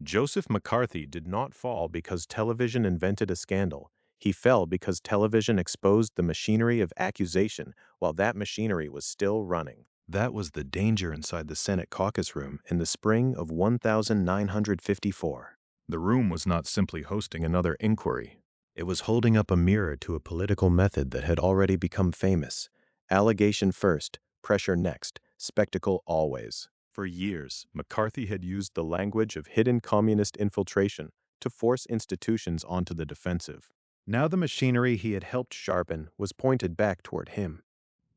Joseph McCarthy did not fall because television invented a scandal. He fell because television exposed the machinery of accusation while that machinery was still running. That was the danger inside the Senate caucus room in the spring of 1954. The room was not simply hosting another inquiry. It was holding up a mirror to a political method that had already become famous. Allegation first, pressure next, spectacle always. For years, McCarthy had used the language of hidden communist infiltration to force institutions onto the defensive. Now the machinery he had helped sharpen was pointed back toward him.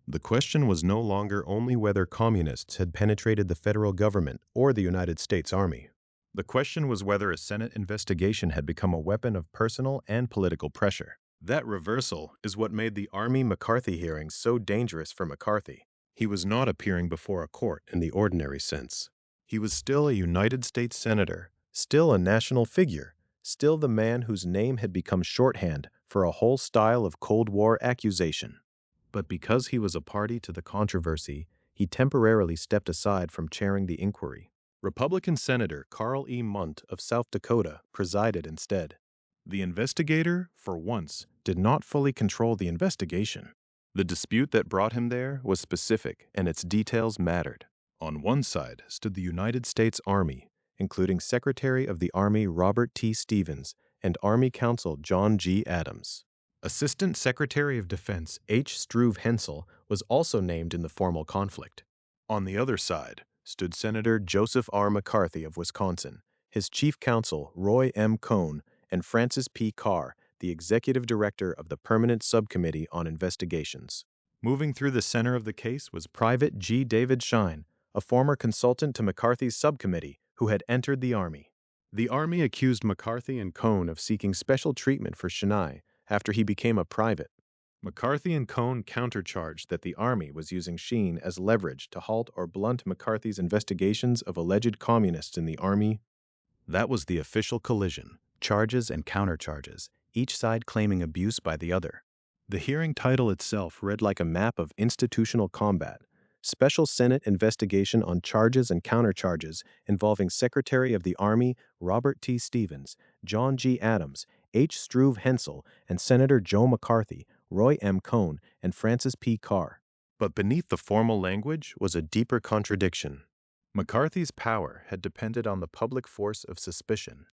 The question was no longer only whether communists had penetrated the federal government or the United States Army. The question was whether a Senate investigation had become a weapon of personal and political pressure. That reversal is what made the Army-McCarthy hearings so dangerous for McCarthy. He was not appearing before a court in the ordinary sense. He was still a United States Senator, still a national figure, still the man whose name had become shorthand for a whole style of Cold War accusation. But because he was a party to the controversy, he temporarily stepped aside from chairing the inquiry. Republican Senator Carl E. Mundt of South Dakota presided instead. The investigator, for once, did not fully control the investigation. The dispute that brought him there was specific, and its details mattered. On one side stood the United States Army, including Secretary of the Army Robert T. Stevens and Army Counsel John G. Adams. Assistant Secretary of Defense H. Struve Hensel was also named in the formal conflict. On the other side stood Senator Joseph R. McCarthy of Wisconsin, his chief counsel Roy M. Cohn, and Francis P. Carr, the executive director of the Permanent Subcommittee on Investigations. Moving through the center of the case was Private G. David Schine, a former consultant to McCarthy's subcommittee who had entered the Army. The Army accused McCarthy and Cohn of seeking special treatment for Schine after he became a private. McCarthy and Cohn countercharged that the Army was using Schine as leverage to halt or blunt McCarthy's investigations of alleged communists in the Army. That was the official collision, charges and countercharges, each side claiming abuse by the other. The hearing title itself read like a map of institutional combat: Special Senate Investigation on Charges and Countercharges involving Secretary of the Army Robert T. Stevens, John G. Adams, H. Struve Hensel, and Senator Joe McCarthy, Roy M. Cohn, and Francis P. Carr. But beneath the formal language was a deeper contradiction. McCarthy's power had depended on the public force of suspicion.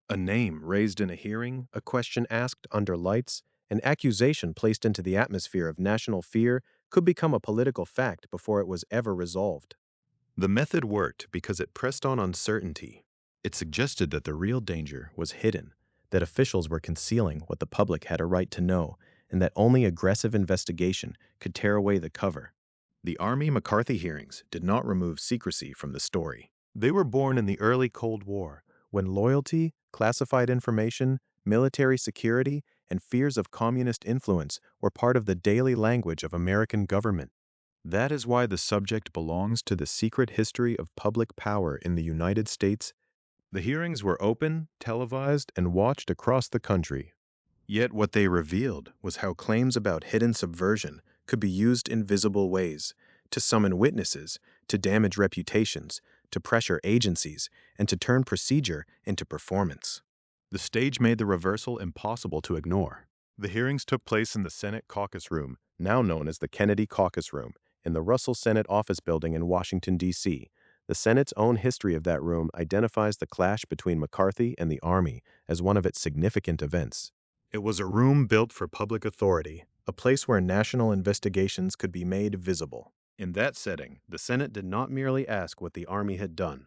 A name raised in a hearing, a question asked under lights, an accusation placed into the atmosphere of national fear could become a political fact before it was ever resolved. The method worked because it pressed on uncertainty. It suggested that the real danger was hidden, that officials were concealing what the public had a right to know, and that only aggressive investigation could tear away the cover. The Army-McCarthy hearings did not remove secrecy from the story. They were born in the early Cold War, when loyalty, classified information, military security, and fears of communist influence were part of the daily language of American government. That is why the subject belongs to the secret history of public power in the United States. The hearings were open, televised, and watched across the country. Yet what they revealed was how claims about hidden subversion could be used in visible ways, to summon witnesses, to damage reputations, to pressure agencies, and to turn procedure into performance. The stage made the reversal impossible to ignore. The hearings took place in the Senate Caucus Room, now known as the Kennedy Caucus Room, in the Russell Senate Office Building in Washington, D.C. The Senate's own history of that room identifies the clash between McCarthy and the Army as one of its significant events. It was a room built for public authority, a place where national investigations could be made visible. In that setting, the Senate did not merely ask what the Army had done.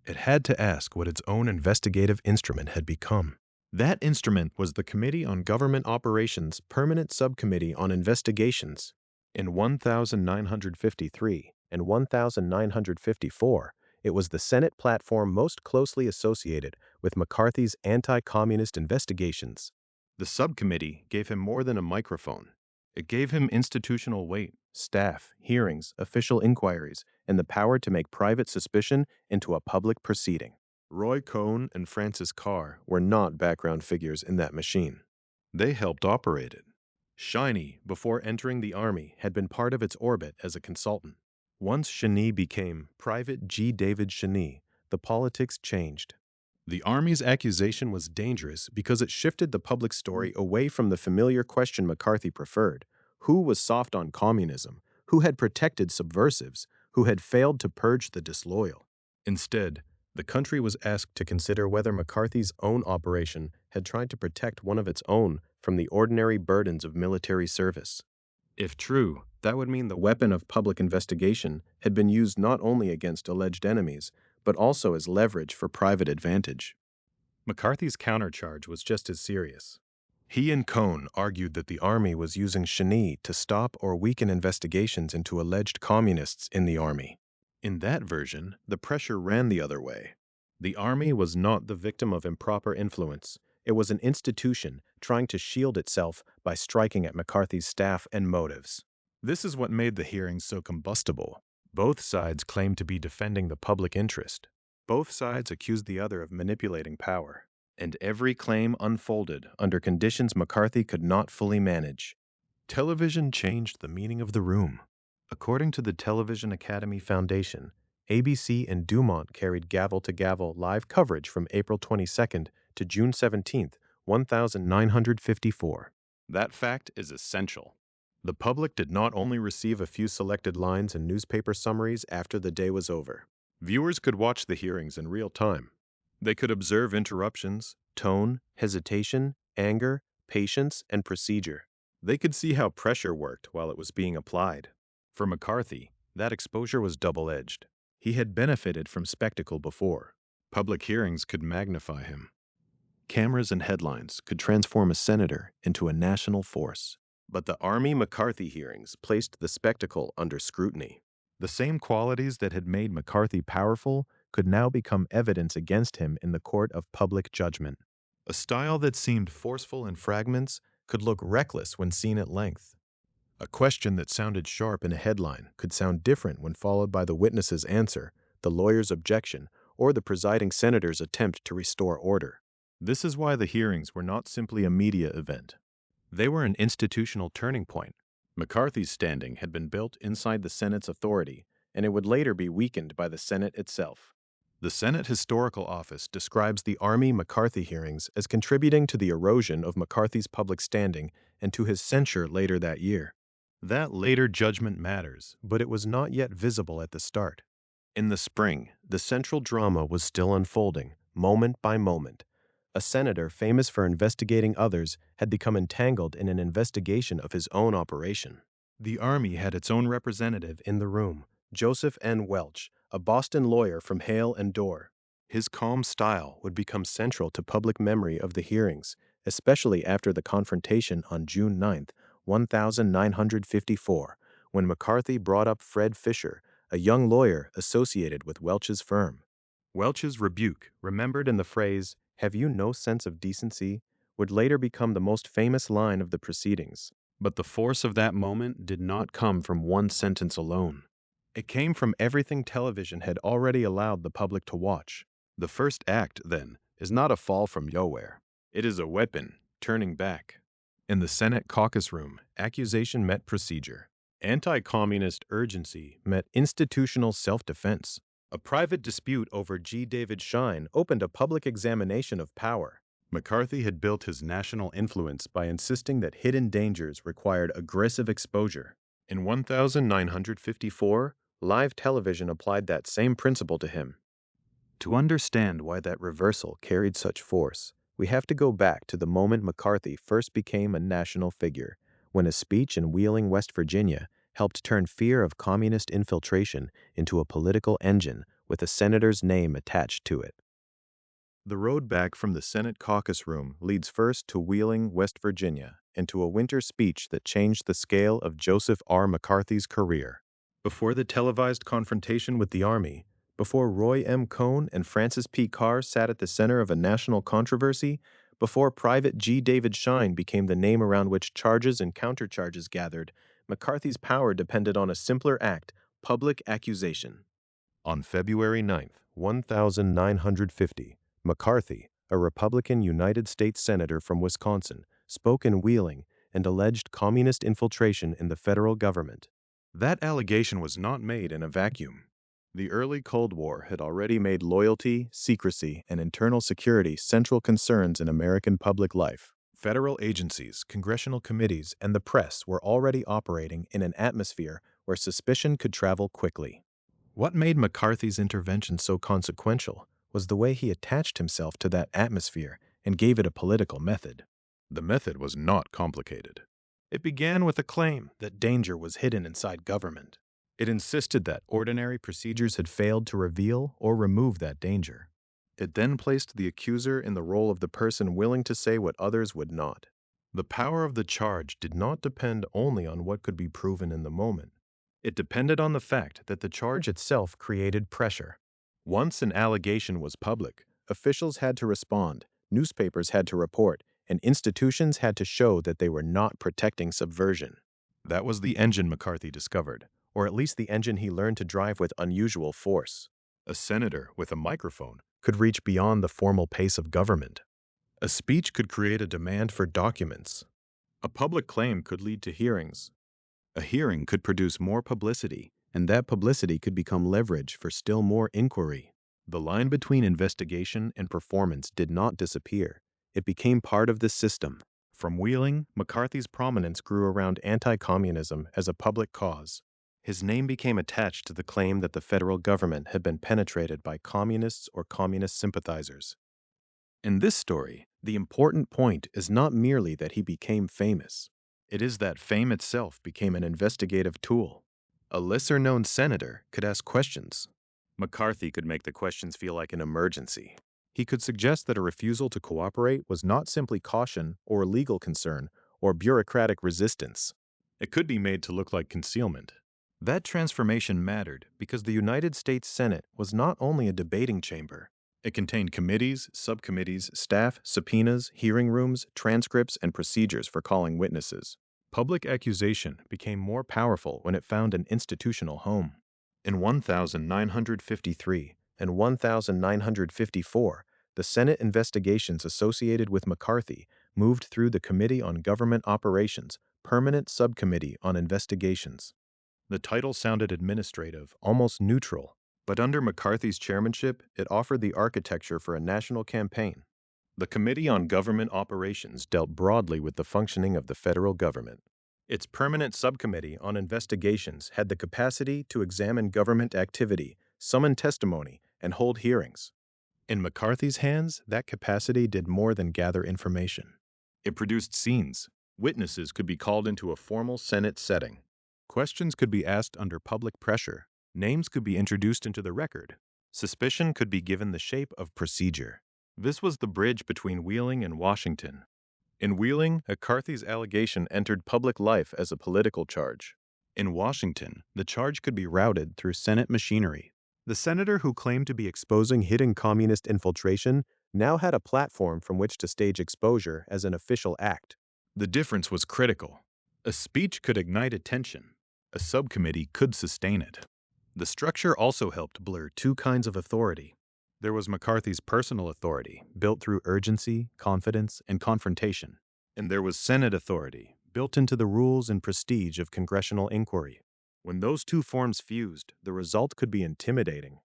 It had to ask what its own investigative instrument had become. That instrument was the Committee on Government Operations Permanent Subcommittee on Investigations. In 1953 and 1954, it was the Senate platform most closely associated with McCarthy's anti-communist investigations. The subcommittee gave him more than a microphone. It gave him institutional weight, staff, hearings, official inquiries, and the power to make private suspicion into a public proceeding. Roy Cohn and Francis Carr were not background figures in that machine. They helped operate it. Schine, before entering the Army, had been part of its orbit as a consultant. Once Schine became Private G. David Schine, the politics changed. The Army's accusation was dangerous because it shifted the public story away from the familiar question McCarthy preferred: who was soft on communism, who had protected subversives, who had failed to purge the disloyal. Instead, the country was asked to consider whether McCarthy's own operation had tried to protect one of its own from the ordinary burdens of military service. If true, that would mean the weapon of public investigation had been used not only against alleged enemies, but also as leverage for private advantage. McCarthy's countercharge was just as serious. He and Cohn argued that the Army was using Schine to stop or weaken investigations into alleged communists in the Army. In that version, the pressure ran the other way. The Army was not the victim of improper influence. It was an institution trying to shield itself by striking at McCarthy's staff and motives. This is what made the hearings so combustible. Both sides claimed to be defending the public interest. Both sides accused the other of manipulating power. And every claim unfolded under conditions McCarthy could not fully manage. Television changed the meaning of the room. According to the Television Academy Foundation, ABC and Dumont carried gavel to gavel live coverage from April 22nd to June 17th, 1954. That fact is essential. The public did not only receive a few selected lines and newspaper summaries after the day was over. Viewers could watch the hearings in real time. They could observe interruptions, tone, hesitation, anger, patience, and procedure. They could see how pressure worked while it was being applied. For McCarthy, that exposure was double-edged. He had benefited from spectacle before. Public hearings could magnify him. Cameras and headlines could transform a senator into a national force. But the Army-McCarthy hearings placed the spectacle under scrutiny. The same qualities that had made McCarthy powerful could now become evidence against him in the court of public judgment. A style that seemed forceful in fragments could look reckless when seen at length. A question that sounded sharp in a headline could sound different when followed by the witness's answer, the lawyer's objection, or the presiding senator's attempt to restore order. This is why the hearings were not simply a media event. They were an institutional turning point. McCarthy's standing had been built inside the Senate's authority, and it would later be weakened by the Senate itself. The Senate Historical Office describes the Army-McCarthy hearings as contributing to the erosion of McCarthy's public standing and to his censure later that year. That later judgment matters, but it was not yet visible at the start. In the spring, the central drama was still unfolding, moment by moment. A senator famous for investigating others had become entangled in an investigation of his own operation. The Army had its own representative in the room, Joseph N. Welch, a Boston lawyer from Hale and Dorr. His calm style would become central to public memory of the hearings, especially after the confrontation on June 9, 1954, when McCarthy brought up Fred Fisher, a young lawyer associated with Welch's firm. Welch's rebuke, remembered in the phrase, "Have you no sense of decency?" would later become the most famous line of the proceedings. But the force of that moment did not come from one sentence alone. It came from everything television had already allowed the public to watch. The first act, then, is not a fall from nowhere. It is a weapon, turning back. In the Senate caucus room, accusation met procedure. Anti-communist urgency met institutional self-defense. A private dispute over G. David Schine opened a public examination of power. McCarthy had built his national influence by insisting that hidden dangers required aggressive exposure. In 1954, live television applied that same principle to him. To understand why that reversal carried such force, we have to go back to the moment McCarthy first became a national figure, when a speech in Wheeling, West Virginia, helped turn fear of communist infiltration into a political engine with a senator's name attached to it. The road back from the Senate caucus room leads first to Wheeling, West Virginia, and to a winter speech that changed the scale of Joseph R. McCarthy's career. Before the televised confrontation with the Army, before Roy M. Cohn and Francis P. Carr sat at the center of a national controversy, before Private G. David Schine became the name around which charges and countercharges gathered, McCarthy's power depended on a simpler act: public accusation. On February 9, 1950, McCarthy, a Republican United States Senator from Wisconsin, spoke in Wheeling and alleged communist infiltration in the federal government. That allegation was not made in a vacuum. The early Cold War had already made loyalty, secrecy, and internal security central concerns in American public life. Federal agencies, congressional committees, and the press were already operating in an atmosphere where suspicion could travel quickly. What made McCarthy's intervention so consequential was the way he attached himself to that atmosphere and gave it a political method. The method was not complicated. It began with a claim that danger was hidden inside government. It insisted that ordinary procedures had failed to reveal or remove that danger. It then placed the accuser in the role of the person willing to say what others would not. The power of the charge did not depend only on what could be proven in the moment. It depended on the fact that the charge itself created pressure. Once an allegation was public, officials had to respond, newspapers had to report, and institutions had to show that they were not protecting subversion. That was the engine McCarthy discovered, or at least the engine he learned to drive with unusual force. A senator with a microphone could reach beyond the formal pace of government. A speech could create a demand for documents. A public claim could lead to hearings. A hearing could produce more publicity, and that publicity could become leverage for still more inquiry. The line between investigation and performance did not disappear. It became part of the system. From Wheeling, McCarthy's prominence grew around anti-communism as a public cause. His name became attached to the claim that the federal government had been penetrated by communists or communist sympathizers. In this story, the important point is not merely that he became famous. It is that fame itself became an investigative tool. A lesser-known senator could ask questions. McCarthy could make the questions feel like an emergency. He could suggest that a refusal to cooperate was not simply caution or legal concern or bureaucratic resistance. It could be made to look like concealment. That transformation mattered because the United States Senate was not only a debating chamber. It contained committees, subcommittees, staff, subpoenas, hearing rooms, transcripts, and procedures for calling witnesses. Public accusation became more powerful when it found an institutional home. In 1953 and 1954, the Senate investigations associated with McCarthy moved through the Committee on Government Operations, Permanent Subcommittee on Investigations. The title sounded administrative, almost neutral, but under McCarthy's chairmanship, it offered the architecture for a national campaign. The Committee on Government Operations dealt broadly with the functioning of the federal government. Its Permanent Subcommittee on Investigations had the capacity to examine government activity, summon testimony, and hold hearings. In McCarthy's hands, that capacity did more than gather information. It produced scenes. Witnesses could be called into a formal Senate setting. Questions could be asked under public pressure. Names could be introduced into the record. Suspicion could be given the shape of procedure. This was the bridge between Wheeling and Washington. In Wheeling, McCarthy's allegation entered public life as a political charge. In Washington, the charge could be routed through Senate machinery. The senator who claimed to be exposing hidden communist infiltration now had a platform from which to stage exposure as an official act. The difference was critical. A speech could ignite attention. A subcommittee could sustain it. The structure also helped blur two kinds of authority. There was McCarthy's personal authority, built through urgency, confidence, and confrontation. And there was Senate authority, built into the rules and prestige of congressional inquiry. When those two forms fused, the result could be intimidating.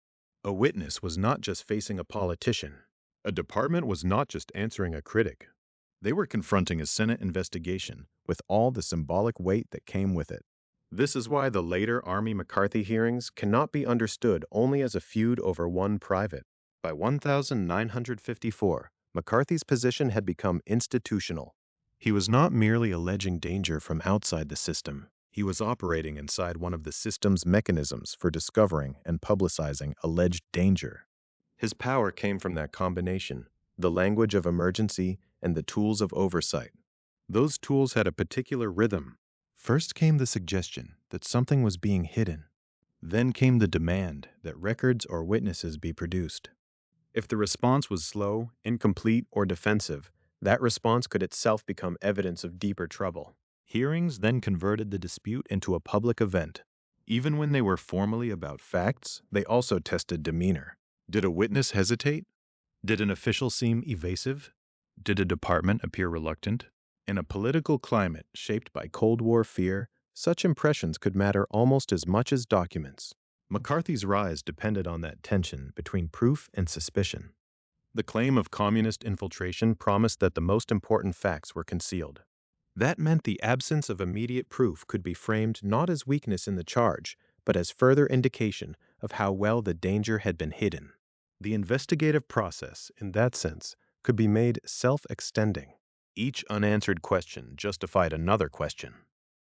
A witness was not just facing a politician. A department was not just answering a critic. They were confronting a Senate investigation with all the symbolic weight that came with it. This is why the later Army McCarthy hearings cannot be understood only as a feud over one private. By 1954, McCarthy's position had become institutional. He was not merely alleging danger from outside the system. He was operating inside one of the system's mechanisms for discovering and publicizing alleged danger. His power came from that combination, the language of emergency and the tools of oversight. Those tools had a particular rhythm. First came the suggestion that something was being hidden. Then came the demand that records or witnesses be produced. If the response was slow, incomplete, or defensive, that response could itself become evidence of deeper trouble. Hearings then converted the dispute into a public event. Even when they were formally about facts, they also tested demeanor. Did a witness hesitate? Did an official seem evasive? Did a department appear reluctant? In a political climate shaped by Cold War fear, such impressions could matter almost as much as documents. McCarthy's rise depended on that tension between proof and suspicion. The claim of communist infiltration promised that the most important facts were concealed. That meant the absence of immediate proof could be framed not as weakness in the charge, but as further indication of how well the danger had been hidden. The investigative process, in that sense, could be made self-extending. Each unanswered question justified another question.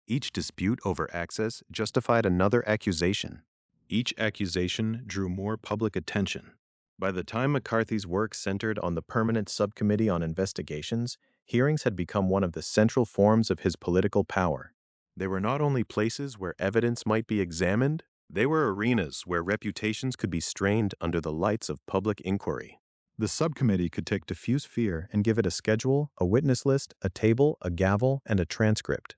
Each dispute over access justified another accusation. Each accusation drew more public attention. By the time McCarthy's work centered on the Permanent Subcommittee on Investigations, hearings had become one of the central forms of his political power. They were not only places where evidence might be examined, they were arenas where reputations could be strained under the lights of public inquiry. The subcommittee could take diffuse fear and give it a schedule, a witness list, a table, a gavel, and a transcript.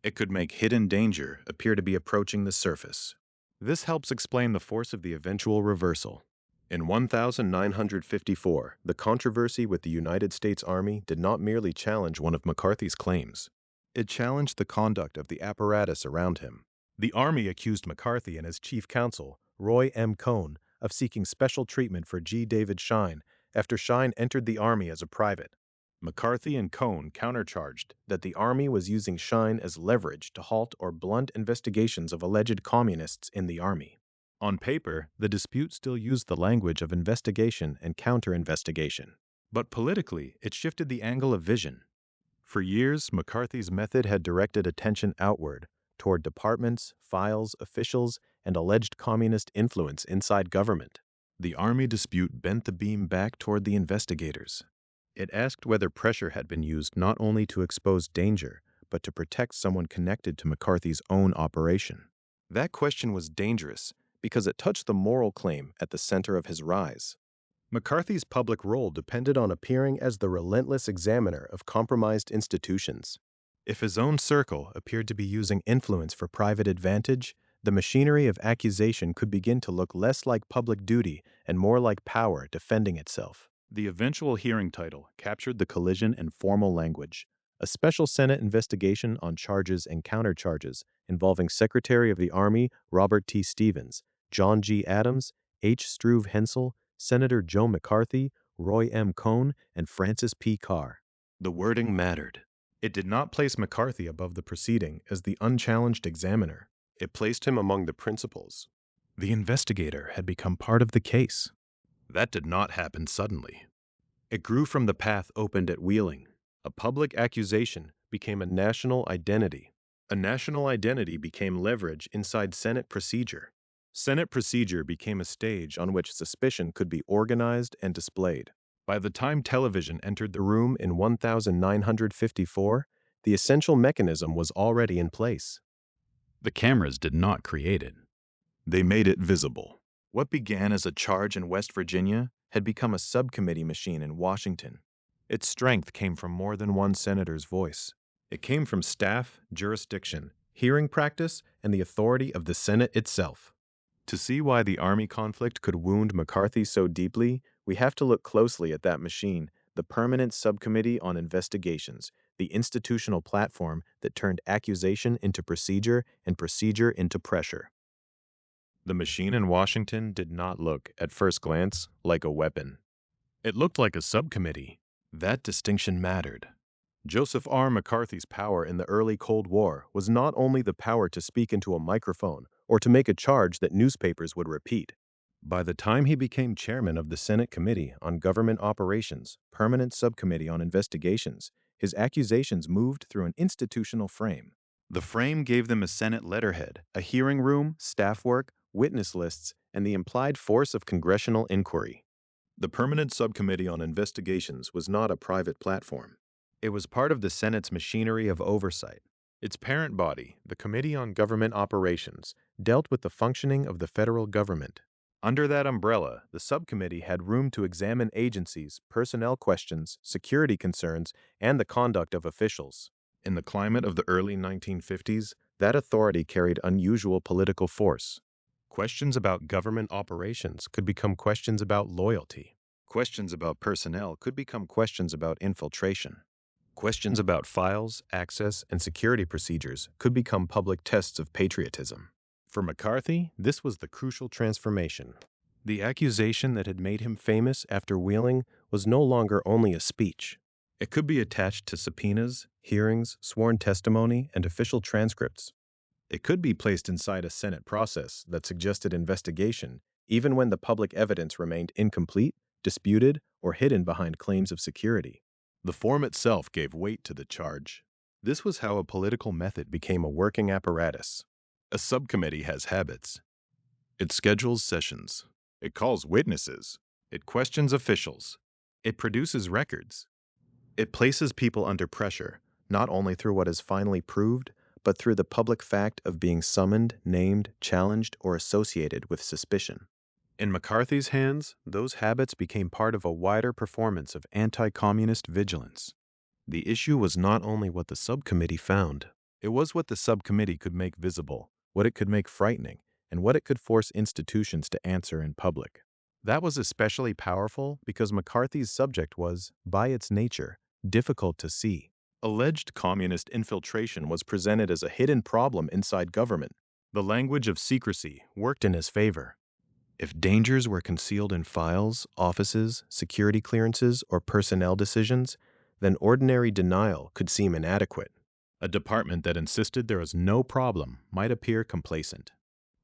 It could make hidden danger appear to be approaching the surface. This helps explain the force of the eventual reversal. In 1954, the controversy with the United States Army did not merely challenge one of McCarthy's claims. It challenged the conduct of the apparatus around him. The Army accused McCarthy and his chief counsel, Roy M. Cohn, of seeking special treatment for G. David Schine after Schine entered the Army as a private. McCarthy and Cohn countercharged that the Army was using Schine as leverage to halt or blunt investigations of alleged communists in the Army. On paper, the dispute still used the language of investigation and counter-investigation. But politically, it shifted the angle of vision. For years, McCarthy's method had directed attention outward, toward departments, files, officials, and alleged communist influence inside government. The Army dispute bent the beam back toward the investigators. It asked whether pressure had been used not only to expose danger, but to protect someone connected to McCarthy's own operation. That question was dangerous because it touched the moral claim at the center of his rise. McCarthy's public role depended on appearing as the relentless examiner of compromised institutions. If his own circle appeared to be using influence for private advantage, the machinery of accusation could begin to look less like public duty and more like power defending itself. The eventual hearing title captured the collision in formal language: a special Senate investigation on charges and countercharges involving Secretary of the Army Robert T. Stevens, John G. Adams, H. Struve Hensel, Senator Joe McCarthy, Roy M. Cohn, and Francis P. Carr. The wording mattered. It did not place McCarthy above the proceeding as the unchallenged examiner. It placed him among the principals. The investigator had become part of the case. That did not happen suddenly. It grew from the path opened at Wheeling. A public accusation became a national identity. A national identity became leverage inside Senate procedure. Senate procedure became a stage on which suspicion could be organized and displayed. By the time television entered the room in 1954, the essential mechanism was already in place. The cameras did not create it. They made it visible. What began as a charge in West Virginia had become a subcommittee machine in Washington. Its strength came from more than one senator's voice. It came from staff, jurisdiction, hearing practice, and the authority of the Senate itself. To see why the Army conflict could wound McCarthy so deeply, we have to look closely at that machine, the Permanent Subcommittee on Investigations, the institutional platform that turned accusation into procedure and procedure into pressure. The machine in Washington did not look, at first glance, like a weapon. It looked like a subcommittee. That distinction mattered. Joseph R. McCarthy's power in the early Cold War was not only the power to speak into a microphone or to make a charge that newspapers would repeat. By the time he became chairman of the Senate Committee on Government Operations, Permanent Subcommittee on Investigations, his accusations moved through an institutional frame. The frame gave them a Senate letterhead, a hearing room, staff work, witness lists, and the implied force of congressional inquiry. The Permanent Subcommittee on Investigations was not a private platform. It was part of the Senate's machinery of oversight. Its parent body, the Committee on Government Operations, dealt with the functioning of the federal government. Under that umbrella, the subcommittee had room to examine agencies, personnel questions, security concerns, and the conduct of officials. In the climate of the early 1950s, that authority carried unusual political force. Questions about government operations could become questions about loyalty. Questions about personnel could become questions about infiltration. Questions about files, access, and security procedures could become public tests of patriotism. For McCarthy, this was the crucial transformation. The accusation that had made him famous after Wheeling was no longer only a speech. It could be attached to subpoenas, hearings, sworn testimony, and official transcripts. It could be placed inside a Senate process that suggested investigation, even when the public evidence remained incomplete, disputed, or hidden behind claims of security. The form itself gave weight to the charge. This was how a political method became a working apparatus. A subcommittee has habits. It schedules sessions. It calls witnesses. It questions officials. It produces records. It places people under pressure, not only through what is finally proved, but through the public fact of being summoned, named, challenged, or associated with suspicion. In McCarthy's hands, those habits became part of a wider performance of anti-communist vigilance. The issue was not only what the subcommittee found, it was what the subcommittee could make visible, what it could make frightening, and what it could force institutions to answer in public. That was especially powerful because McCarthy's subject was, by its nature, difficult to see. Alleged communist infiltration was presented as a hidden problem inside government. The language of secrecy worked in his favor. If dangers were concealed in files, offices, security clearances, or personnel decisions, then ordinary denial could seem inadequate. A department that insisted there was no problem might appear complacent.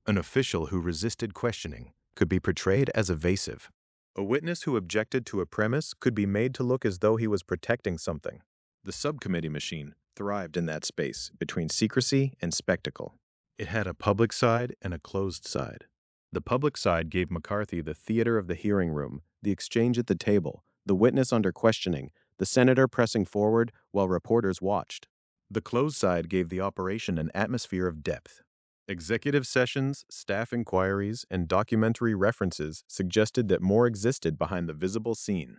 An official who resisted questioning could be portrayed as evasive. A witness who objected to a premise could be made to look as though he was protecting something. The subcommittee machine thrived in that space between secrecy and spectacle. It had a public side and a closed side. The public side gave McCarthy the theater of the hearing room, the exchange at the table, the witness under questioning, the senator pressing forward while reporters watched. The closed side gave the operation an atmosphere of depth. Executive sessions, staff inquiries, and documentary references suggested that more existed behind the visible scene.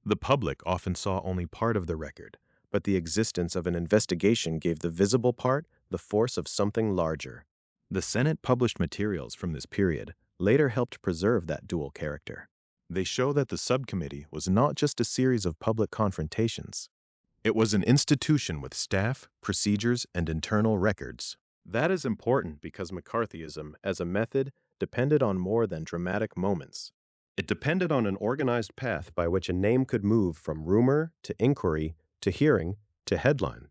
The public often saw only part of the record, but the existence of an investigation gave the visible part the force of something larger. The Senate published materials from this period later helped preserve that dual character. They show that the subcommittee was not just a series of public confrontations. It was an institution with staff, procedures, and internal records. That is important because McCarthyism, as a method, depended on more than dramatic moments. It depended on an organized path by which a name could move from rumor to inquiry to hearing to headline.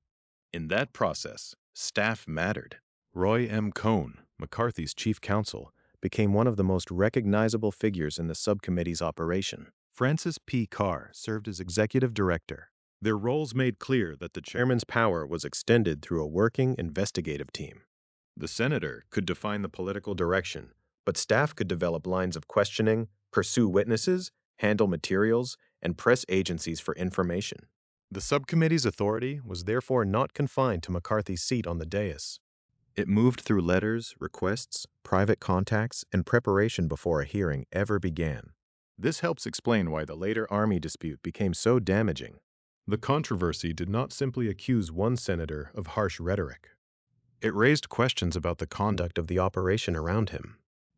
In that process, staff mattered. Roy M. Cohn, McCarthy's chief counsel, became one of the most recognizable figures in the subcommittee's operation. Francis P. Carr served as executive director. Their roles made clear that the chairman's power was extended through a working investigative team. The senator could define the political direction, but staff could develop lines of questioning, pursue witnesses, handle materials, and press agencies for information. The subcommittee's authority was therefore not confined to McCarthy's seat on the dais. It moved through letters, requests, private contacts, and preparation before a hearing ever began. This helps explain why the later Army dispute became so damaging. The controversy did not simply accuse one senator of harsh rhetoric. It raised questions about the conduct of the operation around him.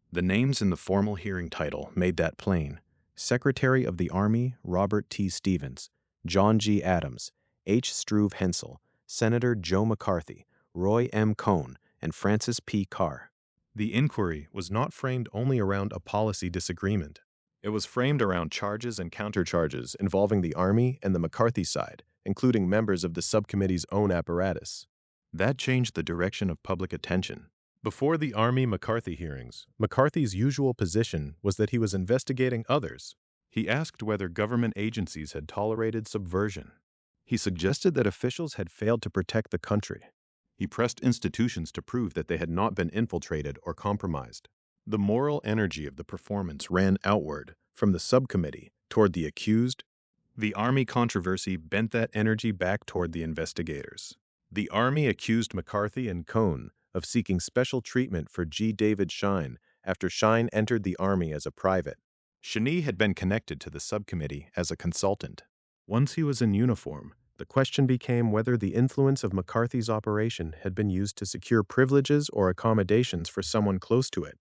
The names in the formal hearing title made that plain: Secretary of the Army Robert T. Stevens, John G. Adams, H. Struve Hensel, Senator Joe McCarthy, Roy M. Cohn, and Francis P. Carr. The inquiry was not framed only around a policy disagreement. It was framed around charges and countercharges involving the Army and the McCarthy side, including members of the subcommittee's own apparatus. That changed the direction of public attention. Before the Army-McCarthy hearings, McCarthy's usual position was that he was investigating others. He asked whether government agencies had tolerated subversion. He suggested that officials had failed to protect the country. He pressed institutions to prove that they had not been infiltrated or compromised. The moral energy of the performance ran outward, from the subcommittee toward the accused. The Army controversy bent that energy back toward the investigators. The Army accused McCarthy and Cohn of seeking special treatment for G. David Schine after Schine entered the Army as a private. Schine had been connected to the subcommittee as a consultant. Once he was in uniform, the question became whether the influence of McCarthy's operation had been used to secure privileges or accommodations for someone close to it.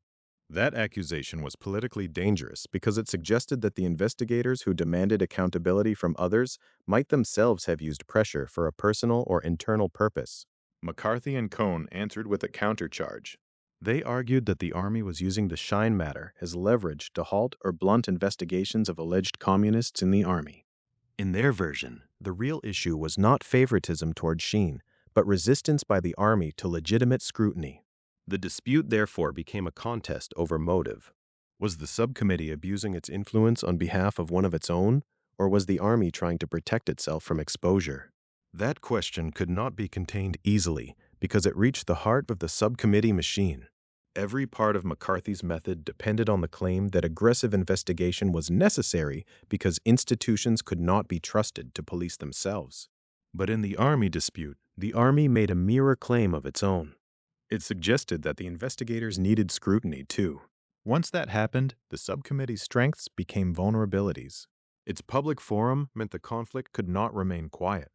That accusation was politically dangerous because it suggested that the investigators who demanded accountability from others might themselves have used pressure for a personal or internal purpose. McCarthy and Cohn answered with a countercharge. They argued that the Army was using the Schine matter as leverage to halt or blunt investigations of alleged communists in the Army. In their version, the real issue was not favoritism toward Schine, but resistance by the Army to legitimate scrutiny. The dispute therefore became a contest over motive. Was the subcommittee abusing its influence on behalf of one of its own, or was the Army trying to protect itself from exposure? That question could not be contained easily because it reached the heart of the subcommittee machine. Every part of McCarthy's method depended on the claim that aggressive investigation was necessary because institutions could not be trusted to police themselves. But in the Army dispute, the Army made a mirror claim of its own. It suggested that the investigators needed scrutiny, too. Once that happened, the subcommittee's strengths became vulnerabilities. Its public forum meant the conflict could not remain quiet.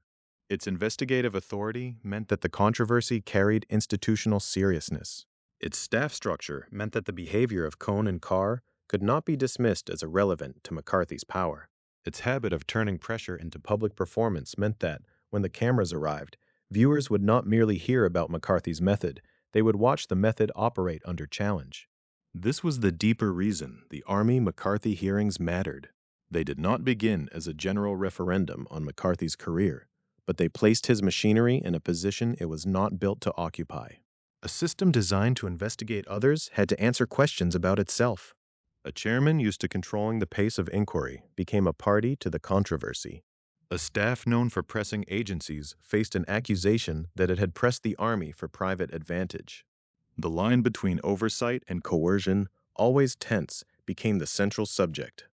Its investigative authority meant that the controversy carried institutional seriousness. Its staff structure meant that the behavior of Cohn and Carr could not be dismissed as irrelevant to McCarthy's power. Its habit of turning pressure into public performance meant that, when the cameras arrived, viewers would not merely hear about McCarthy's method, they would watch the method operate under challenge. This was the deeper reason the Army-McCarthy hearings mattered. They did not begin as a general referendum on McCarthy's career, but they placed his machinery in a position it was not built to occupy. A system designed to investigate others had to answer questions about itself. A chairman used to controlling the pace of inquiry became a party to the controversy. A staff known for pressing agencies faced an accusation that it had pressed the Army for private advantage. The line between oversight and coercion, always tense, became the central subject.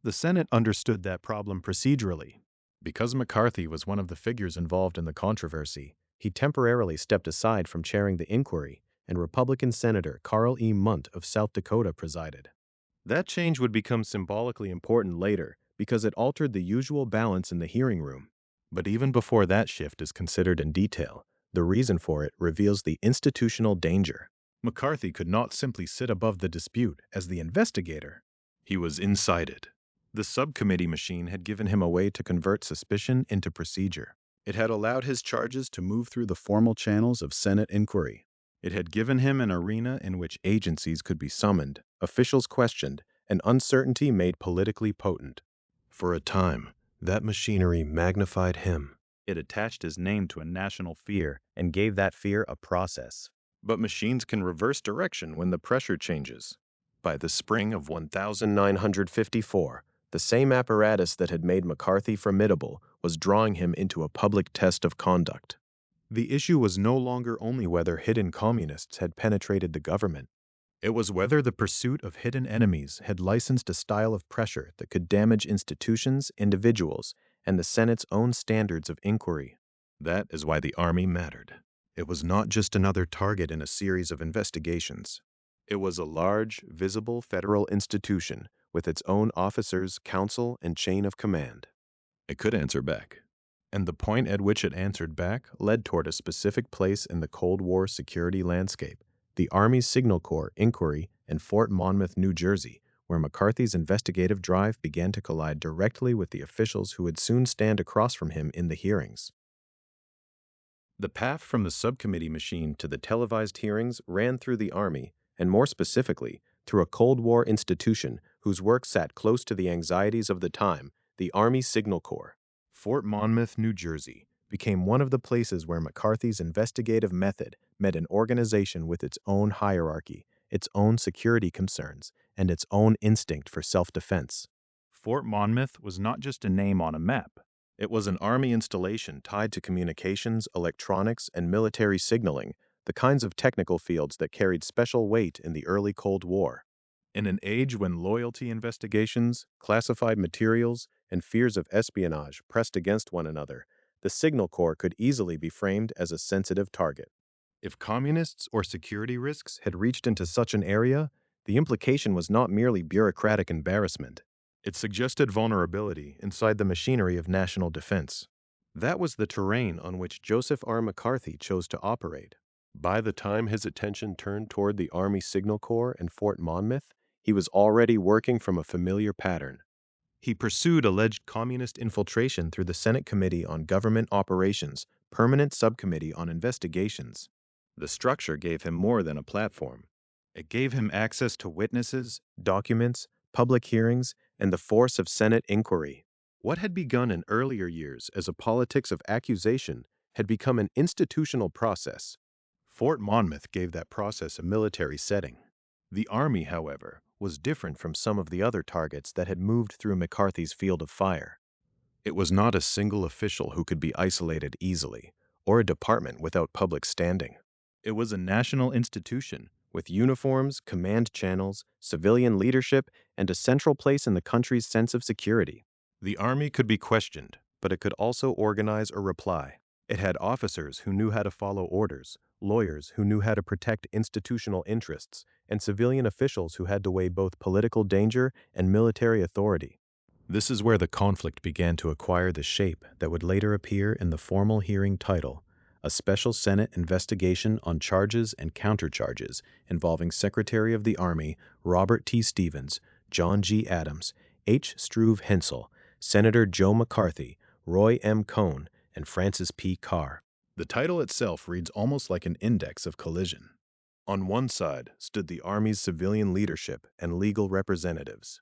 The Senate understood that problem procedurally. Because McCarthy was one of the figures involved in the controversy, he temporarily stepped aside from chairing the inquiry, and Republican Senator Carl E. Munt of South Dakota presided. That change would become symbolically important later because it altered the usual balance in the hearing room. But even before that shift is considered in detail, the reason for it reveals the institutional danger. McCarthy could not simply sit above the dispute as the investigator. He was inside it. The subcommittee machine had given him a way to convert suspicion into procedure. It had allowed his charges to move through the formal channels of Senate inquiry. It had given him an arena in which agencies could be summoned, officials questioned, and uncertainty made politically potent. For a time, that machinery magnified him. It attached his name to a national fear and gave that fear a process. But machines can reverse direction when the pressure changes. By the spring of 1954, the same apparatus that had made McCarthy formidable was drawing him into a public test of conduct. The issue was no longer only whether hidden communists had penetrated the government. It was whether the pursuit of hidden enemies had licensed a style of pressure that could damage institutions, individuals, and the Senate's own standards of inquiry. That is why the Army mattered. It was not just another target in a series of investigations. It was a large, visible federal institution with its own officers, counsel, and chain of command. It could answer back. And the point at which it answered back led toward a specific place in the Cold War security landscape, the Army Signal Corps inquiry in Fort Monmouth, New Jersey, where McCarthy's investigative drive began to collide directly with the officials who would soon stand across from him in the hearings. The path from the subcommittee machine to the televised hearings ran through the Army, and more specifically, through a Cold War institution whose work sat close to the anxieties of the time, the Army Signal Corps. Fort Monmouth, New Jersey, became one of the places where McCarthy's investigative method met an organization with its own hierarchy, its own security concerns, and its own instinct for self-defense. Fort Monmouth was not just a name on a map. It was an Army installation tied to communications, electronics, and military signaling, the kinds of technical fields that carried special weight in the early Cold War. In an age when loyalty investigations, classified materials, and fears of espionage pressed against one another, the Signal Corps could easily be framed as a sensitive target. If communists or security risks had reached into such an area, the implication was not merely bureaucratic embarrassment. It suggested vulnerability inside the machinery of national defense. That was the terrain on which Joseph R. McCarthy chose to operate. By the time his attention turned toward the Army Signal Corps and Fort Monmouth, he was already working from a familiar pattern. He pursued alleged communist infiltration through the Senate Committee on Government Operations, Permanent Subcommittee on Investigations. The structure gave him more than a platform. It gave him access to witnesses, documents, public hearings, and the force of Senate inquiry. What had begun in earlier years as a politics of accusation had become an institutional process. Fort Monmouth gave that process a military setting. The Army, however, was different from some of the other targets that had moved through McCarthy's field of fire. It was not a single official who could be isolated easily, or a department without public standing. It was a national institution with uniforms, command channels, civilian leadership, and a central place in the country's sense of security. The Army could be questioned, but it could also organize or reply. It had officers who knew how to follow orders, lawyers who knew how to protect institutional interests, and civilian officials who had to weigh both political danger and military authority. This is where the conflict began to acquire the shape that would later appear in the formal hearing title, a special Senate investigation on charges and countercharges involving Secretary of the Army Robert T. Stevens, John G. Adams, H. Struve Hensel, Senator Joe McCarthy, Roy M. Cohn, and Francis P. Carr. The title itself reads almost like an index of collision. On one side stood the Army's civilian leadership and legal representatives.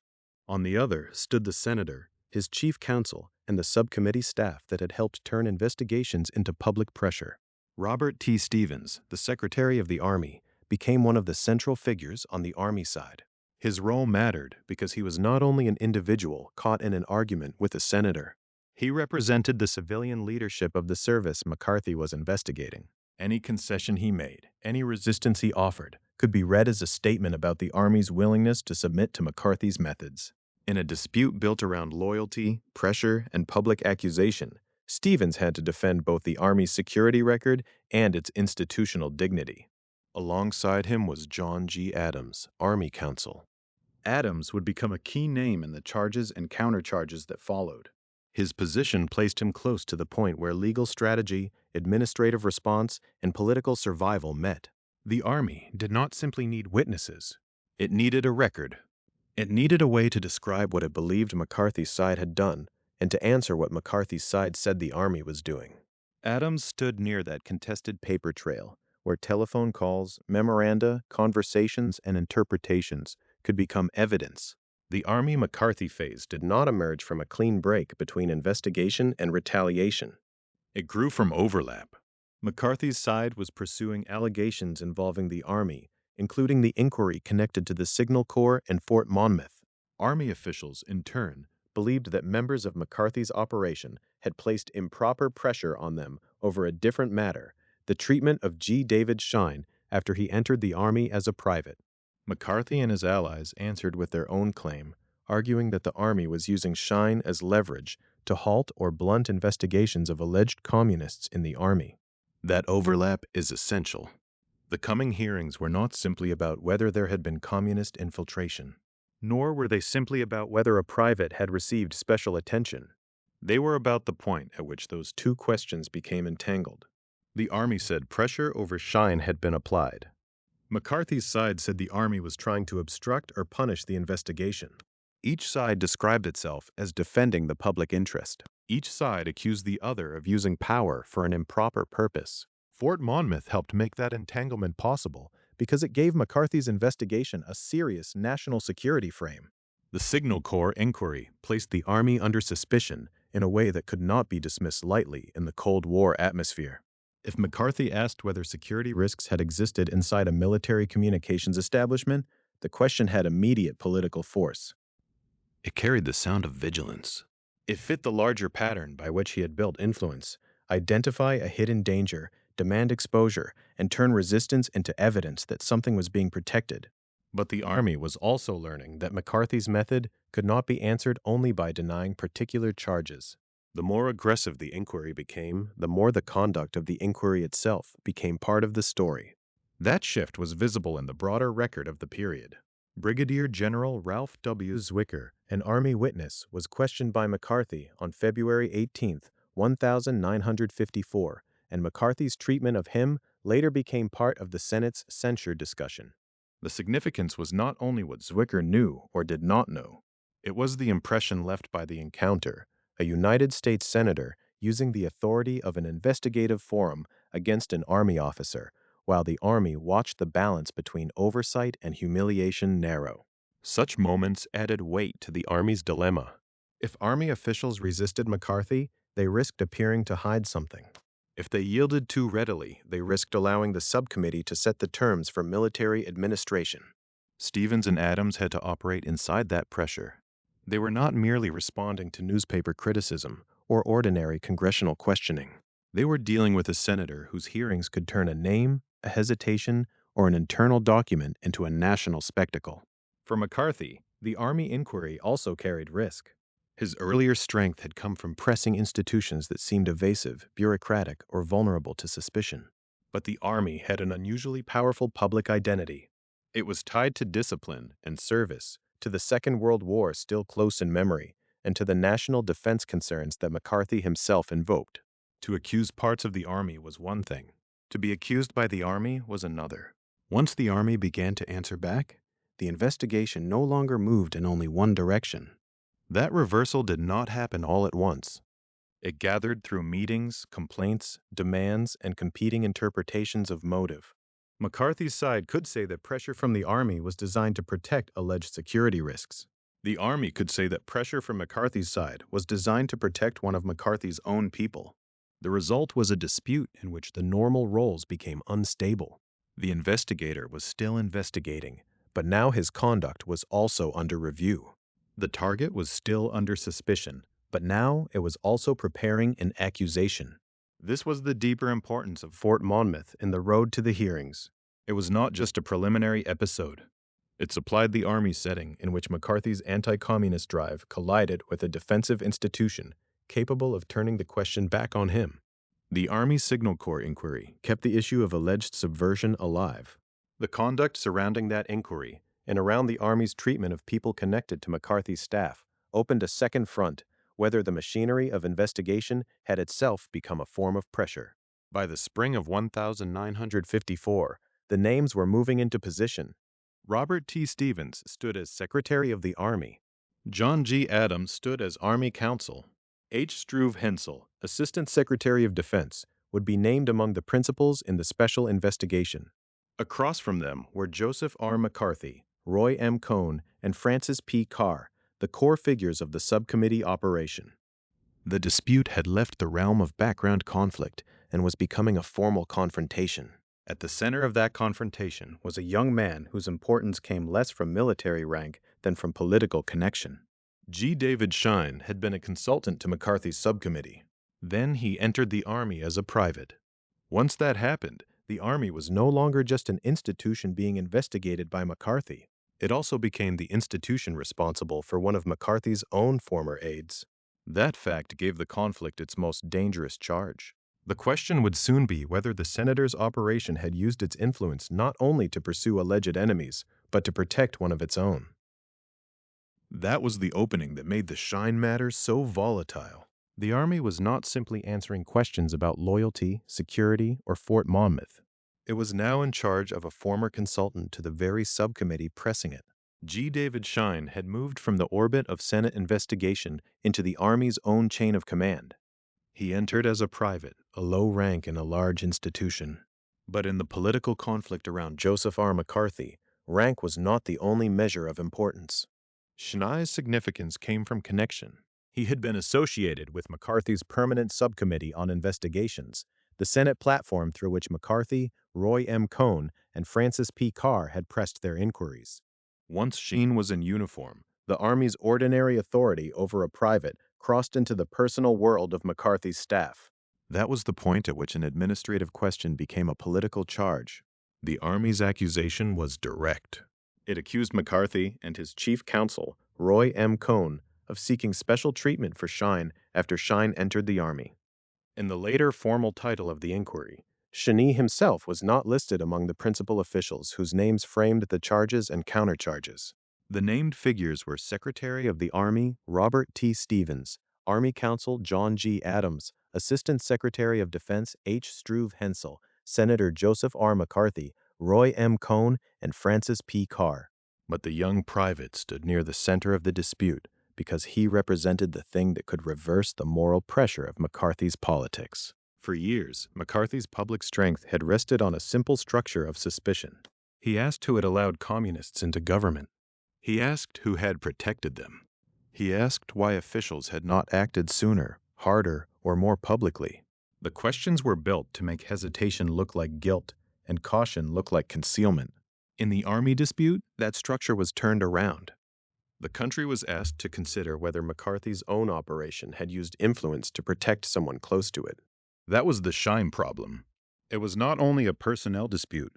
On the other stood the senator, his chief counsel, and the subcommittee staff that had helped turn investigations into public pressure. Robert T. Stevens, the Secretary of the Army, became one of the central figures on the Army side. His role mattered because he was not only an individual caught in an argument with a senator. He represented the civilian leadership of the service McCarthy was investigating. Any concession he made, any resistance he offered, could be read as a statement about the Army's willingness to submit to McCarthy's methods. In a dispute built around loyalty, pressure, and public accusation, Stevens had to defend both the Army's security record and its institutional dignity. Alongside him was John G. Adams, Army counsel. Adams would become a key name in the charges and countercharges that followed. His position placed him close to the point where legal strategy, administrative response, and political survival met. The Army did not simply need witnesses. It needed a record. It needed a way to describe what it believed McCarthy's side had done and to answer what McCarthy's side said the Army was doing. Adams stood near that contested paper trail where telephone calls, memoranda, conversations, and interpretations could become evidence. The Army McCarthy phase did not emerge from a clean break between investigation and retaliation. It grew from overlap. McCarthy's side was pursuing allegations involving the Army, including the inquiry connected to the Signal Corps and Fort Monmouth. Army officials, in turn, believed that members of McCarthy's operation had placed improper pressure on them over a different matter, the treatment of G. David Schine after he entered the Army as a private. McCarthy and his allies answered with their own claim, arguing that the Army was using Schine as leverage to halt or blunt investigations of alleged communists in the Army. That overlap is essential. The coming hearings were not simply about whether there had been communist infiltration, nor were they simply about whether a private had received special attention. They were about the point at which those two questions became entangled. The Army said pressure over Schine had been applied. McCarthy's side said the Army was trying to obstruct or punish the investigation. Each side described itself as defending the public interest. Each side accused the other of using power for an improper purpose. Fort Monmouth helped make that entanglement possible because it gave McCarthy's investigation a serious national security frame. The Signal Corps inquiry placed the Army under suspicion in a way that could not be dismissed lightly in the Cold War atmosphere. If McCarthy asked whether security risks had existed inside a military communications establishment, the question had immediate political force. It carried the sound of vigilance. It fit the larger pattern by which he had built influence: identify a hidden danger, demand exposure, and turn resistance into evidence that something was being protected. But the Army was also learning that McCarthy's method could not be answered only by denying particular charges. The more aggressive the inquiry became, the more the conduct of the inquiry itself became part of the story. That shift was visible in the broader record of the period. Brigadier General Ralph W. Zwicker, an Army witness, was questioned by McCarthy on February 18, 1954, and McCarthy's treatment of him later became part of the Senate's censure discussion. The significance was not only what Zwicker knew or did not know. It was the impression left by the encounter, a United States senator using the authority of an investigative forum against an Army officer, while the Army watched the balance between oversight and humiliation narrow. Such moments added weight to the Army's dilemma. If Army officials resisted McCarthy, they risked appearing to hide something. If they yielded too readily, they risked allowing the subcommittee to set the terms for military administration. Stevens and Adams had to operate inside that pressure. They were not merely responding to newspaper criticism or ordinary congressional questioning. They were dealing with a senator whose hearings could turn a name, a hesitation, or an internal document into a national spectacle. For McCarthy, the Army inquiry also carried risk. His earlier strength had come from pressing institutions that seemed evasive, bureaucratic, or vulnerable to suspicion. But the Army had an unusually powerful public identity. It was tied to discipline and service, to the Second World War still close in memory, and to the national defense concerns that McCarthy himself invoked. To accuse parts of the Army was one thing. To be accused by the Army was another. Once the Army began to answer back, the investigation no longer moved in only one direction. That reversal did not happen all at once. It gathered through meetings, complaints, demands, and competing interpretations of motive. McCarthy's side could say that pressure from the Army was designed to protect alleged security risks. The Army could say that pressure from McCarthy's side was designed to protect one of McCarthy's own people. The result was a dispute in which the normal roles became unstable. The investigator was still investigating, but now his conduct was also under review. The target was still under suspicion, but now it was also preparing an accusation. This was the deeper importance of Fort Monmouth in the road to the hearings. It was not just a preliminary episode. It supplied the Army setting in which McCarthy's anti-communist drive collided with a defensive institution capable of turning the question back on him. The Army Signal Corps inquiry kept the issue of alleged subversion alive. The conduct surrounding that inquiry and around the Army's treatment of people connected to McCarthy's staff opened a second front, whether the machinery of investigation had itself become a form of pressure. By the spring of 1954, the names were moving into position. Robert T. Stevens stood as Secretary of the Army. John G. Adams stood as Army Counsel. H. Struve Hensel, Assistant Secretary of Defense, would be named among the principals in the special investigation. Across from them were Joseph R. McCarthy, Roy M. Cohn, and Francis P. Carr, the core figures of the subcommittee operation. The dispute had left the realm of background conflict and was becoming a formal confrontation. At the center of that confrontation was a young man whose importance came less from military rank than from political connection. G. David Schine had been a consultant to McCarthy's subcommittee. Then he entered the Army as a private. Once that happened, the Army was no longer just an institution being investigated by McCarthy. It also became the institution responsible for one of McCarthy's own former aides. That fact gave the conflict its most dangerous charge. The question would soon be whether the senator's operation had used its influence not only to pursue alleged enemies, but to protect one of its own. That was the opening that made the Schine matter so volatile. The Army was not simply answering questions about loyalty, security, or Fort Monmouth. It was now in charge of a former consultant to the very subcommittee pressing it. G. David Schine had moved from the orbit of Senate investigation into the Army's own chain of command. He entered as a private, a low rank in a large institution. But in the political conflict around Joseph R. McCarthy, rank was not the only measure of importance. Schnee's significance came from connection. He had been associated with McCarthy's permanent subcommittee on investigations, the Senate platform through which McCarthy, Roy M. Cohn, and Francis P. Carr had pressed their inquiries. Once Schine was in uniform, the Army's ordinary authority over a private crossed into the personal world of McCarthy's staff. That was the point at which an administrative question became a political charge. The Army's accusation was direct. It accused McCarthy and his chief counsel, Roy M. Cohn, of seeking special treatment for Schine after Schine entered the Army. In the later formal title of the inquiry, Schine himself was not listed among the principal officials whose names framed the charges and countercharges. The named figures were Secretary of the Army Robert T. Stevens, Army Counsel John G. Adams, Assistant Secretary of Defense H. Struve Hensel, Senator Joseph R. McCarthy, Roy M. Cohn, and Francis P. Carr. But the young private stood near the center of the dispute because he represented the thing that could reverse the moral pressure of McCarthy's politics. For years, McCarthy's public strength had rested on a simple structure of suspicion. He asked who had allowed communists into government. He asked who had protected them. He asked why officials had not acted sooner, harder, or more publicly. The questions were built to make hesitation look like guilt and caution look like concealment. In the army dispute, that structure was turned around. The country was asked to consider whether McCarthy's own operation had used influence to protect someone close to it. That was the Schine Problem. It was not only a personnel dispute,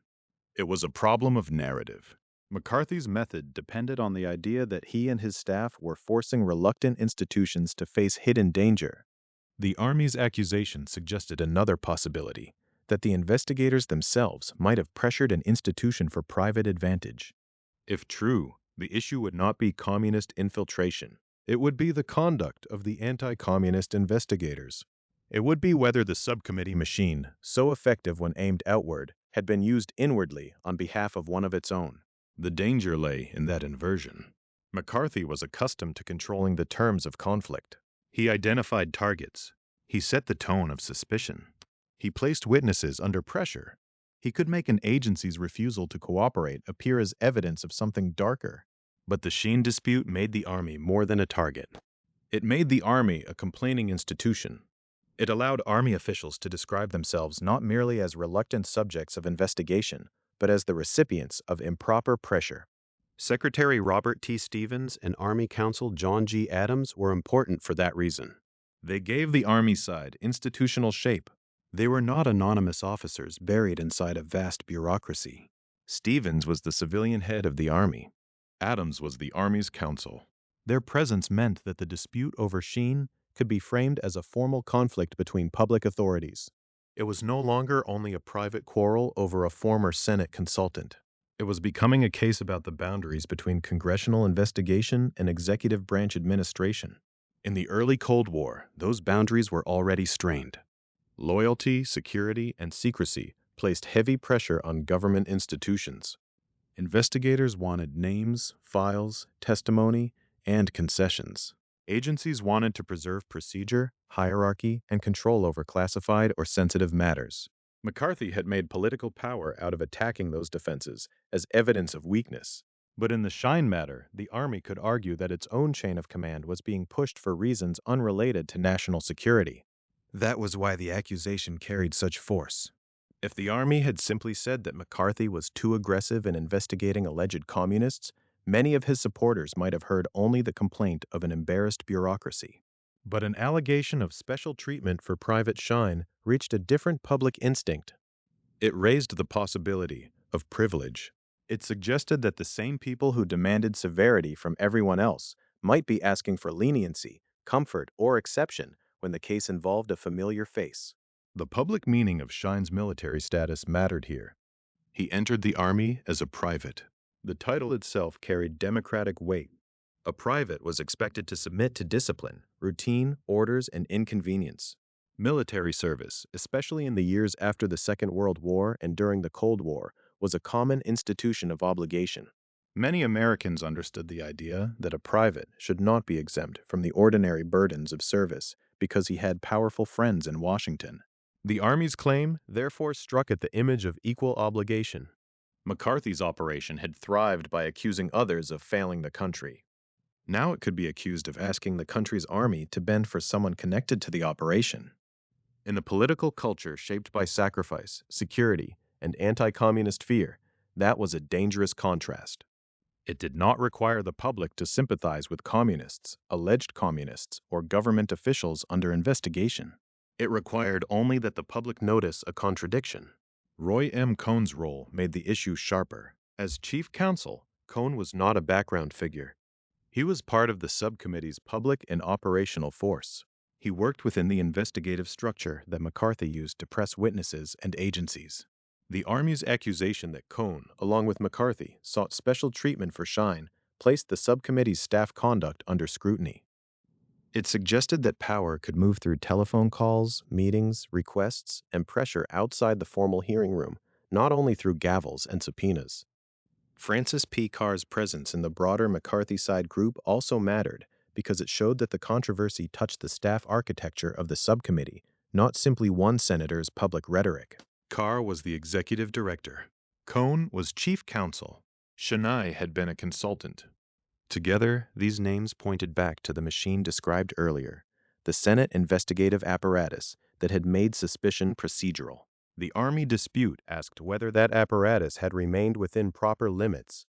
it was a problem of narrative. McCarthy's method depended on the idea that he and his staff were forcing reluctant institutions to face hidden danger. The Army's accusation suggested another possibility, that the investigators themselves might have pressured an institution for private advantage. If true, the issue would not be communist infiltration. It would be the conduct of the anti-communist investigators. It would be whether the subcommittee machine, so effective when aimed outward, had been used inwardly on behalf of one of its own. The danger lay in that inversion. McCarthy was accustomed to controlling the terms of conflict. He identified targets. He set the tone of suspicion. He placed witnesses under pressure. He could make an agency's refusal to cooperate appear as evidence of something darker. But the Schine dispute made the Army more than a target. It made the Army a complaining institution. It allowed Army officials to describe themselves not merely as reluctant subjects of investigation, but as the recipients of improper pressure. Secretary Robert T. Stevens and Army Counsel John G. Adams were important for that reason. They gave the Army side institutional shape. They were not anonymous officers buried inside a vast bureaucracy. Stevens was the civilian head of the Army. Adams was the Army's counsel. Their presence meant that the dispute over Schine could be framed as a formal conflict between public authorities. It was no longer only a private quarrel over a former Senate consultant. It was becoming a case about the boundaries between congressional investigation and executive branch administration. In the early Cold War, those boundaries were already strained. Loyalty, security, and secrecy placed heavy pressure on government institutions. Investigators wanted names, files, testimony, and concessions. Agencies wanted to preserve procedure, hierarchy, and control over classified or sensitive matters. McCarthy had made political power out of attacking those defenses as evidence of weakness. But in the Schine matter, the Army could argue that its own chain of command was being pushed for reasons unrelated to national security. That was why the accusation carried such force. If the Army had simply said that McCarthy was too aggressive in investigating alleged communists, many of his supporters might have heard only the complaint of an embarrassed bureaucracy. But an allegation of special treatment for Private Schine reached a different public instinct. It raised the possibility of privilege. It suggested that the same people who demanded severity from everyone else might be asking for leniency, comfort, or exception when the case involved a familiar face. The public meaning of Schine's military status mattered here. He entered the Army as a private. The title itself carried democratic weight. A private was expected to submit to discipline, routine, orders, and inconvenience. Military service, especially in the years after the Second World War and during the Cold War, was a common institution of obligation. Many Americans understood the idea that a private should not be exempt from the ordinary burdens of service because he had powerful friends in Washington. The Army's claim therefore struck at the image of equal obligation. McCarthy's operation had thrived by accusing others of failing the country. Now it could be accused of asking the country's army to bend for someone connected to the operation. In a political culture shaped by sacrifice, security, and anti-communist fear, that was a dangerous contrast. It did not require the public to sympathize with communists, alleged communists, or government officials under investigation. It required only that the public notice a contradiction. Roy M. Cohn's role made the issue sharper. As chief counsel, Cohn was not a background figure. He was part of the subcommittee's public and operational force. He worked within the investigative structure that McCarthy used to press witnesses and agencies. The Army's accusation that Cohn, along with McCarthy, sought special treatment for Schine placed the subcommittee's staff conduct under scrutiny. It suggested that power could move through telephone calls, meetings, requests, and pressure outside the formal hearing room, not only through gavels and subpoenas. Francis P. Carr's presence in the broader McCarthy side group also mattered because it showed that the controversy touched the staff architecture of the subcommittee, not simply one senator's public rhetoric. Carr was the executive director. Cohn was chief counsel. Schine had been a consultant. Together, these names pointed back to the machine described earlier, the Senate investigative apparatus that had made suspicion procedural. The Army dispute asked whether that apparatus had remained within proper limits.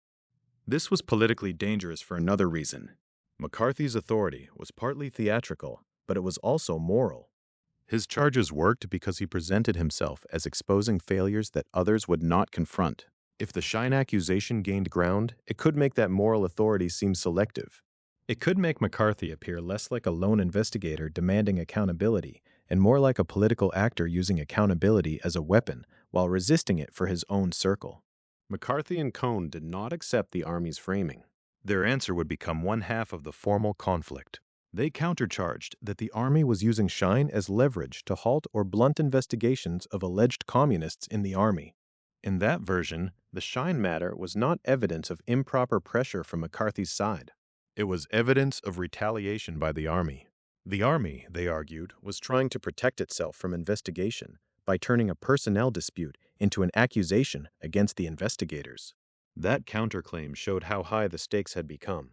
This was politically dangerous for another reason. McCarthy's authority was partly theatrical, but it was also moral. His charges worked because he presented himself as exposing failures that others would not confront. If the Schine accusation gained ground, it could make that moral authority seem selective. It could make McCarthy appear less like a lone investigator demanding accountability and more like a political actor using accountability as a weapon while resisting it for his own circle. McCarthy and Cohn did not accept the Army's framing. Their answer would become one half of the formal conflict. They countercharged that the Army was using Schine as leverage to halt or blunt investigations of alleged communists in the Army. In that version, the Schine matter was not evidence of improper pressure from McCarthy's side. It was evidence of retaliation by the Army. The Army, they argued, was trying to protect itself from investigation by turning a personnel dispute into an accusation against the investigators. That counterclaim showed how high the stakes had become.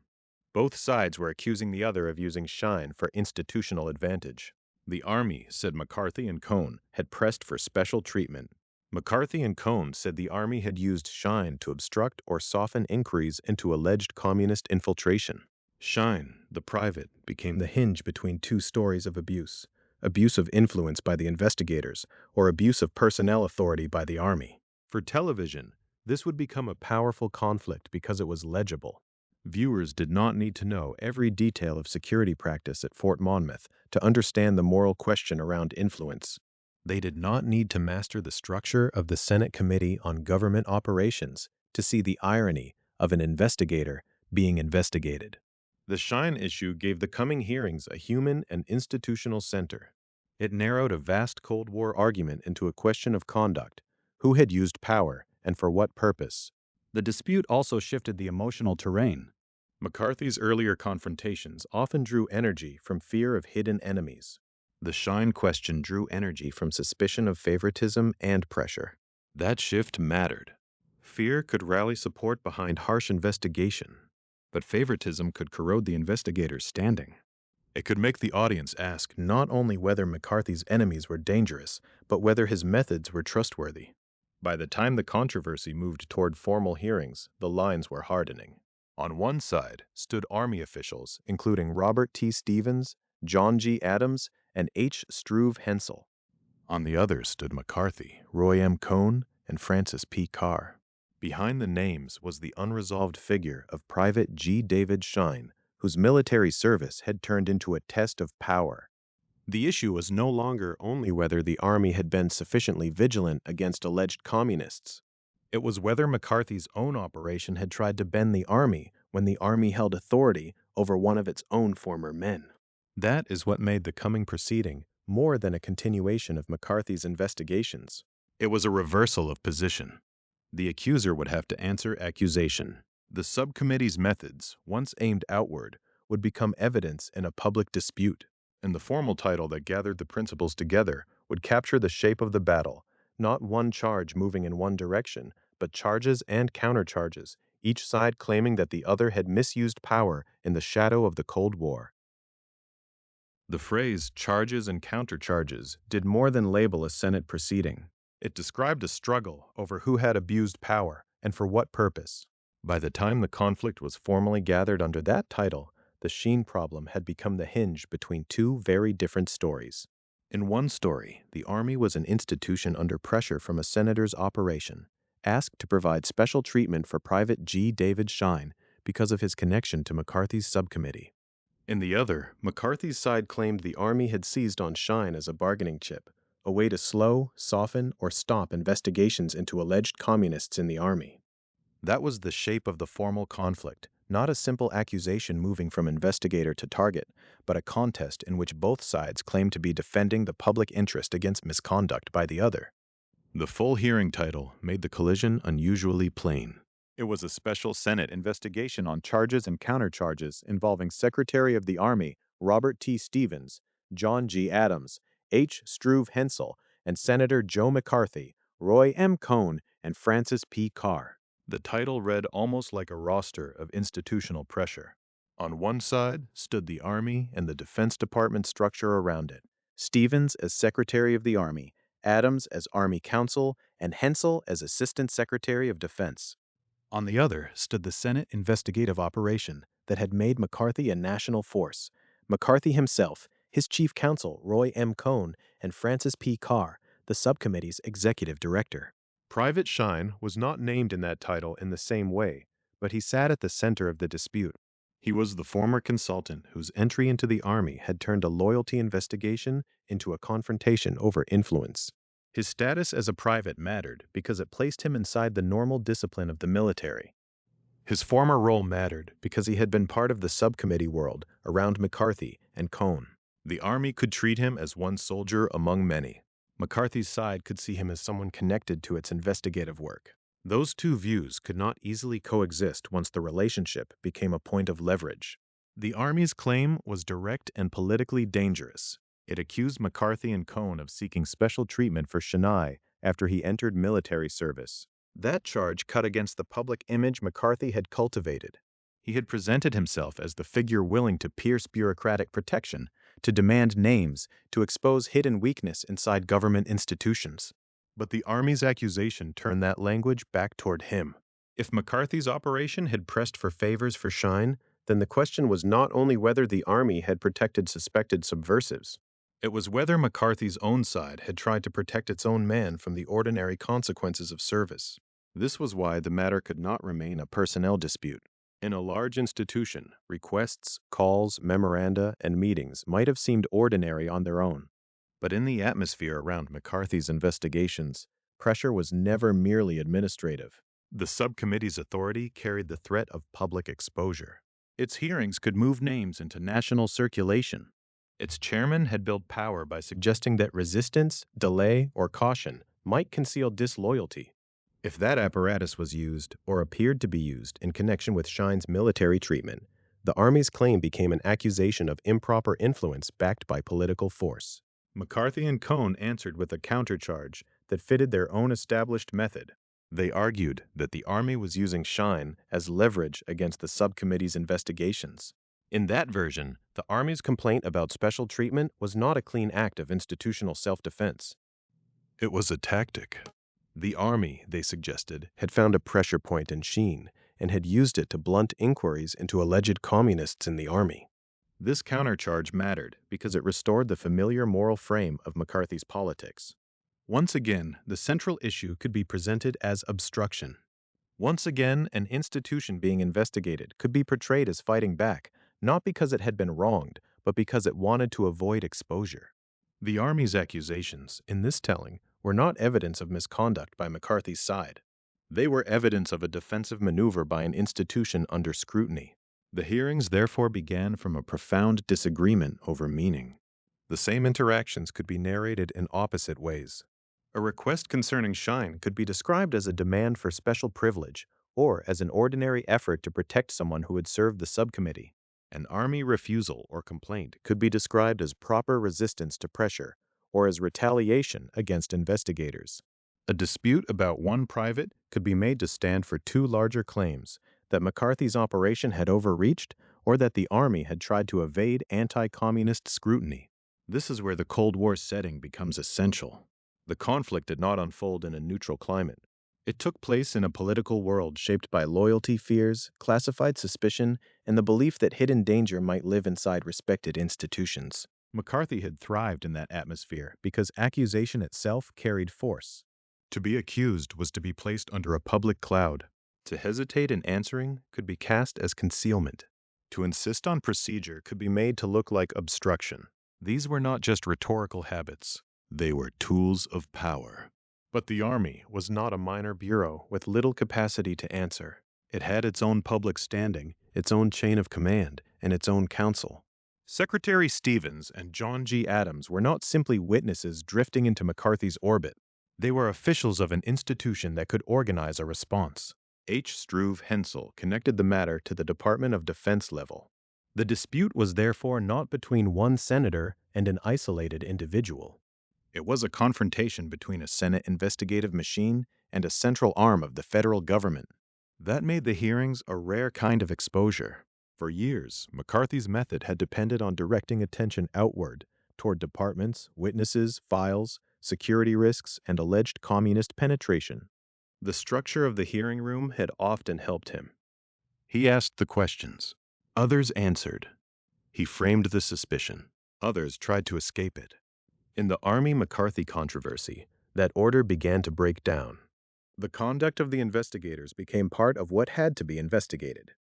Both sides were accusing the other of using Schine for institutional advantage. The Army said McCarthy and Cohn had pressed for special treatment. McCarthy and Cohn said the Army had used Schine to obstruct or soften inquiries into alleged communist infiltration. Schine, the private, became the hinge between two stories of abuse of influence by the investigators, or abuse of personnel authority by the Army. For television, this would become a powerful conflict because it was legible. Viewers did not need to know every detail of security practice at Fort Monmouth to understand the moral question around influence. They did not need to master the structure of the Senate Committee on Government Operations to see the irony of an investigator being investigated. The Schine issue gave the coming hearings a human and institutional center. It narrowed a vast Cold War argument into a question of conduct, who had used power, and for what purpose. The dispute also shifted the emotional terrain. McCarthy's earlier confrontations often drew energy from fear of hidden enemies. The Schine question drew energy from suspicion of favoritism and pressure. That shift mattered. Fear could rally support behind harsh investigation, but favoritism could corrode the investigator's standing. It could make the audience ask not only whether McCarthy's enemies were dangerous, but whether his methods were trustworthy. By the time the controversy moved toward formal hearings, the lines were hardening. On one side stood Army officials, including Robert T. Stevens, John G. Adams, and H. Struve Hensel. On the other stood McCarthy, Roy M. Cohn, and Francis P. Carr. Behind the names was the unresolved figure of Private G. David Schine, whose military service had turned into a test of power. The issue was no longer only whether the Army had been sufficiently vigilant against alleged communists. It was whether McCarthy's own operation had tried to bend the Army when the Army held authority over one of its own former men. That is what made the coming proceeding more than a continuation of McCarthy's investigations. It was a reversal of position. The accuser would have to answer accusation. The subcommittee's methods, once aimed outward, would become evidence in a public dispute, and the formal title that gathered the principals together would capture the shape of the battle, not one charge moving in one direction, but charges and countercharges, each side claiming that the other had misused power in the shadow of the Cold War. The phrase charges and countercharges did more than label a Senate proceeding. It described a struggle over who had abused power and for what purpose. By the time the conflict was formally gathered under that title, the Schine Problem had become the hinge between two very different stories. In one story, the Army was an institution under pressure from a senator's operation, asked to provide special treatment for Private G. David Schine because of his connection to McCarthy's subcommittee. In the other, McCarthy's side claimed the Army had seized on Schine as a bargaining chip, a way to slow, soften, or stop investigations into alleged communists in the Army. That was the shape of the formal conflict, not a simple accusation moving from investigator to target, but a contest in which both sides claimed to be defending the public interest against misconduct by the other. The full hearing title made the collision unusually plain. It was a special Senate investigation on charges and countercharges involving Secretary of the Army Robert T. Stevens, John G. Adams, H. Struve Hensel, and Senator Joe McCarthy, Roy M. Cohn, and Francis P. Carr. The title read almost like a roster of institutional pressure. On one side stood the Army and the Defense Department structure around it. Stevens as Secretary of the Army, Adams as Army Counsel, and Hensel as Assistant Secretary of Defense. On the other stood the Senate investigative operation that had made McCarthy a national force. McCarthy himself, his chief counsel, Roy M. Cohn, and Francis P. Carr, the subcommittee's executive director. Private Schine was not named in that title in the same way, but he sat at the center of the dispute. He was the former consultant whose entry into the Army had turned a loyalty investigation into a confrontation over influence. His status as a private mattered because it placed him inside the normal discipline of the military. His former role mattered because he had been part of the subcommittee world around McCarthy and Cohn. The Army could treat him as one soldier among many. McCarthy's side could see him as someone connected to its investigative work. Those two views could not easily coexist once the relationship became a point of leverage. The Army's claim was direct and politically dangerous. It accused McCarthy and Cohn of seeking special treatment for Schine after he entered military service. That charge cut against the public image McCarthy had cultivated. He had presented himself as the figure willing to pierce bureaucratic protection, to demand names, to expose hidden weakness inside government institutions. But the Army's accusation turned that language back toward him. If McCarthy's operation had pressed for favors for Schine, then the question was not only whether the Army had protected suspected subversives. It was whether McCarthy's own side had tried to protect its own man from the ordinary consequences of service. This was why the matter could not remain a personnel dispute. In a large institution, requests, calls, memoranda, and meetings might have seemed ordinary on their own. But in the atmosphere around McCarthy's investigations, pressure was never merely administrative. The subcommittee's authority carried the threat of public exposure. Its hearings could move names into national circulation. Its chairman had built power by suggesting that resistance, delay, or caution might conceal disloyalty. If that apparatus was used, or appeared to be used, in connection with Schine's military treatment, the Army's claim became an accusation of improper influence backed by political force. McCarthy and Cohn answered with a countercharge that fitted their own established method. They argued that the Army was using Schine as leverage against the subcommittee's investigations. In that version, the Army's complaint about special treatment was not a clean act of institutional self-defense. It was a tactic. The Army, they suggested, had found a pressure point in Schine and had used it to blunt inquiries into alleged communists in the Army. This countercharge mattered because it restored the familiar moral frame of McCarthy's politics. Once again, the central issue could be presented as obstruction. Once again, an institution being investigated could be portrayed as fighting back, not because it had been wronged, but because it wanted to avoid exposure. The Army's accusations, in this telling, were not evidence of misconduct by McCarthy's side. They were evidence of a defensive maneuver by an institution under scrutiny. The hearings therefore began from a profound disagreement over meaning. The same interactions could be narrated in opposite ways. A request concerning Schine could be described as a demand for special privilege or as an ordinary effort to protect someone who had served the subcommittee. An Army refusal or complaint could be described as proper resistance to pressure or as retaliation against investigators. A dispute about one private could be made to stand for two larger claims: that McCarthy's operation had overreached or that the Army had tried to evade anti-communist scrutiny. This is where the Cold War setting becomes essential. The conflict did not unfold in a neutral climate. It took place in a political world shaped by loyalty fears, classified suspicion, and the belief that hidden danger might live inside respected institutions. McCarthy had thrived in that atmosphere because accusation itself carried force. To be accused was to be placed under a public cloud. To hesitate in answering could be cast as concealment. To insist on procedure could be made to look like obstruction. These were not just rhetorical habits. They were tools of power. But the Army was not a minor bureau with little capacity to answer. It had its own public standing, its own chain of command, and its own counsel. Secretary Stevens and John G. Adams were not simply witnesses drifting into McCarthy's orbit. They were officials of an institution that could organize a response. H. Struve Hensel connected the matter to the Department of Defense level. The dispute was therefore not between one senator and an isolated individual. It was a confrontation between a Senate investigative machine and a central arm of the federal government. That made the hearings a rare kind of exposure. For years, McCarthy's method had depended on directing attention outward, toward departments, witnesses, files, security risks, and alleged communist penetration. The structure of the hearing room had often helped him. He asked the questions. Others answered. He framed the suspicion. Others tried to escape it. In the Army-McCarthy controversy, that order began to break down. The conduct of the investigators became part of what had to be investigated.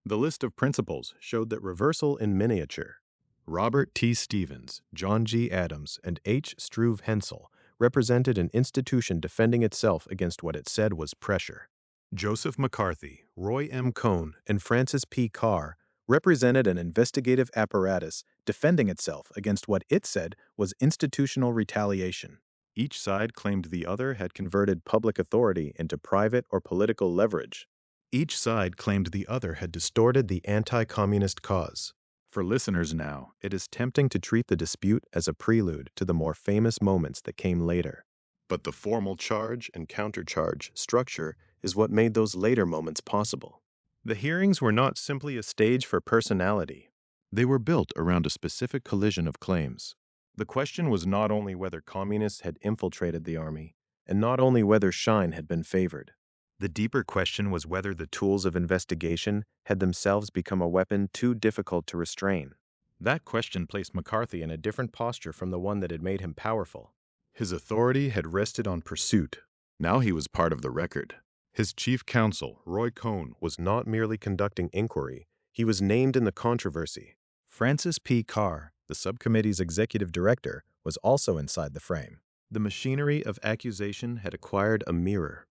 The list of principals showed that reversal in miniature. Robert T. Stevens, John G. Adams, and H. Struve Hensel represented an institution defending itself against what it said was pressure. Joseph McCarthy, Roy M. Cohn, and Francis P. Carr represented an investigative apparatus defending itself against what it said was institutional retaliation. Each side claimed the other had converted public authority into private or political leverage. Each side claimed the other had distorted the anti-communist cause. For listeners now, it is tempting to treat the dispute as a prelude to the more famous moments that came later. But the formal charge and countercharge structure is what made those later moments possible. The hearings were not simply a stage for personality. They were built around a specific collision of claims. The question was not only whether communists had infiltrated the army, and not only whether Schine had been favored. The deeper question was whether the tools of investigation had themselves become a weapon too difficult to restrain. That question placed McCarthy in a different posture from the one that had made him powerful. His authority had rested on pursuit. Now he was part of the record. His chief counsel, Roy Cohn, was not merely conducting inquiry. He was named in the controversy. Francis P. Carr, the subcommittee's executive director, was also inside the frame. The machinery of accusation had acquired a mirror.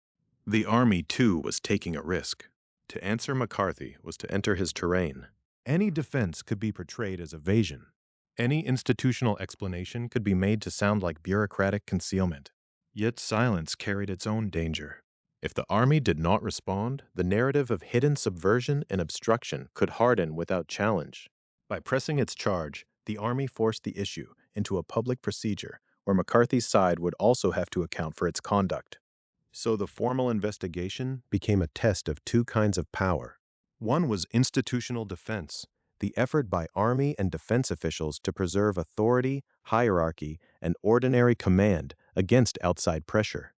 The Army, too, was taking a risk. To answer McCarthy was to enter his terrain. Any defense could be portrayed as evasion. Any institutional explanation could be made to sound like bureaucratic concealment. Yet silence carried its own danger. If the Army did not respond, the narrative of hidden subversion and obstruction could harden without challenge. By pressing its charge, the Army forced the issue into a public procedure where McCarthy's side would also have to account for its conduct. So the formal investigation became a test of two kinds of power. One was institutional defense, the effort by Army and defense officials to preserve authority, hierarchy, and ordinary command against outside pressure.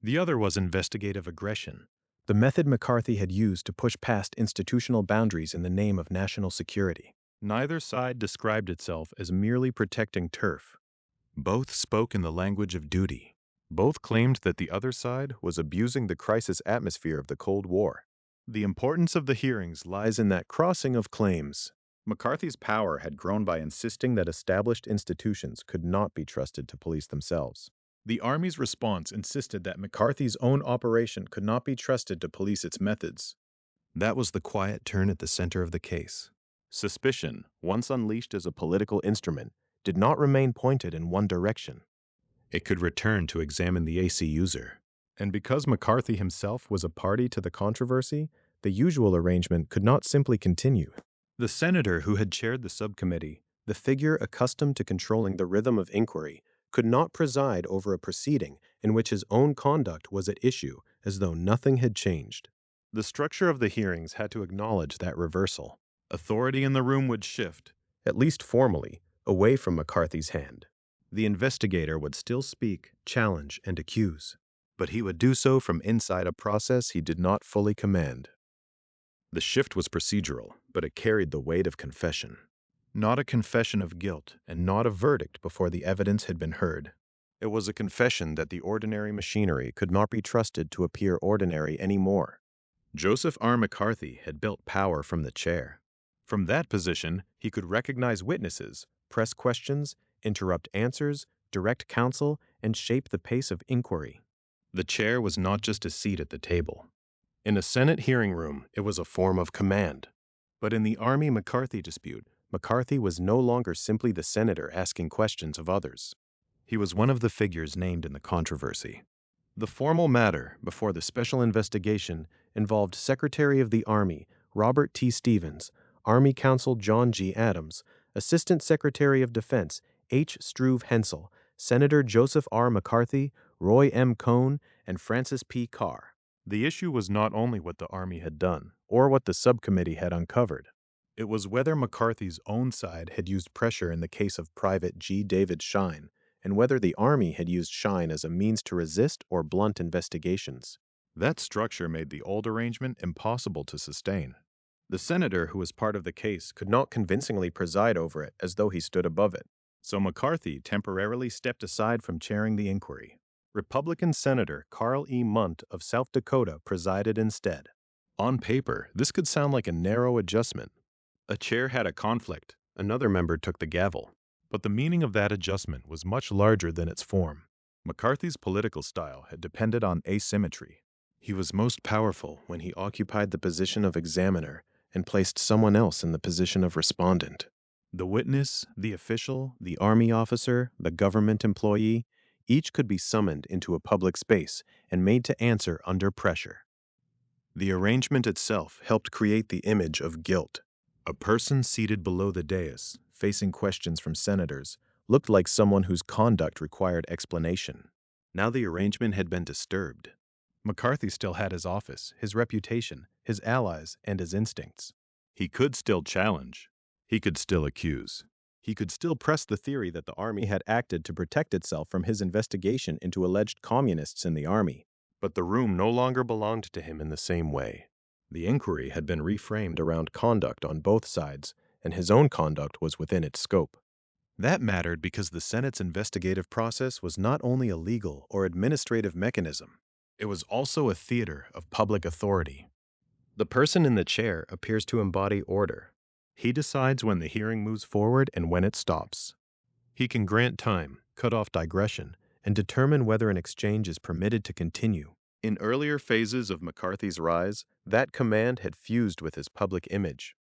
The other was investigative aggression, the method McCarthy had used to push past institutional boundaries in the name of national security. Neither side described itself as merely protecting turf. Both spoke in the language of duty. Both claimed that the other side was abusing the crisis atmosphere of the Cold War. The importance of the hearings lies in that crossing of claims. McCarthy's power had grown by insisting that established institutions could not be trusted to police themselves. The Army's response insisted that McCarthy's own operation could not be trusted to police its methods. That was the quiet turn at the center of the case. Suspicion, once unleashed as a political instrument, did not remain pointed in one direction. It could return to examine the AC user. And because McCarthy himself was a party to the controversy, the usual arrangement could not simply continue. The senator who had chaired the subcommittee, the figure accustomed to controlling the rhythm of inquiry, could not preside over a proceeding in which his own conduct was at issue as though nothing had changed. The structure of the hearings had to acknowledge that reversal. Authority in the room would shift, at least formally, away from McCarthy's hand. The investigator would still speak, challenge, and accuse, but he would do so from inside a process he did not fully command. The shift was procedural, but it carried the weight of confession. Not a confession of guilt, and not a verdict before the evidence had been heard. It was a confession that the ordinary machinery could not be trusted to appear ordinary anymore. Joseph R. McCarthy had built power from the chair. From that position, he could recognize witnesses, press questions, interrupt answers, direct counsel, and shape the pace of inquiry. The chair was not just a seat at the table. In a Senate hearing room, it was a form of command. But in the Army-McCarthy dispute, McCarthy was no longer simply the senator asking questions of others. He was one of the figures named in the controversy. The formal matter before the special investigation involved Secretary of the Army Robert T. Stevens, Army Counsel John G. Adams, Assistant Secretary of Defense H. Struve Hensel, Senator Joseph R. McCarthy, Roy M. Cohn, and Francis P. Carr. The issue was not only what the Army had done, or what the subcommittee had uncovered. It was whether McCarthy's own side had used pressure in the case of Private G. David Schine, and whether the Army had used Schine as a means to resist or blunt investigations. That structure made the old arrangement impossible to sustain. The senator who was part of the case could not convincingly preside over it as though he stood above it. So McCarthy temporarily stepped aside from chairing the inquiry. Republican Senator Carl E. Munt of South Dakota presided instead. On paper, this could sound like a narrow adjustment. A chair had a conflict, another member took the gavel. But the meaning of that adjustment was much larger than its form. McCarthy's political style had depended on asymmetry. He was most powerful when he occupied the position of examiner and placed someone else in the position of respondent. The witness, the official, the Army officer, the government employee, each could be summoned into a public space and made to answer under pressure. The arrangement itself helped create the image of guilt. A person seated below the dais, facing questions from senators, looked like someone whose conduct required explanation. Now the arrangement had been disturbed. McCarthy still had his office, his reputation, his allies, and his instincts. He could still challenge. He could still accuse. He could still press the theory that the Army had acted to protect itself from his investigation into alleged communists in the Army. But the room no longer belonged to him in the same way. The inquiry had been reframed around conduct on both sides, and his own conduct was within its scope. That mattered because the Senate's investigative process was not only a legal or administrative mechanism, it was also a theater of public authority. The person in the chair appears to embody order. He decides when the hearing moves forward and when it stops. He can grant time, cut off digression, and determine whether an exchange is permitted to continue. In earlier phases of McCarthy's rise, that command had fused with his public image.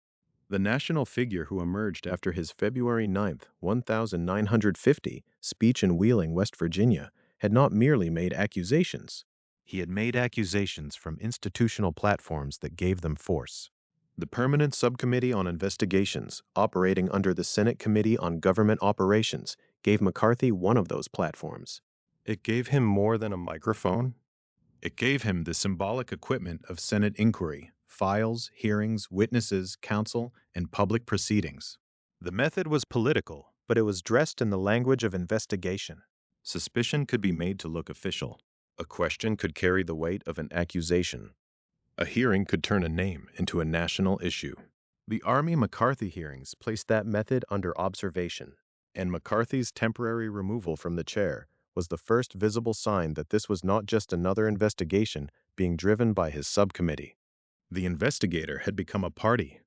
The national figure who emerged after his February 9, 1950, speech in Wheeling, West Virginia, had not merely made accusations. He had made accusations from institutional platforms that gave them force. The Permanent Subcommittee on Investigations, operating under the Senate Committee on Government Operations, gave McCarthy one of those platforms. It gave him more than a microphone. It gave him the symbolic equipment of Senate inquiry, files, hearings, witnesses, counsel, and public proceedings. The method was political, but it was dressed in the language of investigation. Suspicion could be made to look official. A question could carry the weight of an accusation. A hearing could turn a name into a national issue. The Army McCarthy hearings placed that method under observation, and McCarthy's temporary removal from the chair was the first visible sign that this was not just another investigation being driven by his subcommittee. The investigator had become a party.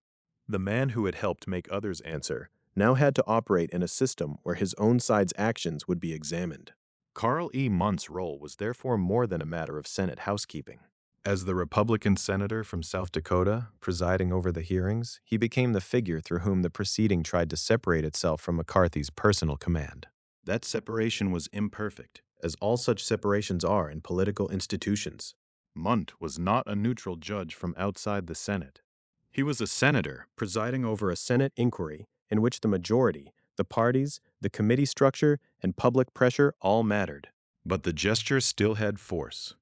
The man who had helped make others answer now had to operate in a system where his own side's actions would be examined. Carl E. Munt's role was therefore more than a matter of Senate housekeeping. As the Republican senator from South Dakota, presiding over the hearings, he became the figure through whom the proceeding tried to separate itself from McCarthy's personal command. That separation was imperfect, as all such separations are in political institutions. Munt was not a neutral judge from outside the Senate. He was a senator presiding over a Senate inquiry in which the majority, the parties, the committee structure, and public pressure all mattered. But the gesture still had force.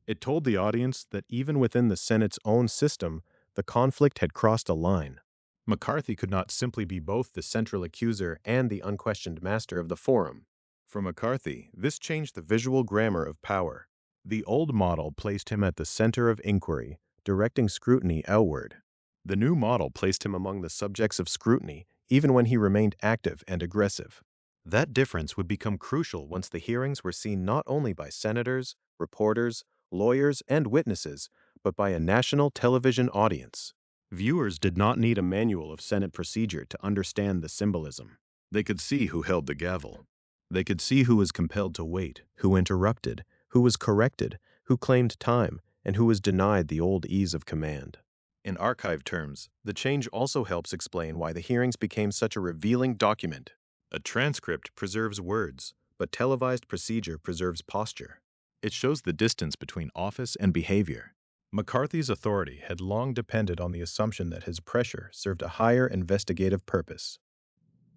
It told the audience that even within the Senate's own system, the conflict had crossed a line. McCarthy could not simply be both the central accuser and the unquestioned master of the forum. For McCarthy, this changed the visual grammar of power. The old model placed him at the center of inquiry, directing scrutiny outward. The new model placed him among the subjects of scrutiny, even when he remained active and aggressive. That difference would become crucial once the hearings were seen not only by senators, reporters, lawyers, and witnesses, but by a national television audience. Viewers did not need a manual of Senate procedure to understand the symbolism. They could see who held the gavel. They could see who was compelled to wait, who interrupted, who was corrected, who claimed time, and who was denied the old ease of command. In archive terms, the change also helps explain why the hearings became such a revealing document. A transcript preserves words, but televised procedure preserves posture. It shows the distance between office and behavior. McCarthy's authority had long depended on the assumption that his pressure served a higher investigative purpose.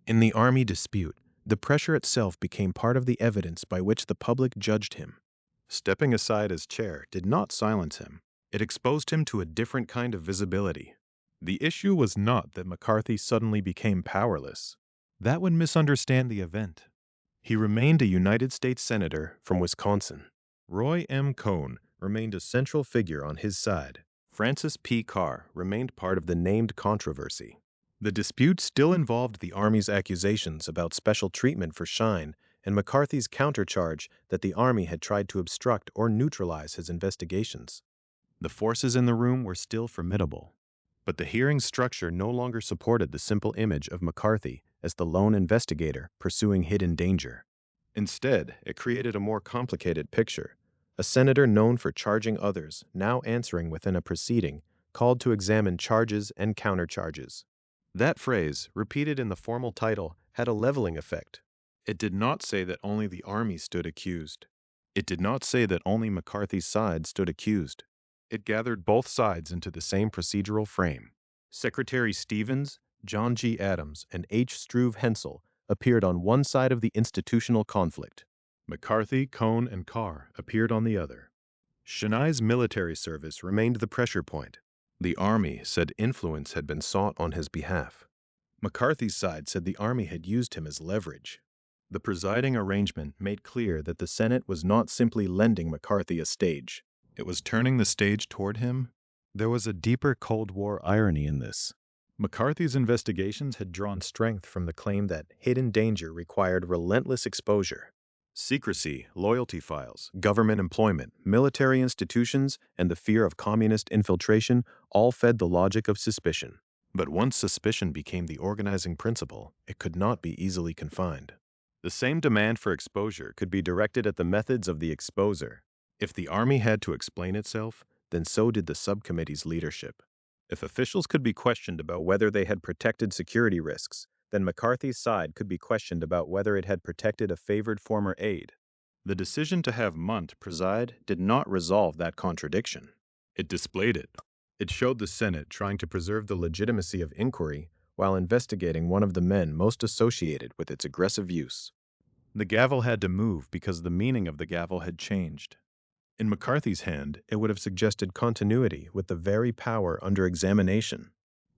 In the Army dispute, The pressure itself became part of the evidence by which the public judged him. Stepping aside as chair did not silence him. It exposed him to a different kind of visibility. The issue was not that McCarthy suddenly became powerless. That would misunderstand the event. He remained a United States Senator from Wisconsin. Roy M. Cohn remained a central figure on his side. Francis P. Carr remained part of the named controversy. The dispute still involved the Army's accusations about special treatment for Schine and McCarthy's countercharge that the Army had tried to obstruct or neutralize his investigations. The forces in the room were still formidable, but the hearing structure no longer supported the simple image of McCarthy as the lone investigator pursuing hidden danger. Instead, it created a more complicated picture. A senator known for charging others, now answering within a proceeding, called to examine charges and countercharges. That phrase, repeated in the formal title, had a leveling effect. It did not say that only the Army stood accused. It did not say that only McCarthy's side stood accused. It gathered both sides into the same procedural frame. Secretary Stevens, John G. Adams, and H. Struve Hensel appeared on one side of the institutional conflict. McCarthy, Cohn, and Carr appeared on the other. Scheine's military service remained the pressure point. The Army said influence had been sought on his behalf. McCarthy's side said the Army had used him as leverage. The presiding arrangement made clear that the Senate was not simply lending McCarthy a stage. It was turning the stage toward him. There was a deeper Cold War irony in this. McCarthy's investigations had drawn strength from the claim that hidden danger required relentless exposure. Secrecy, loyalty files, government employment, military institutions, and the fear of communist infiltration all fed the logic of suspicion. But once suspicion became the organizing principle, it could not be easily confined. The same demand for exposure could be directed at the methods of the exposer. If the Army had to explain itself, then so did the subcommittee's leadership. If officials could be questioned about whether they had protected security risks, then McCarthy's side could be questioned about whether it had protected a favored former aide. The decision to have Munt preside did not resolve that contradiction. It displayed it. It showed the Senate trying to preserve the legitimacy of inquiry while investigating one of the men most associated with its aggressive use. The gavel had to move because the meaning of the gavel had changed. In McCarthy's hand, it would have suggested continuity with the very power under examination.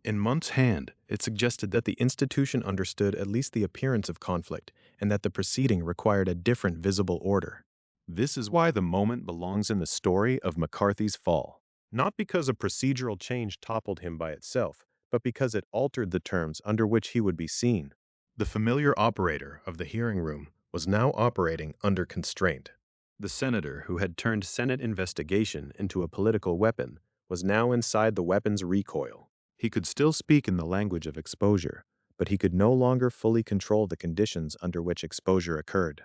In Munt's hand, it suggested that the institution understood at least the appearance of conflict and that the proceeding required a different visible order. This is why the moment belongs in the story of McCarthy's fall. Not because a procedural change toppled him by itself, but because it altered the terms under which he would be seen. The familiar operator of the hearing room was now operating under constraint. The senator who had turned Senate investigation into a political weapon was now inside the weapon's recoil. He could still speak in the language of exposure, but he could no longer fully control the conditions under which exposure occurred.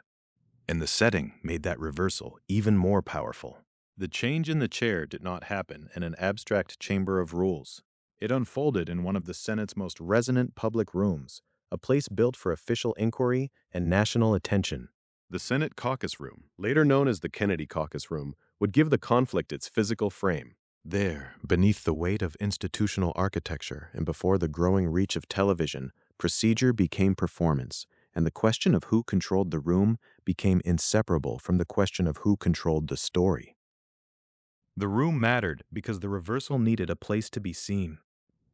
And the setting made that reversal even more powerful. The change in the chair did not happen in an abstract chamber of rules. It unfolded in one of the Senate's most resonant public rooms, a place built for official inquiry and national attention. The Senate Caucus Room, later known as the Kennedy Caucus Room, would give the conflict its physical frame. There, beneath the weight of institutional architecture and before the growing reach of television, procedure became performance, and the question of who controlled the room became inseparable from the question of who controlled the story. The room mattered because the reversal needed a place to be seen.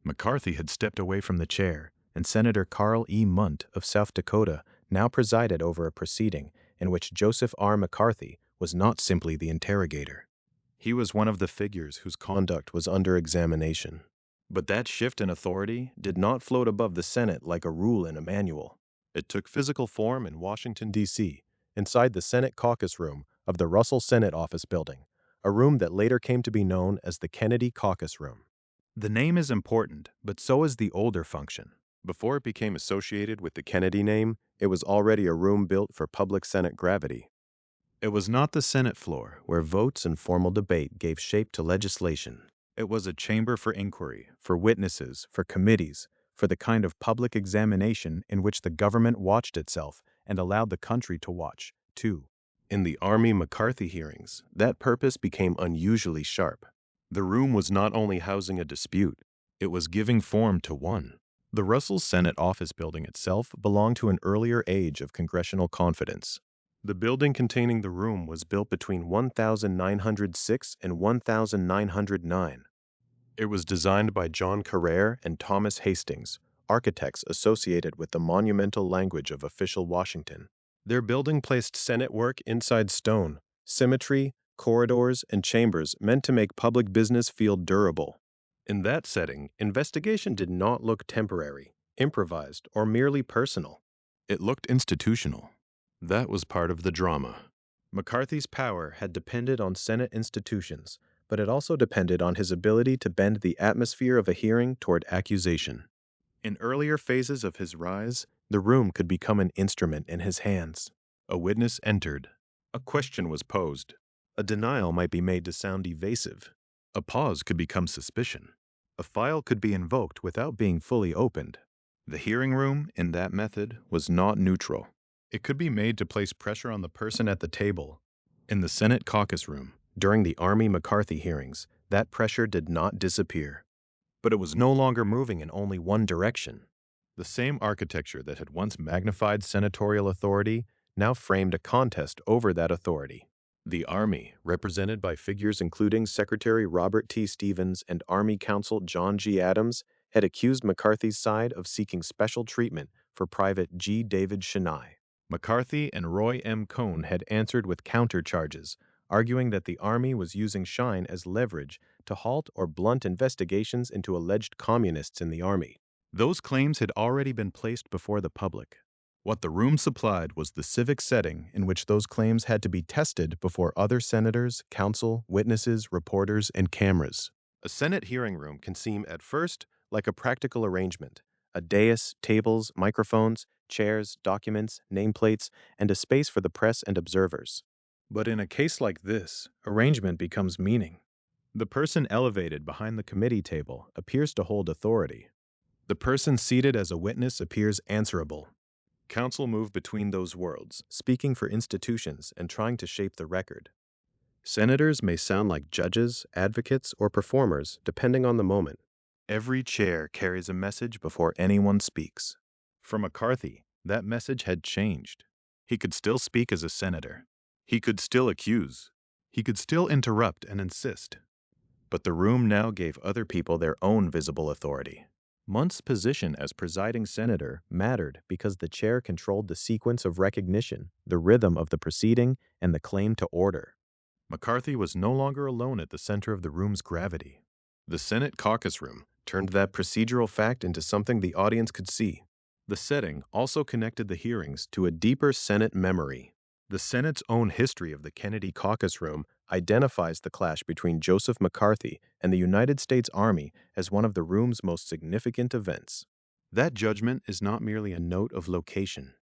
McCarthy had stepped away from the chair, and Senator Carl E. Munt of South Dakota now presided over a proceeding in which Joseph R. McCarthy was not simply the interrogator. He was one of the figures whose conduct was under examination. But that shift in authority did not float above the Senate like a rule in a manual. It took physical form in Washington, D.C., inside the Senate Caucus Room of the Russell Senate Office Building, a room that later came to be known as the Kennedy Caucus Room. The name is important, but so is the older function. Before it became associated with the Kennedy name, it was already a room built for public Senate gravity. It was not the Senate floor, where votes and formal debate gave shape to legislation. It was a chamber for inquiry, for witnesses, for committees, for the kind of public examination in which the government watched itself and allowed the country to watch, too. In the Army McCarthy hearings, that purpose became unusually sharp. The room was not only housing a dispute, it was giving form to one. The Russell Senate office building itself belonged to an earlier age of congressional confidence. The building containing the room was built between 1906 and 1909. It was designed by John Carr and Thomas Hastings, architects associated with the monumental language of official Washington. Their building placed Senate work inside stone, symmetry, corridors, and chambers meant to make public business feel durable. In that setting, investigation did not look temporary, improvised, or merely personal. It looked institutional. That was part of the drama. McCarthy's power had depended on Senate institutions, but it also depended on his ability to bend the atmosphere of a hearing toward accusation. In earlier phases of his rise, the room could become an instrument in his hands. A witness entered. A question was posed. A denial might be made to sound evasive. A pause could become suspicion. A file could be invoked without being fully opened. The hearing room, in that method, was not neutral. It could be made to place pressure on the person at the table. In the Senate caucus room, during the Army McCarthy hearings, that pressure did not disappear. But it was no longer moving in only one direction. The same architecture that had once magnified senatorial authority now framed a contest over that authority. The Army, represented by figures including Secretary Robert T. Stevens and Army Counsel John G. Adams, had accused McCarthy's side of seeking special treatment for Private G. David Schine. McCarthy and Roy M. Cohn had answered with countercharges, arguing that the Army was using Schine as leverage to halt or blunt investigations into alleged communists in the Army. Those claims had already been placed before the public. What the room supplied was the civic setting in which those claims had to be tested before other senators, counsel, witnesses, reporters, and cameras. A Senate hearing room can seem at first like a practical arrangement: a dais, tables, microphones, chairs, documents, nameplates, and a space for the press and observers. But in a case like this, arrangement becomes meaning. The person elevated behind the committee table appears to hold authority. The person seated as a witness appears answerable. Counsel move between those worlds, speaking for institutions and trying to shape the record. Senators may sound like judges, advocates, or performers, depending on the moment. Every chair carries a message before anyone speaks. For McCarthy, that message had changed. He could still speak as a senator. He could still accuse. He could still interrupt and insist. But the room now gave other people their own visible authority. Munt's position as presiding senator mattered because the chair controlled the sequence of recognition, the rhythm of the proceeding, and the claim to order. McCarthy was no longer alone at the center of the room's gravity. The Senate caucus room turned that procedural fact into something the audience could see. The setting also connected the hearings to a deeper Senate memory. The Senate's own history of the Kennedy caucus room identifies the clash between Joseph McCarthy and the United States Army as one of the room's most significant events. That judgment is not merely a note of location.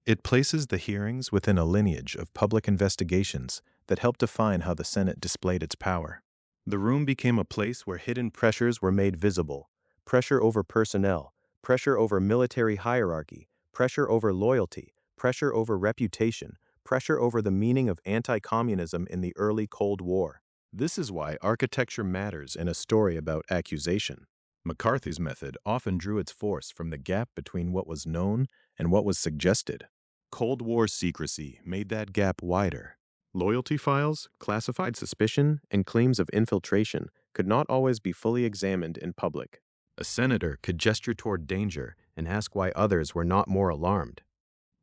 It places the hearings within a lineage of public investigations that helped define how the Senate displayed its power. The room became a place where hidden pressures were made visible: pressure over personnel, pressure over military hierarchy, pressure over loyalty, pressure over reputation, pressure over the meaning of anti-communism in the early Cold War. This is why architecture matters in a story about accusation. McCarthy's method often drew its force from the gap between what was known and what was suggested. Cold War secrecy made that gap wider. Loyalty files, classified suspicion, and claims of infiltration could not always be fully examined in public. A senator could gesture toward danger and ask why others were not more alarmed.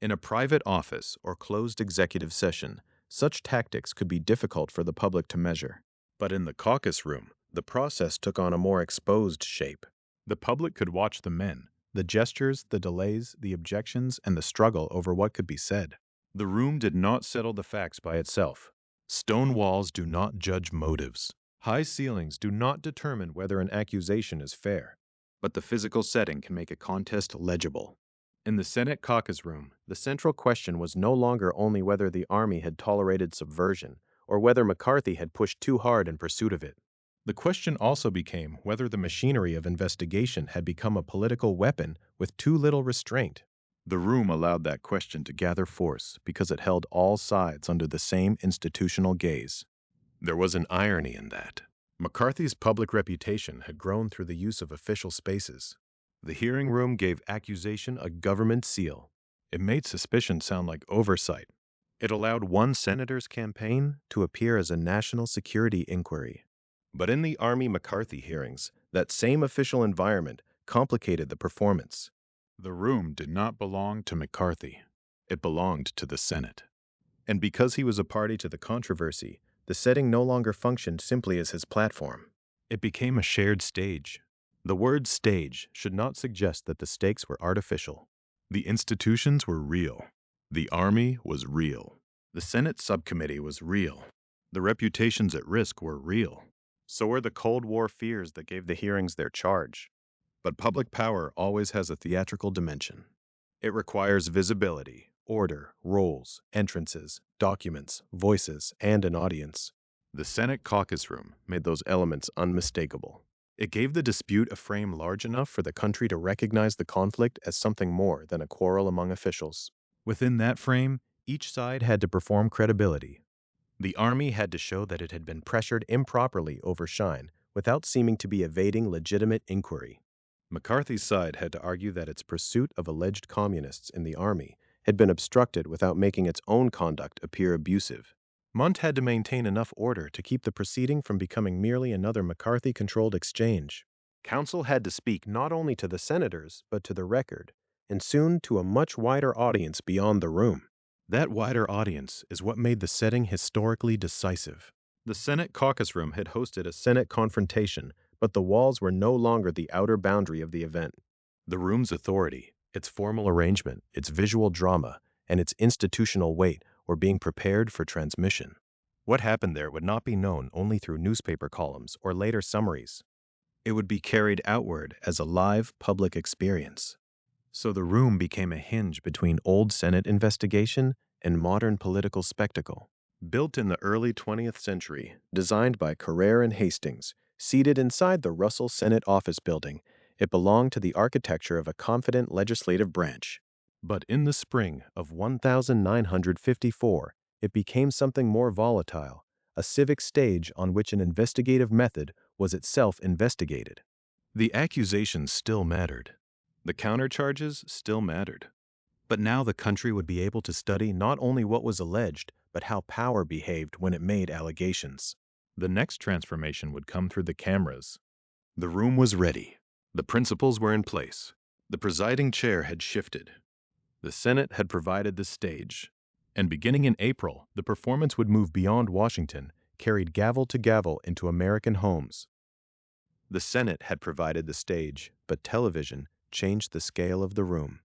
In a private office or closed executive session, such tactics could be difficult for the public to measure. But in the caucus room, the process took on a more exposed shape. The public could watch the men, the gestures, the delays, the objections, and the struggle over what could be said. The room did not settle the facts by itself. Stone walls do not judge motives. High ceilings do not determine whether an accusation is fair. But the physical setting can make a contest legible. In the Senate caucus room, the central question was no longer only whether the Army had tolerated subversion or whether McCarthy had pushed too hard in pursuit of it. The question also became whether the machinery of investigation had become a political weapon with too little restraint. The room allowed that question to gather force because it held all sides under the same institutional gaze. There was an irony in that. McCarthy's public reputation had grown through the use of official spaces. The hearing room gave accusation a government seal. It made suspicion sound like oversight. It allowed one senator's campaign to appear as a national security inquiry. But in the Army McCarthy hearings, that same official environment complicated the performance. The room did not belong to McCarthy. It belonged to the Senate. And because he was a party to the controversy, the setting no longer functioned simply as his platform. It became a shared stage. The word stage should not suggest that the stakes were artificial. The institutions were real. The Army was real. The Senate subcommittee was real. The reputations at risk were real. So were the Cold War fears that gave the hearings their charge. But public power always has a theatrical dimension. It requires visibility, order, roles, entrances, documents, voices, and an audience. The Senate caucus room made those elements unmistakable. It gave the dispute a frame large enough for the country to recognize the conflict as something more than a quarrel among officials. Within that frame, each side had to perform credibility. The Army had to show that it had been pressured improperly over Schine without seeming to be evading legitimate inquiry. McCarthy's side had to argue that its pursuit of alleged communists in the Army had been obstructed without making its own conduct appear abusive. Munt had to maintain enough order to keep the proceeding from becoming merely another McCarthy-controlled exchange. Counsel had to speak not only to the senators, but to the record, and soon to a much wider audience beyond the room. That wider audience is what made the setting historically decisive. The Senate caucus room had hosted a Senate confrontation, but the walls were no longer the outer boundary of the event. The room's authority, its formal arrangement, its visual drama, and its institutional weight were being prepared for transmission. What happened there would not be known only through newspaper columns or later summaries. It would be carried outward as a live public experience. So the room became a hinge between old Senate investigation and modern political spectacle. Built in the early 20th century, designed by Carr and Hastings, seated inside the Russell Senate Office Building, it belonged to the architecture of a confident legislative branch. But in the spring of 1954, it became something more volatile, a civic stage on which an investigative method was itself investigated. The accusations still mattered. The countercharges still mattered. But now the country would be able to study not only what was alleged, but how power behaved when it made allegations. The next transformation would come through the cameras. The room was ready. The principles were in place. The presiding chair had shifted. The Senate had provided the stage. And beginning in April, the performance would move beyond Washington, carried gavel to gavel into American homes. The Senate had provided the stage, but television changed the scale of the room.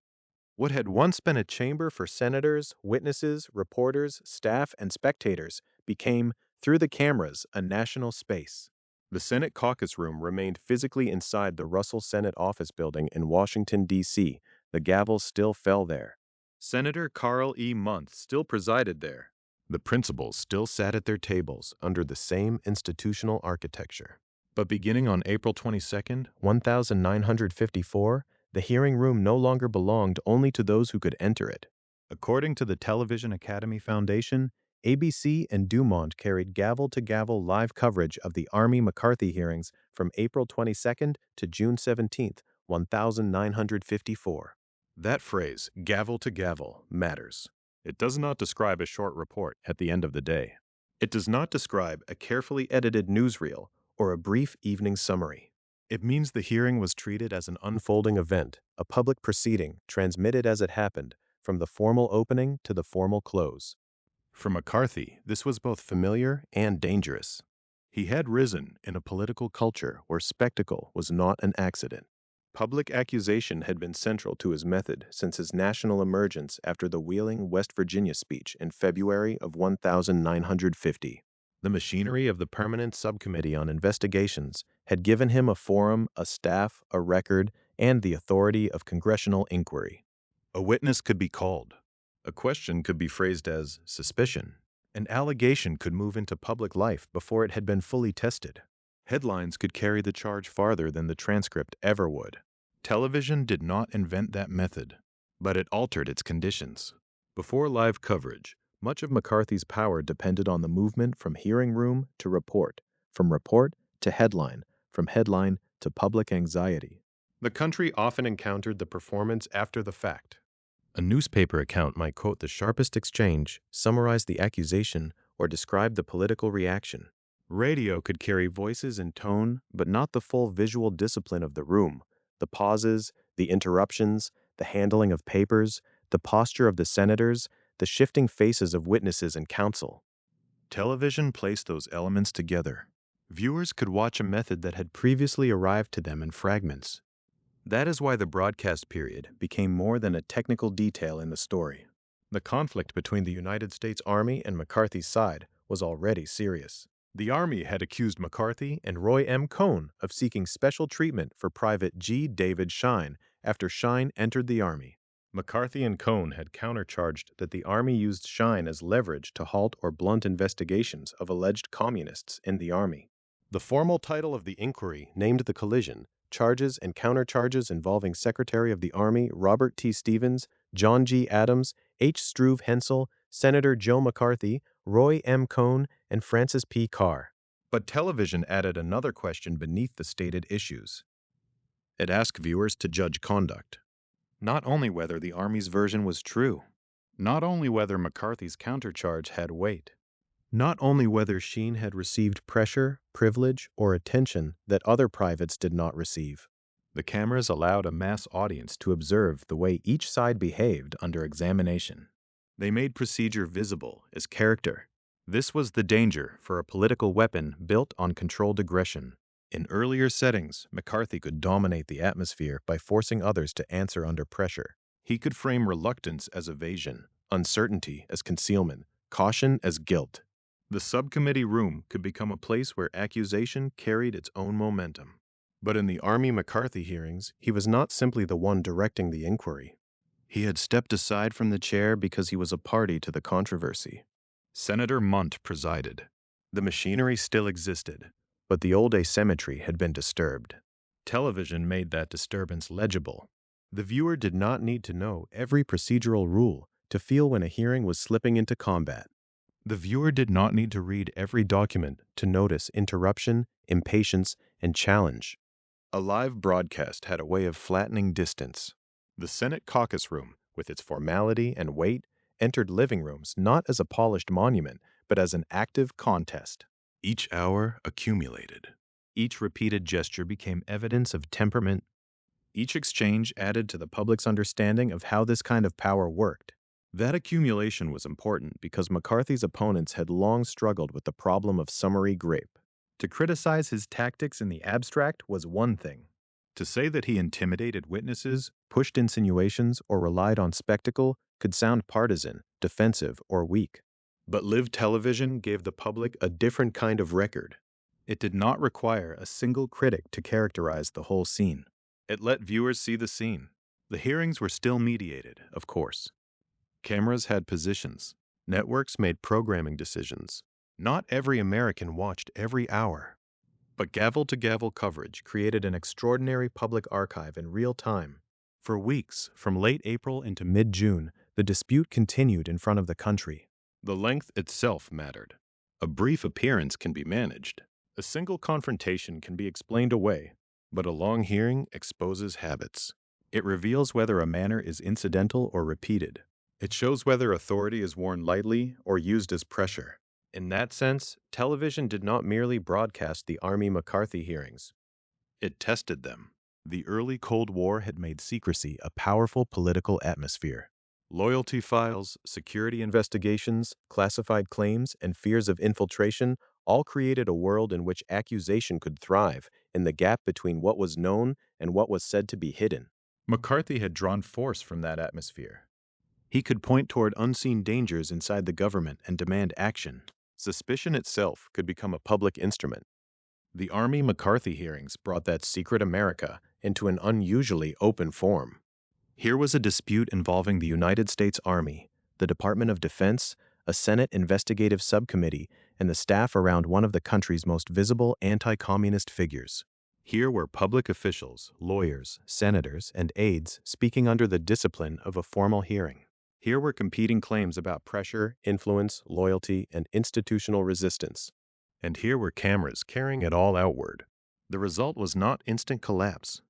What had once been a chamber for senators, witnesses, reporters, staff, and spectators became, through the cameras, a national space. The Senate caucus room remained physically inside the Russell Senate Office Building in Washington, D.C. The gavel still fell there. Senator Carl E. Munt still presided there. The principals still sat at their tables under the same institutional architecture. But beginning on April 22, 1954, the hearing room no longer belonged only to those who could enter it. According to the Television Academy Foundation, ABC and Dumont carried gavel-to-gavel live coverage of the Army McCarthy hearings from April 22 to June 17, 1954. That phrase, gavel-to-gavel, matters. It does not describe a short report at the end of the day. It does not describe a carefully edited newsreel or a brief evening summary. It means the hearing was treated as an unfolding event, a public proceeding transmitted as it happened, from the formal opening to the formal close. For McCarthy, this was both familiar and dangerous. He had risen in a political culture where spectacle was not an accident. Public accusation had been central to his method since his national emergence after the Wheeling, West Virginia speech in February of 1950. The machinery of the Permanent Subcommittee on Investigations had given him a forum, a staff, a record, and the authority of congressional inquiry. A witness could be called. A question could be phrased as suspicion. An allegation could move into public life before it had been fully tested. Headlines could carry the charge farther than the transcript ever would. Television did not invent that method, but it altered its conditions. Before live coverage, much of McCarthy's power depended on the movement from hearing room to report, from report to headline, from headline to public anxiety. The country often encountered the performance after the fact. A newspaper account might quote the sharpest exchange, summarize the accusation, or describe the political reaction. Radio could carry voices and tone, but not the full visual discipline of the room, the pauses, the interruptions, the handling of papers, the posture of the senators, the shifting faces of witnesses and counsel. Television placed those elements together. Viewers could watch a method that had previously arrived to them in fragments. That is why the broadcast period became more than a technical detail in the story. The conflict between the United States Army and McCarthy's side was already serious. The Army had accused McCarthy and Roy M. Cohn of seeking special treatment for Private G. David Schine after Schine entered the Army. McCarthy and Cohn had countercharged that the Army used Schine as leverage to halt or blunt investigations of alleged communists in the Army. The formal title of the inquiry named the collision Charges and Countercharges involving Secretary of the Army Robert T. Stevens, John G. Adams, H. Struve Hensel, Senator Joe McCarthy, Roy M. Cohn, and Francis P. Carr. But television added another question beneath the stated issues. It asked viewers to judge conduct. Not only whether the Army's version was true, not only whether McCarthy's countercharge had weight, not only whether Schine had received pressure, privilege, or attention that other privates did not receive. The cameras allowed a mass audience to observe the way each side behaved under examination. They made procedure visible as character. This was the danger for a political weapon built on controlled aggression. In earlier settings, McCarthy could dominate the atmosphere by forcing others to answer under pressure. He could frame reluctance as evasion, uncertainty as concealment, caution as guilt. The subcommittee room could become a place where accusation carried its own momentum. But in the Army McCarthy hearings, he was not simply the one directing the inquiry. He had stepped aside from the chair because he was a party to the controversy. Senator Munt presided. The machinery still existed, but the old asymmetry had been disturbed. Television made that disturbance legible. The viewer did not need to know every procedural rule to feel when a hearing was slipping into combat. The viewer did not need to read every document to notice interruption, impatience, and challenge. A live broadcast had a way of flattening distance. The Senate caucus room, with its formality and weight, entered living rooms not as a polished monument, but as an active contest. Each hour accumulated. Each repeated gesture became evidence of temperament. Each exchange added to the public's understanding of how this kind of power worked. That accumulation was important because McCarthy's opponents had long struggled with the problem of summary grape. To criticize his tactics in the abstract was one thing. To say that he intimidated witnesses, pushed insinuations, or relied on spectacle could sound partisan, defensive, or weak. But live television gave the public a different kind of record. It did not require a single critic to characterize the whole scene. It let viewers see the scene. The hearings were still mediated, of course. Cameras had positions. Networks made programming decisions. Not every American watched every hour. But gavel-to-gavel coverage created an extraordinary public archive in real time. For weeks, from late April into mid-June, the dispute continued in front of the country. The length itself mattered. A brief appearance can be managed. A single confrontation can be explained away. But a long hearing exposes habits. It reveals whether a manner is incidental or repeated. It shows whether authority is worn lightly or used as pressure. In that sense, television did not merely broadcast the Army McCarthy hearings. It tested them. The early Cold War had made secrecy a powerful political atmosphere. Loyalty files, security investigations, classified claims, and fears of infiltration all created a world in which accusation could thrive in the gap between what was known and what was said to be hidden. McCarthy had drawn force from that atmosphere. He could point toward unseen dangers inside the government and demand action. Suspicion itself could become a public instrument. The Army McCarthy hearings brought that secret America into an unusually open form. Here was a dispute involving the United States Army, the Department of Defense, a Senate investigative subcommittee, and the staff around one of the country's most visible anti-communist figures. Here were public officials, lawyers, senators, and aides speaking under the discipline of a formal hearing. Here were competing claims about pressure, influence, loyalty, and institutional resistance. And here were cameras carrying it all outward. The result was not instant collapse.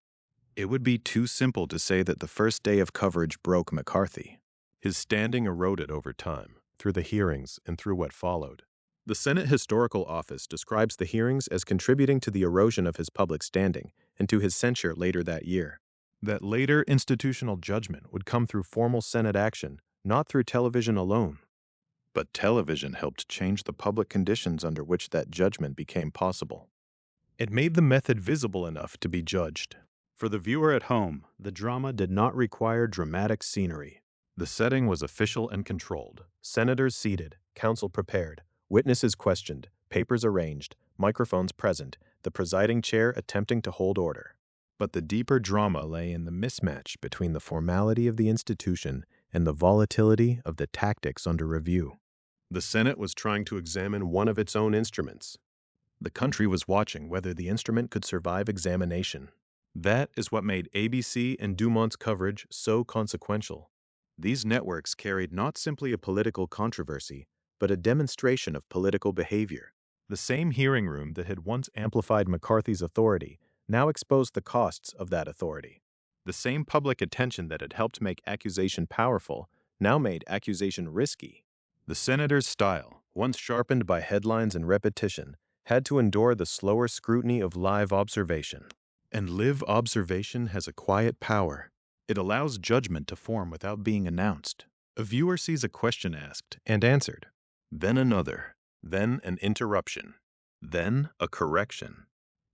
It would be too simple to say that the first day of coverage broke McCarthy. His standing eroded over time, through the hearings and through what followed. The Senate Historical Office describes the hearings as contributing to the erosion of his public standing and to his censure later that year. That later institutional judgment would come through formal Senate action, not through television alone. But television helped change the public conditions under which that judgment became possible. It made the method visible enough to be judged. For the viewer at home, the drama did not require dramatic scenery. The setting was official and controlled. Senators seated, counsel prepared, witnesses questioned, papers arranged, microphones present, the presiding chair attempting to hold order. But the deeper drama lay in the mismatch between the formality of the institution and the volatility of the tactics under review. The Senate was trying to examine one of its own instruments. The country was watching whether the instrument could survive examination. That is what made ABC and Dumont's coverage so consequential. These networks carried not simply a political controversy, but a demonstration of political behavior. The same hearing room that had once amplified McCarthy's authority now exposed the costs of that authority. The same public attention that had helped make accusation powerful now made accusation risky. The senator's style, once sharpened by headlines and repetition, had to endure the slower scrutiny of live observation. And live observation has a quiet power. It allows judgment to form without being announced. A viewer sees a question asked and answered, then another, then an interruption, then a correction,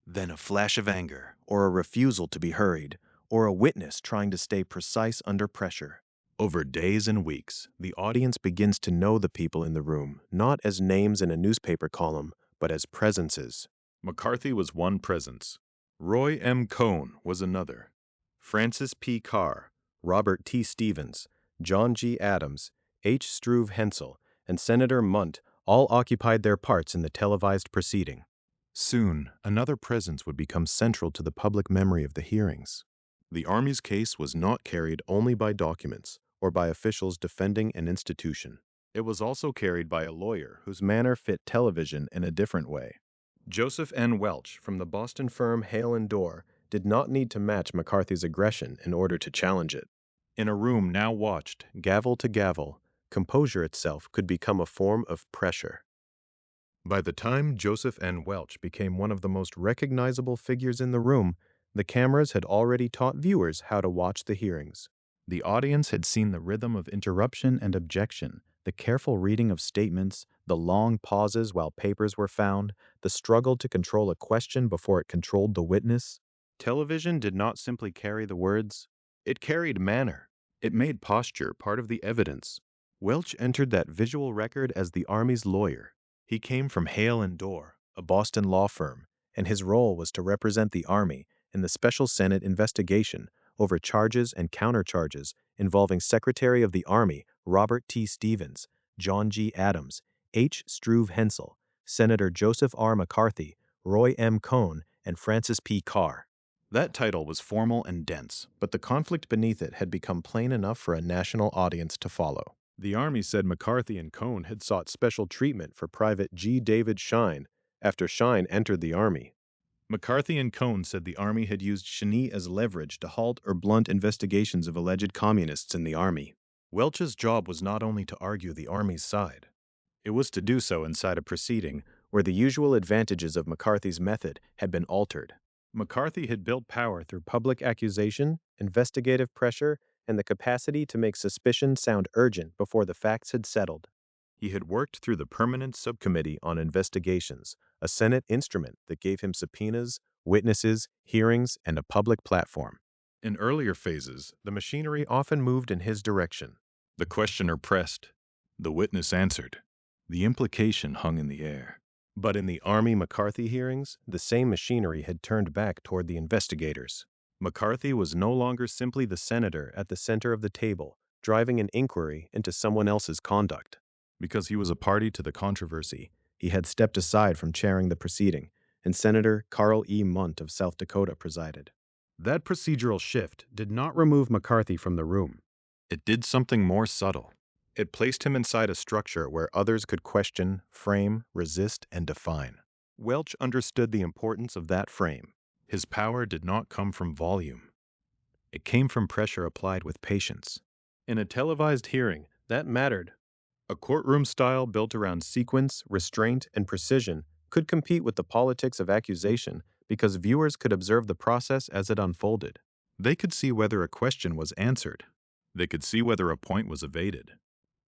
then a flash of anger, or a refusal to be hurried, or a witness trying to stay precise under pressure. Over days and weeks, the audience begins to know the people in the room, not as names in a newspaper column, but as presences. McCarthy was one presence. Roy M. Cohn was another. Francis P. Carr, Robert T. Stevens, John G. Adams, H. Struve Hensel, and Senator Munt all occupied their parts in the televised proceeding. Soon, another presence would become central to the public memory of the hearings. The Army's case was not carried only by documents or by officials defending an institution. It was also carried by a lawyer whose manner fit television in a different way. Joseph N. Welch from the Boston firm Hale and Dorr did not need to match McCarthy's aggression in order to challenge it. In a room now watched, gavel to gavel, composure itself could become a form of pressure. By the time Joseph N. Welch became one of the most recognizable figures in the room, the cameras had already taught viewers how to watch the hearings. The audience had seen the rhythm of interruption and objection, the careful reading of statements, the long pauses while papers were found, the struggle to control a question before it controlled the witness. Television did not simply carry the words, it carried manner. It made posture part of the evidence. Welch entered that visual record as the Army's lawyer. He came from Hale and Dorr, a Boston law firm, and his role was to represent the Army in the special Senate investigation over charges and countercharges involving Secretary of the Army Robert T. Stevens, John G. Adams, H. Struve Hensel, Senator Joseph R. McCarthy, Roy M. Cohn, and Francis P. Carr. That title was formal and dense, but the conflict beneath it had become plain enough for a national audience to follow. The Army said McCarthy and Cohn had sought special treatment for Private G. David Schine after Schine entered the Army. McCarthy and Cohn said the Army had used Schine as leverage to halt or blunt investigations of alleged communists in the Army. Welch's job was not only to argue the Army's side. It was to do so inside a proceeding where the usual advantages of McCarthy's method had been altered. McCarthy had built power through public accusation, investigative pressure, and the capacity to make suspicion sound urgent before the facts had settled. He had worked through the Permanent Subcommittee on Investigations, a Senate instrument that gave him subpoenas, witnesses, hearings, and a public platform. In earlier phases, the machinery often moved in his direction. The questioner pressed. The witness answered. The implication hung in the air. But in the Army-McCarthy hearings, the same machinery had turned back toward the investigators. McCarthy was no longer simply the senator at the center of the table, driving an inquiry into someone else's conduct. Because he was a party to the controversy, he had stepped aside from chairing the proceeding, and Senator Carl E. Munt of South Dakota presided. That procedural shift did not remove McCarthy from the room. It did something more subtle. It placed him inside a structure where others could question, frame, resist, and define. Welch understood the importance of that frame. His power did not come from volume. It came from pressure applied with patience. In a televised hearing, that mattered. A courtroom style built around sequence, restraint, and precision could compete with the politics of accusation because viewers could observe the process as it unfolded. They could see whether a question was answered. They could see whether a point was evaded.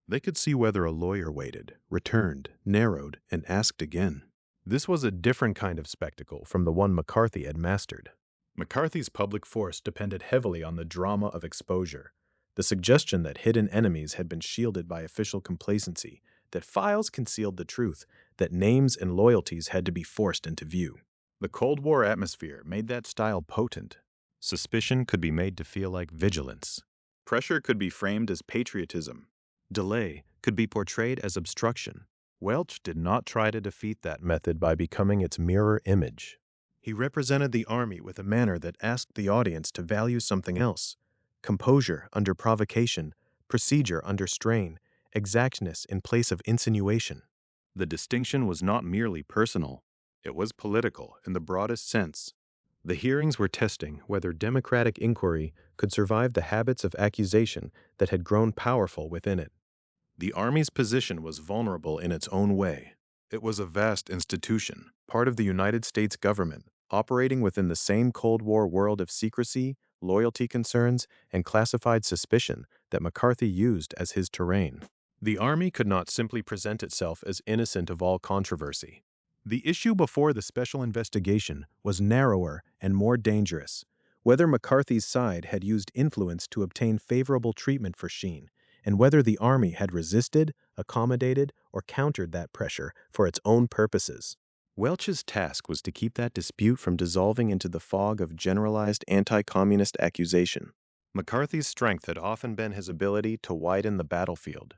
They could see whether a lawyer waited, returned, narrowed, and asked again. This was a different kind of spectacle from the one McCarthy had mastered. McCarthy's public force depended heavily on the drama of exposure, the suggestion that hidden enemies had been shielded by official complacency, that files concealed the truth, that names and loyalties had to be forced into view. The Cold War atmosphere made that style potent. Suspicion could be made to feel like vigilance. Pressure could be framed as patriotism. Delay could be portrayed as obstruction. Welch did not try to defeat that method by becoming its mirror image. He represented the army with a manner that asked the audience to value something else: composure under provocation, procedure under strain, exactness in place of insinuation. The distinction was not merely personal, it was political in the broadest sense. The hearings were testing whether democratic inquiry could survive the habits of accusation that had grown powerful within it. The Army's position was vulnerable in its own way. It was a vast institution, part of the United States government, operating within the same Cold War world of secrecy, loyalty concerns, and classified suspicion that McCarthy used as his terrain. The Army could not simply present itself as innocent of all controversy. The issue before the special investigation was narrower and more dangerous: whether McCarthy's side had used influence to obtain favorable treatment for Schine, and whether the Army had resisted, accommodated, or countered that pressure for its own purposes. Welch's task was to keep that dispute from dissolving into the fog of generalized anti-communist accusation. McCarthy's strength had often been his ability to widen the battlefield.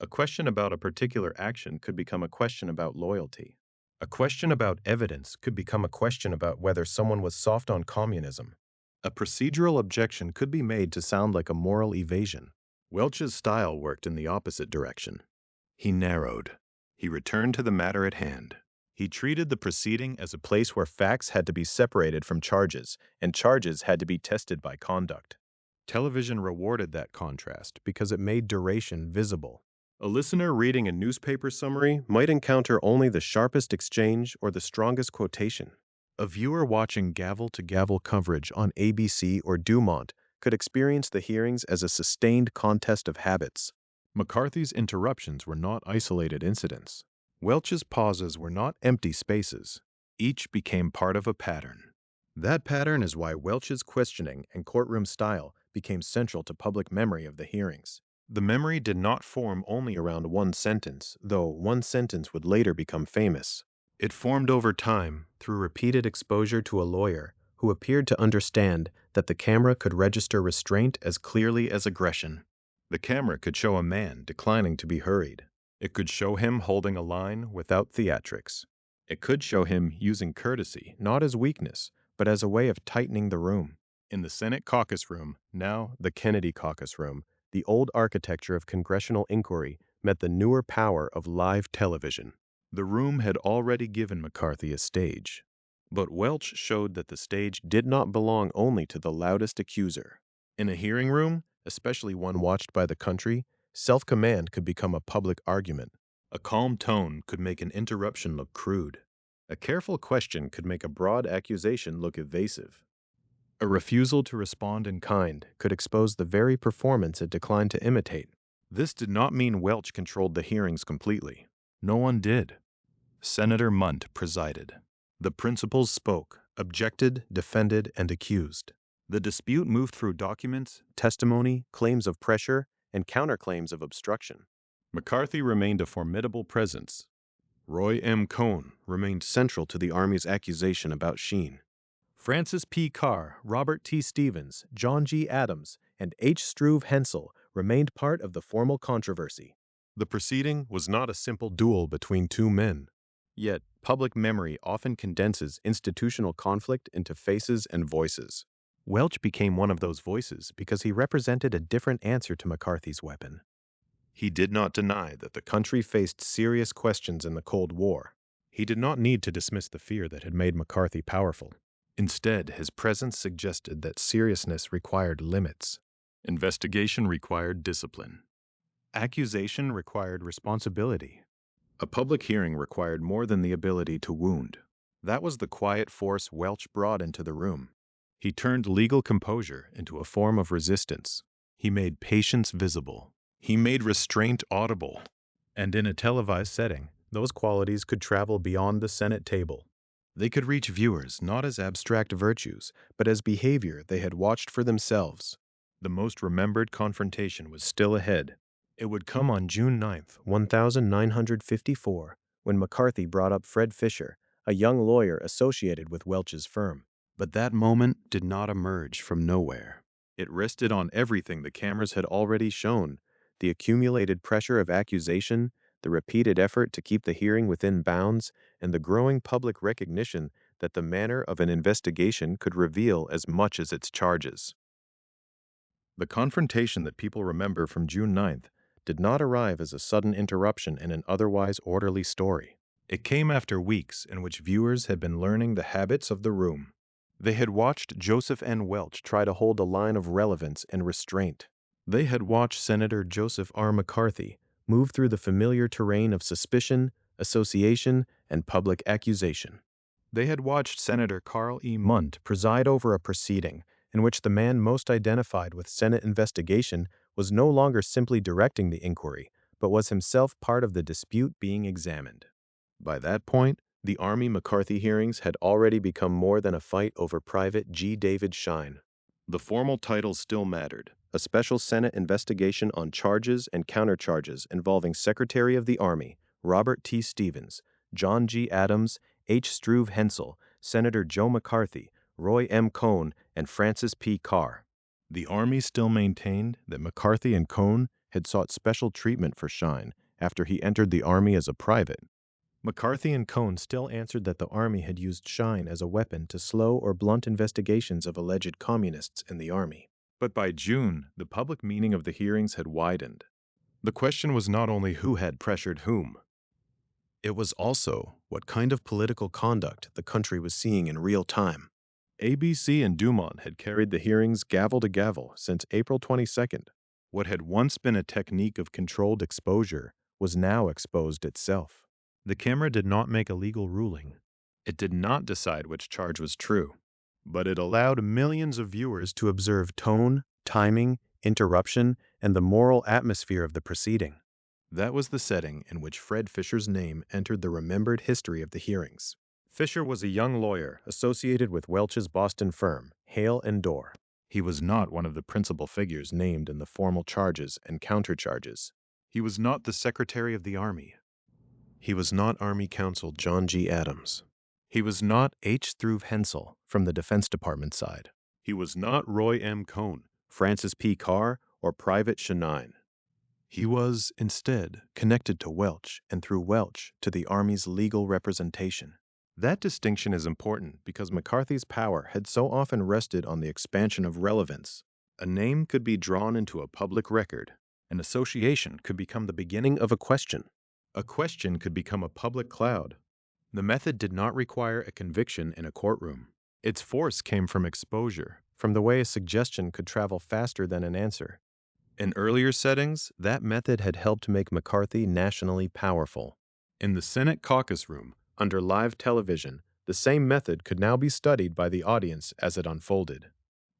A question about a particular action could become a question about loyalty. A question about evidence could become a question about whether someone was soft on communism. A procedural objection could be made to sound like a moral evasion. Welch's style worked in the opposite direction. He narrowed. He returned to the matter at hand. He treated the proceeding as a place where facts had to be separated from charges, and charges had to be tested by conduct. Television rewarded that contrast because it made duration visible. A listener reading a newspaper summary might encounter only the sharpest exchange or the strongest quotation. A viewer watching gavel-to-gavel coverage on ABC or Dumont could experience the hearings as a sustained contest of habits. McCarthy's interruptions were not isolated incidents. Welch's pauses were not empty spaces. Each became part of a pattern. That pattern is why Welch's questioning and courtroom style became central to public memory of the hearings. The memory did not form only around one sentence, though one sentence would later become famous. It formed over time through repeated exposure to a lawyer who appeared to understand that the camera could register restraint as clearly as aggression. The camera could show a man declining to be hurried. It could show him holding a line without theatrics. It could show him using courtesy not as weakness, but as a way of tightening the room. In the Senate caucus room, now the Kennedy caucus room, the old architecture of congressional inquiry met the newer power of live television. The room had already given McCarthy a stage. But Welch showed that the stage did not belong only to the loudest accuser. In a hearing room, especially one watched by the country, self-command could become a public argument. A calm tone could make an interruption look crude. A careful question could make a broad accusation look evasive. A refusal to respond in kind could expose the very performance it declined to imitate. This did not mean Welch controlled the hearings completely. No one did. Senator Munt presided. The principals spoke, objected, defended, and accused. The dispute moved through documents, testimony, claims of pressure, and counterclaims of obstruction. McCarthy remained a formidable presence. Roy M. Cohn remained central to the Army's accusation about Schine. Francis P. Carr, Robert T. Stevens, John G. Adams, and H. Struve Hensel remained part of the formal controversy. The proceeding was not a simple duel between two men. Yet, public memory often condenses institutional conflict into faces and voices. Welch became one of those voices because he represented a different answer to McCarthy's weapon. He did not deny that the country faced serious questions in the Cold War. He did not need to dismiss the fear that had made McCarthy powerful. Instead, his presence suggested that seriousness required limits. Investigation required discipline. Accusation required responsibility. A public hearing required more than the ability to wound. That was the quiet force Welch brought into the room. He turned legal composure into a form of resistance. He made patience visible. He made restraint audible. And in a televised setting, those qualities could travel beyond the Senate table. They could reach viewers not as abstract virtues, but as behavior they had watched for themselves. The most remembered confrontation was still ahead. It would come on June 9th, 1954, when McCarthy brought up Fred Fisher, a young lawyer associated with Welch's firm. But that moment did not emerge from nowhere. It rested on everything the cameras had already shown: the accumulated pressure of accusation, the repeated effort to keep the hearing within bounds, and the growing public recognition that the manner of an investigation could reveal as much as its charges. The confrontation that people remember from June 9th did not arrive as a sudden interruption in an otherwise orderly story. It came after weeks in which viewers had been learning the habits of the room. They had watched Joseph N. Welch try to hold a line of relevance and restraint. They had watched Senator Joseph R. McCarthy move through the familiar terrain of suspicion, association, and public accusation. They had watched Senator Carl E. Mundt preside over a proceeding in which the man most identified with Senate investigation was no longer simply directing the inquiry, but was himself part of the dispute being examined. By that point, the Army McCarthy hearings had already become more than a fight over Private G. David Schine. The formal title still mattered: a special Senate investigation on charges and countercharges involving Secretary of the Army Robert T. Stevens, John G. Adams, H. Struve Hensel, Senator Joe McCarthy, Roy M. Cohn, and Francis P. Carr. The Army still maintained that McCarthy and Cohn had sought special treatment for Schine after he entered the Army as a private. McCarthy and Cohn still answered that the Army had used Schine as a weapon to slow or blunt investigations of alleged communists in the Army. But by June, the public meaning of the hearings had widened. The question was not only who had pressured whom. It was also what kind of political conduct the country was seeing in real time. ABC and Dumont had carried the hearings gavel to gavel since April 22nd. What had once been a technique of controlled exposure was now exposed itself. The camera did not make a legal ruling. It did not decide which charge was true. But it allowed millions of viewers to observe tone, timing, interruption, and the moral atmosphere of the proceeding. That was the setting in which Fred Fisher's name entered the remembered history of the hearings. Fisher was a young lawyer associated with Welch's Boston firm, Hale and Dorr. He was not one of the principal figures named in the formal charges and countercharges. He was not the Secretary of the Army. He was not Army Counsel John G. Adams. He was not H. Struve Hensel from the Defense Department side. He was not Roy M. Cohn, Francis P. Carr, or Private Schine. He was, instead, connected to Welch, and through Welch, to the Army's legal representation. That distinction is important because McCarthy's power had so often rested on the expansion of relevance. A name could be drawn into a public record. An association could become the beginning of a question. A question could become a public cloud. The method did not require a conviction in a courtroom. Its force came from exposure, from the way a suggestion could travel faster than an answer. In earlier settings, that method had helped make McCarthy nationally powerful. In the Senate caucus room, under live television, the same method could now be studied by the audience as it unfolded.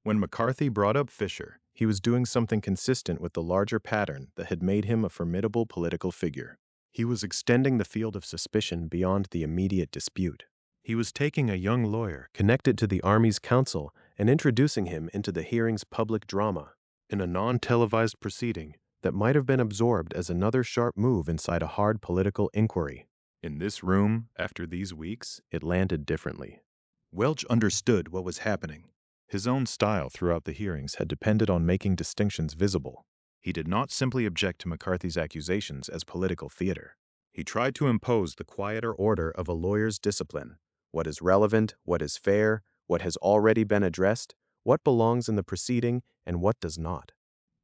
When McCarthy brought up Fisher, he was doing something consistent with the larger pattern that had made him a formidable political figure. He was extending the field of suspicion beyond the immediate dispute. He was taking a young lawyer connected to the Army's counsel and introducing him into the hearing's public drama, in a non-televised proceeding that might have been absorbed as another sharp move inside a hard political inquiry. In this room, after these weeks, it landed differently. Welch understood what was happening. His own style throughout the hearings had depended on making distinctions visible. He did not simply object to McCarthy's accusations as political theater. He tried to impose the quieter order of a lawyer's discipline: what is relevant, what is fair, what has already been addressed, what belongs in the proceeding, and what does not.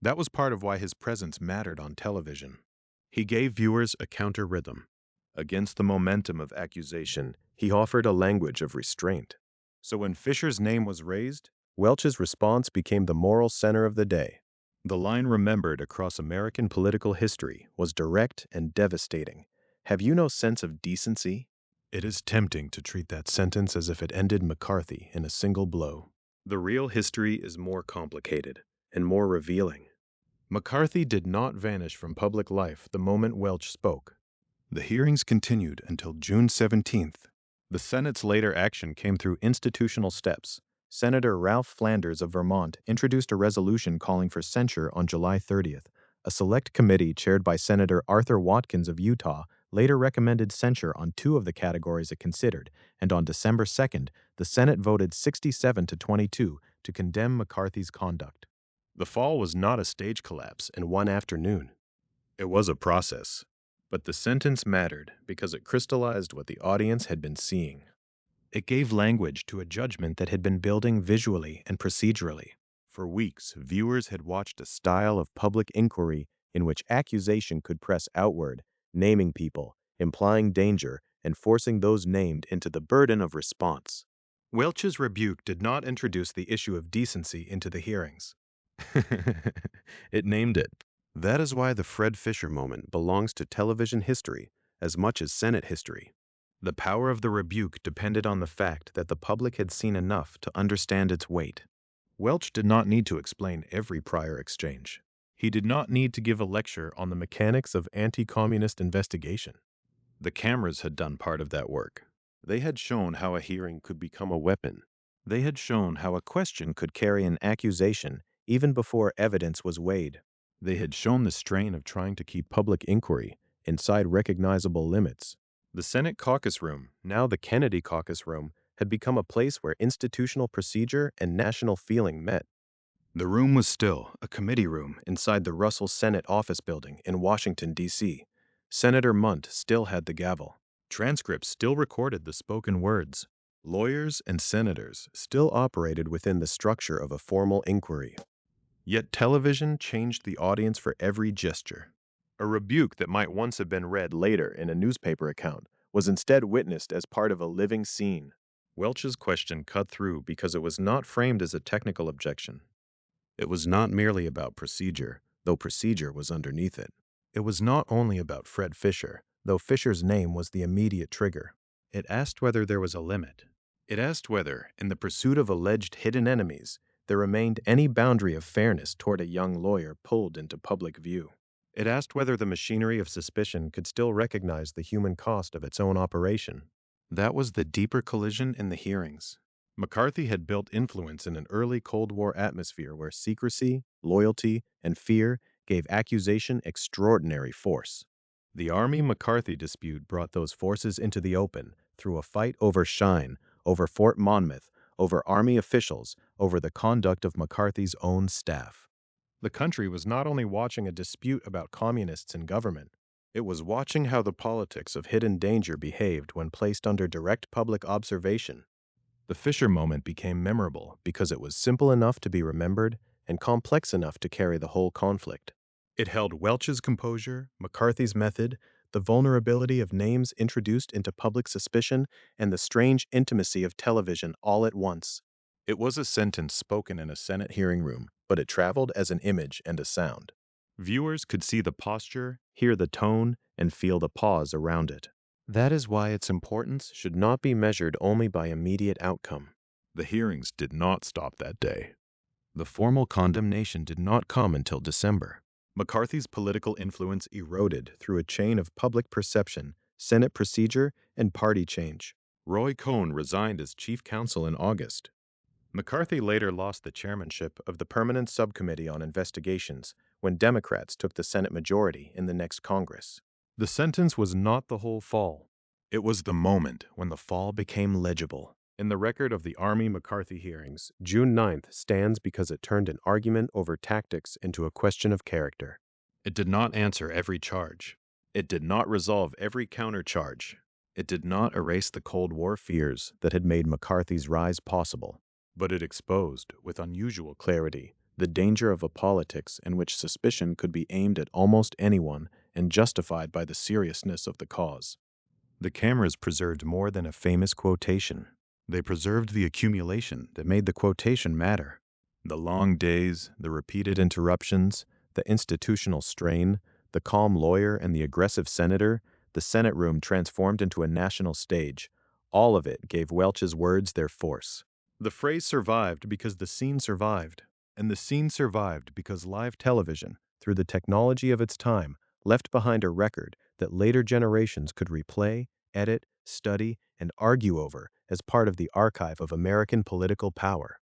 That was part of why his presence mattered on television. He gave viewers a counter rhythm. Against the momentum of accusation, he offered a language of restraint. So when Fisher's name was raised, Welch's response became the moral center of the day. The line remembered across American political history was direct and devastating. Have you no sense of decency? It is tempting to treat that sentence as if it ended McCarthy in a single blow. The real history is more complicated and more revealing. McCarthy did not vanish from public life the moment Welch spoke. The hearings continued until June 17th. The Senate's later action came through institutional steps. Senator Ralph Flanders of Vermont introduced a resolution calling for censure on July 30th. A select committee chaired by Senator Arthur Watkins of Utah later recommended censure on 2 of the categories it considered, and on December 2nd, the Senate voted 67-22 to condemn McCarthy's conduct. The fall was not a stage collapse in one afternoon. It was a process. But the sentence mattered because it crystallized what the audience had been seeing. It gave language to a judgment that had been building visually and procedurally. For weeks, viewers had watched a style of public inquiry in which accusation could press outward, naming people, implying danger, and forcing those named into the burden of response. Welch's rebuke did not introduce the issue of decency into the hearings. It named it. That is why the Fred Fisher moment belongs to television history as much as Senate history. The power of the rebuke depended on the fact that the public had seen enough to understand its weight. Welch did not need to explain every prior exchange. He did not need to give a lecture on the mechanics of anti-communist investigation. The cameras had done part of that work. They had shown how a hearing could become a weapon. They had shown how a question could carry an accusation even before evidence was weighed. They had shown the strain of trying to keep public inquiry inside recognizable limits. The Senate caucus room, now the Kennedy caucus room, had become a place where institutional procedure and national feeling met. The room was still a committee room inside the Russell Senate office building in Washington, D.C. Senator Munt still had the gavel. Transcripts still recorded the spoken words. Lawyers and senators still operated within the structure of a formal inquiry. Yet television changed the audience for every gesture. A rebuke that might once have been read later in a newspaper account was instead witnessed as part of a living scene. Welch's question cut through because it was not framed as a technical objection. It was not merely about procedure, though procedure was underneath it. It was not only about Fred Fisher, though Fisher's name was the immediate trigger. It asked whether there was a limit. It asked whether, in the pursuit of alleged hidden enemies, there remained any boundary of fairness toward a young lawyer pulled into public view. It asked whether the machinery of suspicion could still recognize the human cost of its own operation. That was the deeper collision in the hearings. McCarthy had built influence in an early Cold War atmosphere where secrecy, loyalty, and fear gave accusation extraordinary force. The Army-McCarthy dispute brought those forces into the open through a fight over Schine, over Fort Monmouth, over Army officials, over the conduct of McCarthy's own staff. The country was not only watching a dispute about communists in government, it was watching how the politics of hidden danger behaved when placed under direct public observation. The Fisher moment became memorable because it was simple enough to be remembered and complex enough to carry the whole conflict. It held Welch's composure, McCarthy's method, the vulnerability of names introduced into public suspicion, and the strange intimacy of television all at once. It was a sentence spoken in a Senate hearing room, but it traveled as an image and a sound. Viewers could see the posture, hear the tone, and feel the pause around it. That is why its importance should not be measured only by immediate outcome. The hearings did not stop that day. The formal condemnation did not come until December. McCarthy's political influence eroded through a chain of public perception, Senate procedure, and party change. Roy Cohn resigned as chief counsel in August. McCarthy later lost the chairmanship of the permanent subcommittee on investigations when Democrats took the Senate majority in the next Congress. The sentence was not the whole fall. It was the moment when the fall became legible. In the record of the Army-McCarthy hearings, June 9th stands because it turned an argument over tactics into a question of character. It did not answer every charge. It did not resolve every countercharge. It did not erase the Cold War fears that had made McCarthy's rise possible. But it exposed, with unusual clarity, the danger of a politics in which suspicion could be aimed at almost anyone and justified by the seriousness of the cause. The cameras preserved more than a famous quotation. They preserved the accumulation that made the quotation matter. The long days, the repeated interruptions, the institutional strain, the calm lawyer and the aggressive senator, the Senate room transformed into a national stage. All of it gave Welch's words their force. The phrase survived because the scene survived, and the scene survived because live television, through the technology of its time, left behind a record that later generations could replay, edit, study, and argue over as part of the archive of American political power.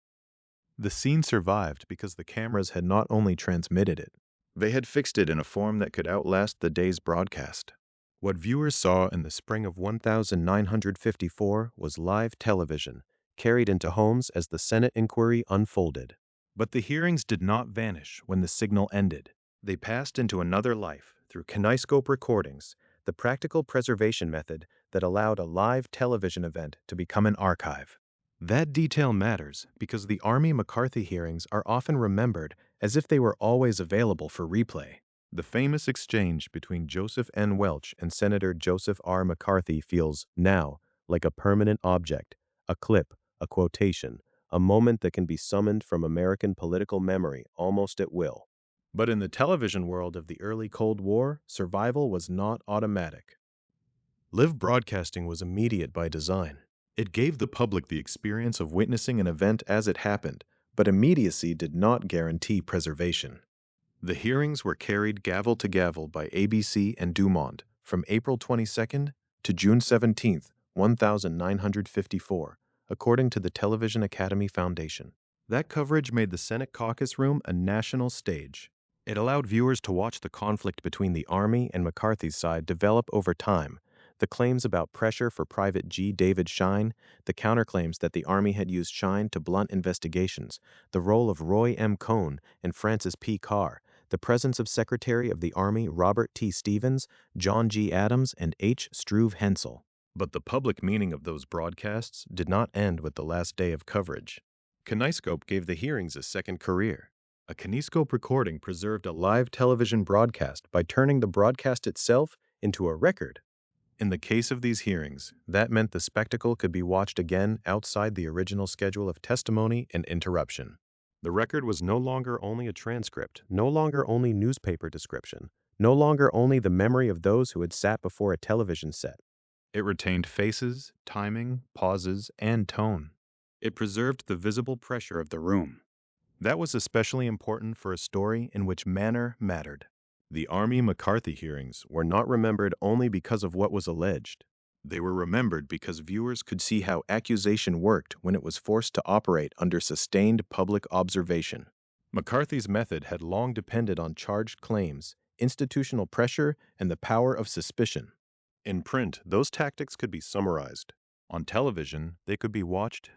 The scene survived because the cameras had not only transmitted it, they had fixed it in a form that could outlast the day's broadcast. What viewers saw in the spring of 1954 was live television, carried into homes as the Senate inquiry unfolded. But the hearings did not vanish when the signal ended. They passed into another life through Kinescope recordings, the practical preservation method that allowed a live television event to become an archive. That detail matters because the Army McCarthy hearings are often remembered as if they were always available for replay. The famous exchange between Joseph N. Welch and Senator Joseph R. McCarthy feels now like a permanent object, a clip, a quotation, a moment that can be summoned from American political memory almost at will. But in the television world of the early Cold War, survival was not automatic. Live broadcasting was immediate by design. It gave the public the experience of witnessing an event as it happened, but immediacy did not guarantee preservation. The hearings were carried gavel to gavel by ABC and Dumont from April 22 to June 17, 1954, according to the Television Academy Foundation. That coverage made the Senate caucus room a national stage. It allowed viewers to watch the conflict between the Army and McCarthy's side develop over time, the claims about pressure for Private G. David Schine, the counterclaims that the Army had used Schine to blunt investigations, the role of Roy M. Cohn and Francis P. Carr, the presence of Secretary of the Army Robert T. Stevens, John G. Adams, and H. Struve Hensel. But the public meaning of those broadcasts did not end with the last day of coverage. Kinescope gave the hearings a second career. A Kinescope recording preserved a live television broadcast by turning the broadcast itself into a record. In the case of these hearings, that meant the spectacle could be watched again outside the original schedule of testimony and interruption. The record was no longer only a transcript, no longer only newspaper description, no longer only the memory of those who had sat before a television set. It retained faces, timing, pauses, and tone. It preserved the visible pressure of the room. That was especially important for a story in which manner mattered. The Army McCarthy hearings were not remembered only because of what was alleged. They were remembered because viewers could see how accusation worked when it was forced to operate under sustained public observation. McCarthy's method had long depended on charged claims, institutional pressure, and the power of suspicion. In print, those tactics could be summarized. On television, they could be watched.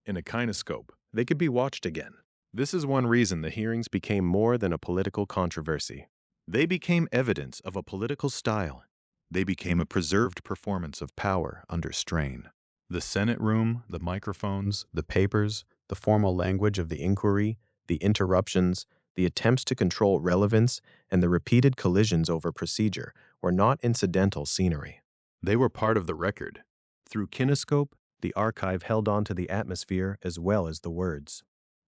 In a kinescope, they could be watched again. This is one reason the hearings became more than a political controversy. They became evidence of a political style. They became a preserved performance of power under strain. The Senate room, the microphones, the papers, the formal language of the inquiry, the interruptions, the attempts to control relevance, and the repeated collisions over procedure were not incidental scenery. They were part of the record. Through Kinescope, the archive held on to the atmosphere as well as the words.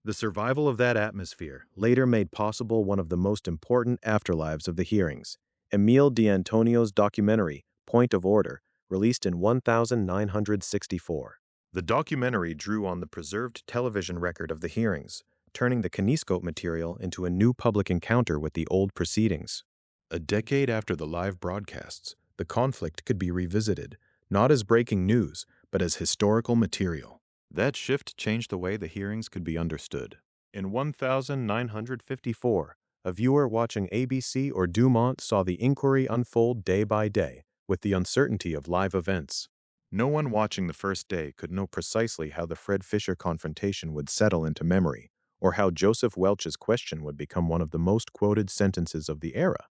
The survival of that atmosphere later made possible one of the most important afterlives of the hearings, Emile D'Antonio's documentary, Point of Order, released in 1964. The documentary drew on the preserved television record of the hearings, turning the Kinescope material into a new public encounter with the old proceedings. A decade after the live broadcasts, the conflict could be revisited, not as breaking news, but as historical material. That shift changed the way the hearings could be understood. In 1954, a viewer watching ABC or Dumont saw the inquiry unfold day by day, with the uncertainty of live events. No one watching the first day could know precisely how the Fred Fisher confrontation would settle into memory, or how Joseph Welch's question would become one of the most quoted sentences of the era.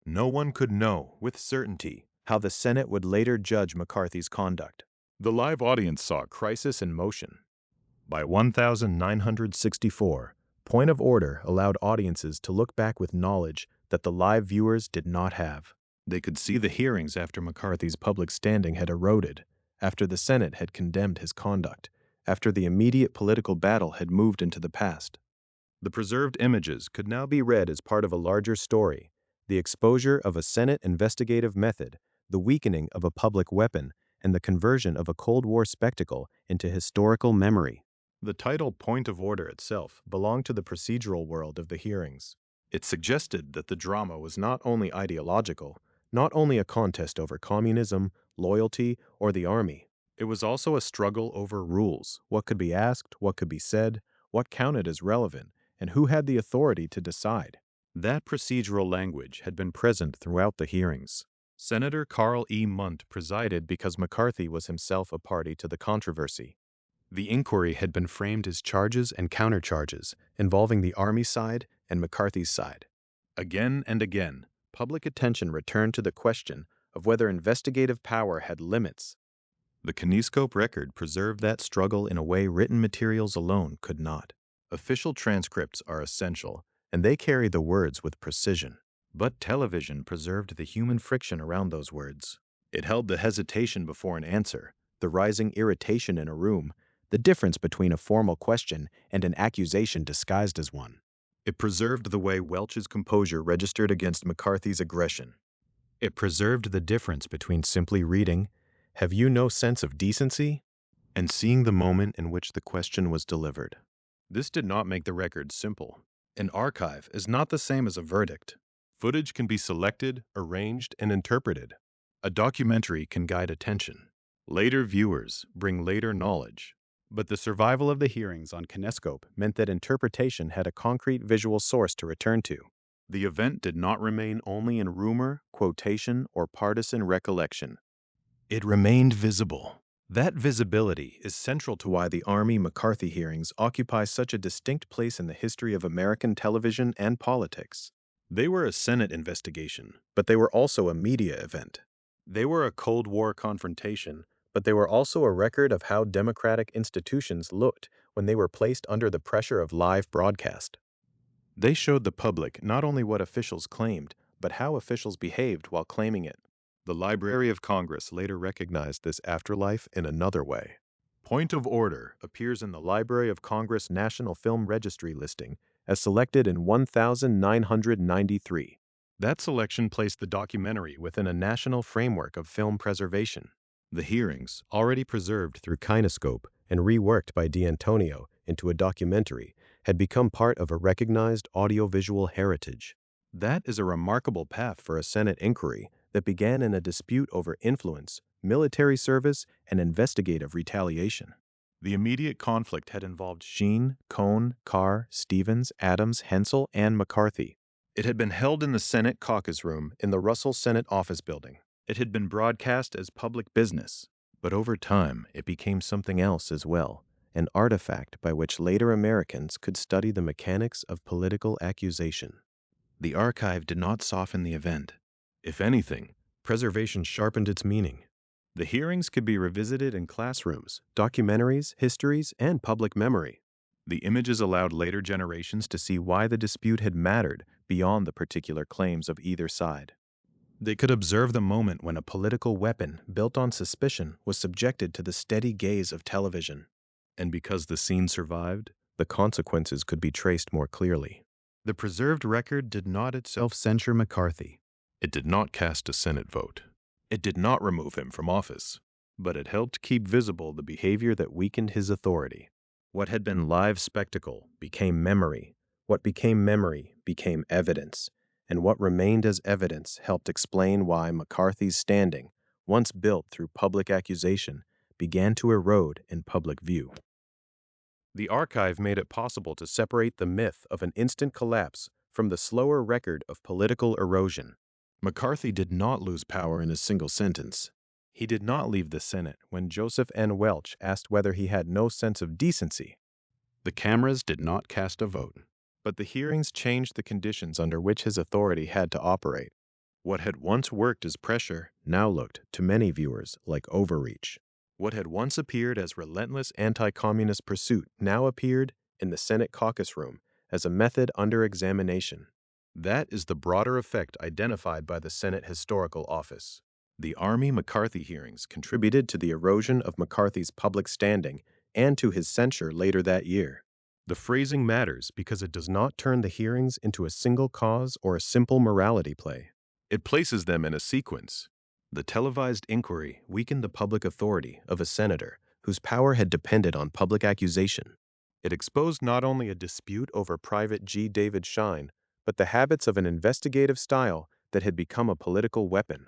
No one could know, with certainty, how the Senate would later judge McCarthy's conduct. The live audience saw crisis in motion. By 1964, Point of Order allowed audiences to look back with knowledge that the live viewers did not have. They could see the hearings after McCarthy's public standing had eroded, after the Senate had condemned his conduct, after the immediate political battle had moved into the past. The preserved images could now be read as part of a larger story: the exposure of a Senate investigative method, the weakening of a public weapon, and the conversion of a Cold War spectacle into historical memory. The title Point of Order itself belonged to the procedural world of the hearings. It suggested that the drama was not only ideological, not only a contest over communism, loyalty, or the army. It was also a struggle over rules: what could be asked, what could be said, what counted as relevant, and who had the authority to decide. That procedural language had been present throughout the hearings. Senator Carl E. Mundt presided because McCarthy was himself a party to the controversy. The inquiry had been framed as charges and countercharges, involving the Army side and McCarthy's side. Again and again, public attention returned to the question of whether investigative power had limits. The Kinescope record preserved that struggle in a way written materials alone could not. Official transcripts are essential, and they carry the words with precision. But television preserved the human friction around those words. It held the hesitation before an answer, the rising irritation in a room, the difference between a formal question and an accusation disguised as one. It preserved the way Welch's composure registered against McCarthy's aggression. It preserved the difference between simply reading, "Have you no sense of decency?" and seeing the moment in which the question was delivered. This did not make the record simple. An archive is not the same as a verdict. Footage can be selected, arranged, and interpreted. A documentary can guide attention. Later viewers bring later knowledge. But the survival of the hearings on Kinescope meant that interpretation had a concrete visual source to return to. The event did not remain only in rumor, quotation, or partisan recollection. It remained visible. That visibility is central to why the Army-McCarthy hearings occupy such a distinct place in the history of American television and politics. They were a Senate investigation, but they were also a media event. They were a Cold War confrontation, but they were also a record of how democratic institutions looked when they were placed under the pressure of live broadcast. They showed the public not only what officials claimed, but how officials behaved while claiming it. The Library of Congress later recognized this afterlife in another way. Point of Order appears in the Library of Congress National Film Registry listing as selected in 1993. That selection placed the documentary within a national framework of film preservation. The hearings, already preserved through Kinescope and reworked by D'Antonio into a documentary, had become part of a recognized audiovisual heritage. That is a remarkable path for a Senate inquiry that began in a dispute over influence, military service, and investigative retaliation. The immediate conflict had involved Schine, Cohn, Carr, Stevens, Adams, Hensel, and McCarthy. It had been held in the Senate caucus room in the Russell Senate Office Building. It had been broadcast as public business. But over time, it became something else as well, an artifact by which later Americans could study the mechanics of political accusation. The archive did not soften the event. If anything, preservation sharpened its meaning. The hearings could be revisited in classrooms, documentaries, histories, and public memory. The images allowed later generations to see why the dispute had mattered beyond the particular claims of either side. They could observe the moment when a political weapon built on suspicion was subjected to the steady gaze of television. And because the scene survived, the consequences could be traced more clearly. The preserved record did not itself censure McCarthy. It did not cast a Senate vote. It did not remove him from office. But it helped keep visible the behavior that weakened his authority. What had been live spectacle became memory. What became memory became evidence. And what remained as evidence helped explain why McCarthy's standing, once built through public accusation, began to erode in public view. The archive made it possible to separate the myth of an instant collapse from the slower record of political erosion. McCarthy did not lose power in a single sentence. He did not leave the Senate when Joseph N. Welch asked whether he had no sense of decency. The cameras did not cast a vote. But the hearings changed the conditions under which his authority had to operate. What had once worked as pressure now looked, to many viewers, like overreach. What had once appeared as relentless anti-communist pursuit now appeared, in the Senate caucus room, as a method under examination. That is the broader effect identified by the Senate Historical Office. The Army-McCarthy hearings contributed to the erosion of McCarthy's public standing and to his censure later that year. The phrasing matters because it does not turn the hearings into a single cause or a simple morality play. It places them in a sequence. The televised inquiry weakened the public authority of a senator whose power had depended on public accusation. It exposed not only a dispute over Private G. David Schine, but the habits of an investigative style that had become a political weapon.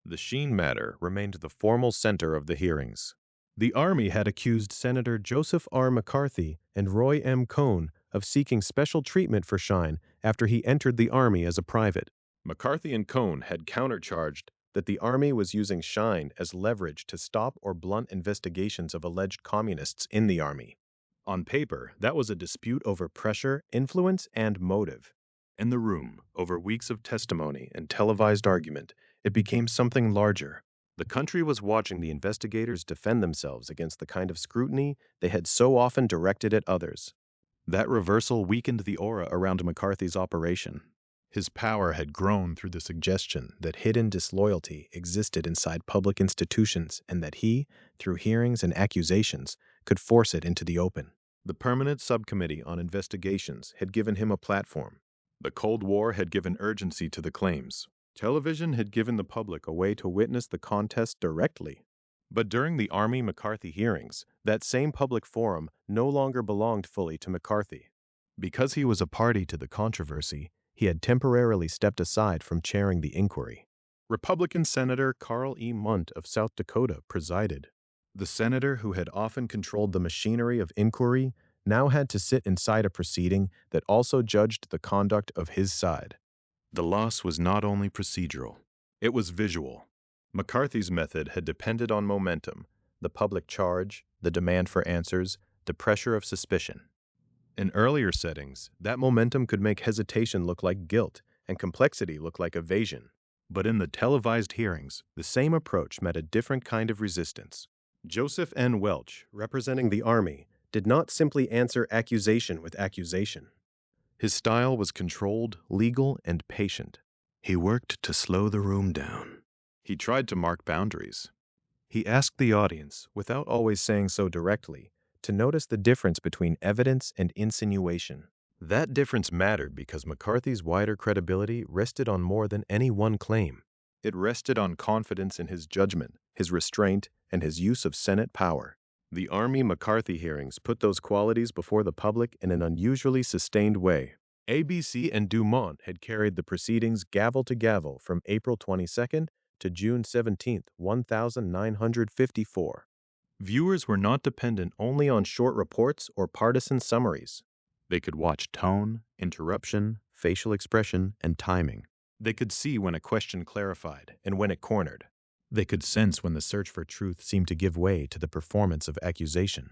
The Schine matter remained the formal center of the hearings. The Army had accused Senator Joseph R. McCarthy and Roy M. Cohn of seeking special treatment for Schine after he entered the Army as a private. McCarthy and Cohn had countercharged that the Army was using Schine as leverage to stop or blunt investigations of alleged communists in the Army. On paper, that was a dispute over pressure, influence, and motive. In the room, over weeks of testimony and televised argument, it became something larger. The country was watching the investigators defend themselves against the kind of scrutiny they had so often directed at others. That reversal weakened the aura around McCarthy's operation. His power had grown through the suggestion that hidden disloyalty existed inside public institutions and that he, through hearings and accusations, could force it into the open. The Permanent Subcommittee on Investigations had given him a platform. The Cold War had given urgency to the claims. Television had given the public a way to witness the contest directly. But during the Army McCarthy hearings, that same public forum no longer belonged fully to McCarthy. Because he was a party to the controversy, he had temporarily stepped aside from chairing the inquiry. Republican Senator Carl E. Mundt of South Dakota presided. The senator who had often controlled the machinery of inquiry now had to sit inside a proceeding that also judged the conduct of his side. The loss was not only procedural, it was visual. McCarthy's method had depended on momentum, the public charge, the demand for answers, the pressure of suspicion. In earlier settings, that momentum could make hesitation look like guilt and complexity look like evasion. But in the televised hearings, the same approach met a different kind of resistance. Joseph N. Welch, representing the Army, did not simply answer accusation with accusation. His style was controlled, legal, and patient. He worked to slow the room down. He tried to mark boundaries. He asked the audience, without always saying so directly, to notice the difference between evidence and insinuation. That difference mattered because McCarthy's wider credibility rested on more than any one claim. It rested on confidence in his judgment, his restraint, and his use of Senate power. The Army McCarthy hearings put those qualities before the public in an unusually sustained way. ABC and Dumont had carried the proceedings gavel to gavel from April 22nd to June 17th, 1954. Viewers were not dependent only on short reports or partisan summaries. They could watch tone, interruption, facial expression, and timing. They could see when a question clarified and when it cornered. They could sense when the search for truth seemed to give way to the performance of accusation.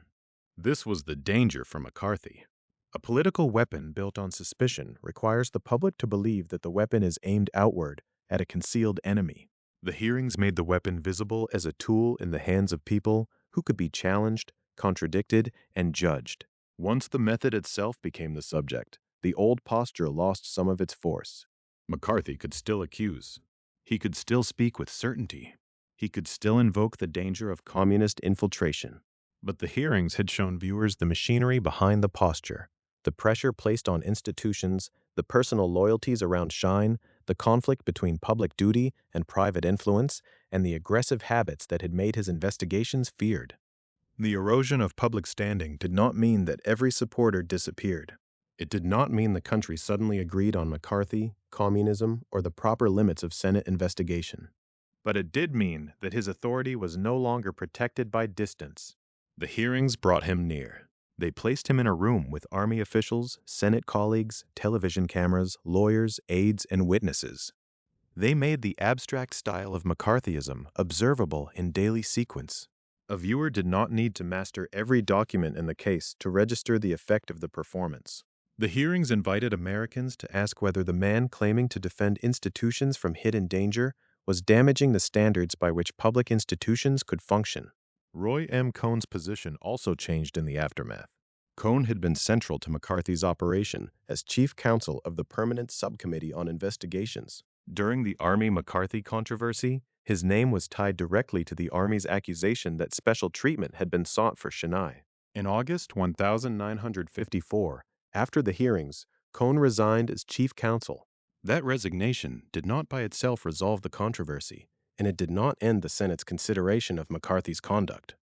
This was the danger for McCarthy. A political weapon built on suspicion requires the public to believe that the weapon is aimed outward at a concealed enemy. The hearings made the weapon visible as a tool in the hands of people who could be challenged, contradicted, and judged. Once the method itself became the subject, the old posture lost some of its force. McCarthy could still accuse. He could still speak with certainty. He could still invoke the danger of communist infiltration. But the hearings had shown viewers the machinery behind the posture, the pressure placed on institutions, the personal loyalties around Schine, the conflict between public duty and private influence, and the aggressive habits that had made his investigations feared. The erosion of public standing did not mean that every supporter disappeared. It did not mean the country suddenly agreed on McCarthy, communism, or the proper limits of Senate investigation. But it did mean that his authority was no longer protected by distance. The hearings brought him near. They placed him in a room with Army officials, Senate colleagues, television cameras, lawyers, aides, and witnesses. They made the abstract style of McCarthyism observable in daily sequence. A viewer did not need to master every document in the case to register the effect of the performance. The hearings invited Americans to ask whether the man claiming to defend institutions from hidden danger was damaging the standards by which public institutions could function. Roy M. Cohn's position also changed in the aftermath. Cohn had been central to McCarthy's operation as chief counsel of the Permanent Subcommittee on Investigations. During the Army McCarthy controversy, his name was tied directly to the Army's accusation that special treatment had been sought for Schine. In August 1954, after the hearings, Cohn resigned as chief counsel. That resignation did not by itself resolve the controversy, and it did not end the Senate's consideration of McCarthy's conduct.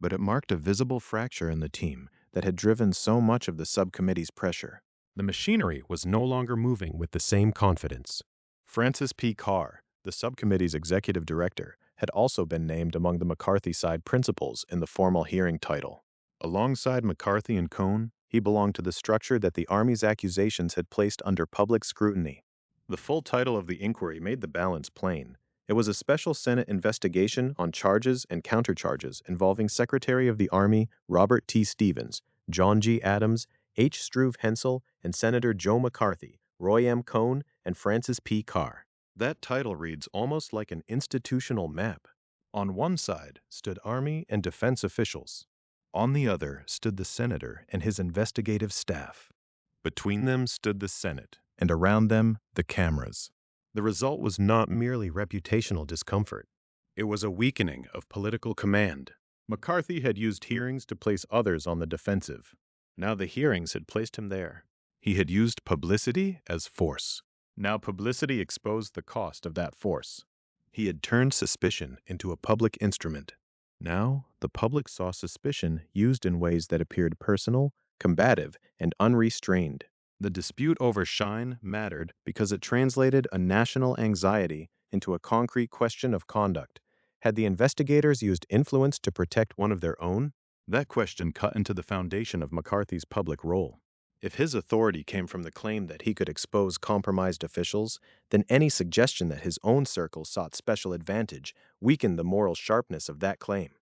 But it marked a visible fracture in the team that had driven so much of the subcommittee's pressure. The machinery was no longer moving with the same confidence. Francis P. Carr, the subcommittee's executive director, had also been named among the McCarthy side principals in the formal hearing title. Alongside McCarthy and Cohn, he belonged to the structure that the Army's accusations had placed under public scrutiny. The full title of the inquiry made the balance plain. It was a special Senate investigation on charges and countercharges involving Secretary of the Army Robert T. Stevens, John G. Adams, H. Struve Hensel, and Senator Joe McCarthy, Roy M. Cohn, and Francis P. Carr. That title reads almost like an institutional map. On one side stood Army and defense officials. On the other stood the senator and his investigative staff. Between them stood the Senate, and around them the cameras. The result was not merely reputational discomfort. It was a weakening of political command. McCarthy had used hearings to place others on the defensive. Now the hearings had placed him there. He had used publicity as force. Now publicity exposed the cost of that force. He had turned suspicion into a public instrument. Now the public saw suspicion used in ways that appeared personal, combative, and unrestrained. The dispute over Schine mattered because it translated a national anxiety into a concrete question of conduct. Had the investigators used influence to protect one of their own? That question cut into the foundation of McCarthy's public role. If his authority came from the claim that he could expose compromised officials, then any suggestion that his own circle sought special advantage weakened the moral sharpness of that claim.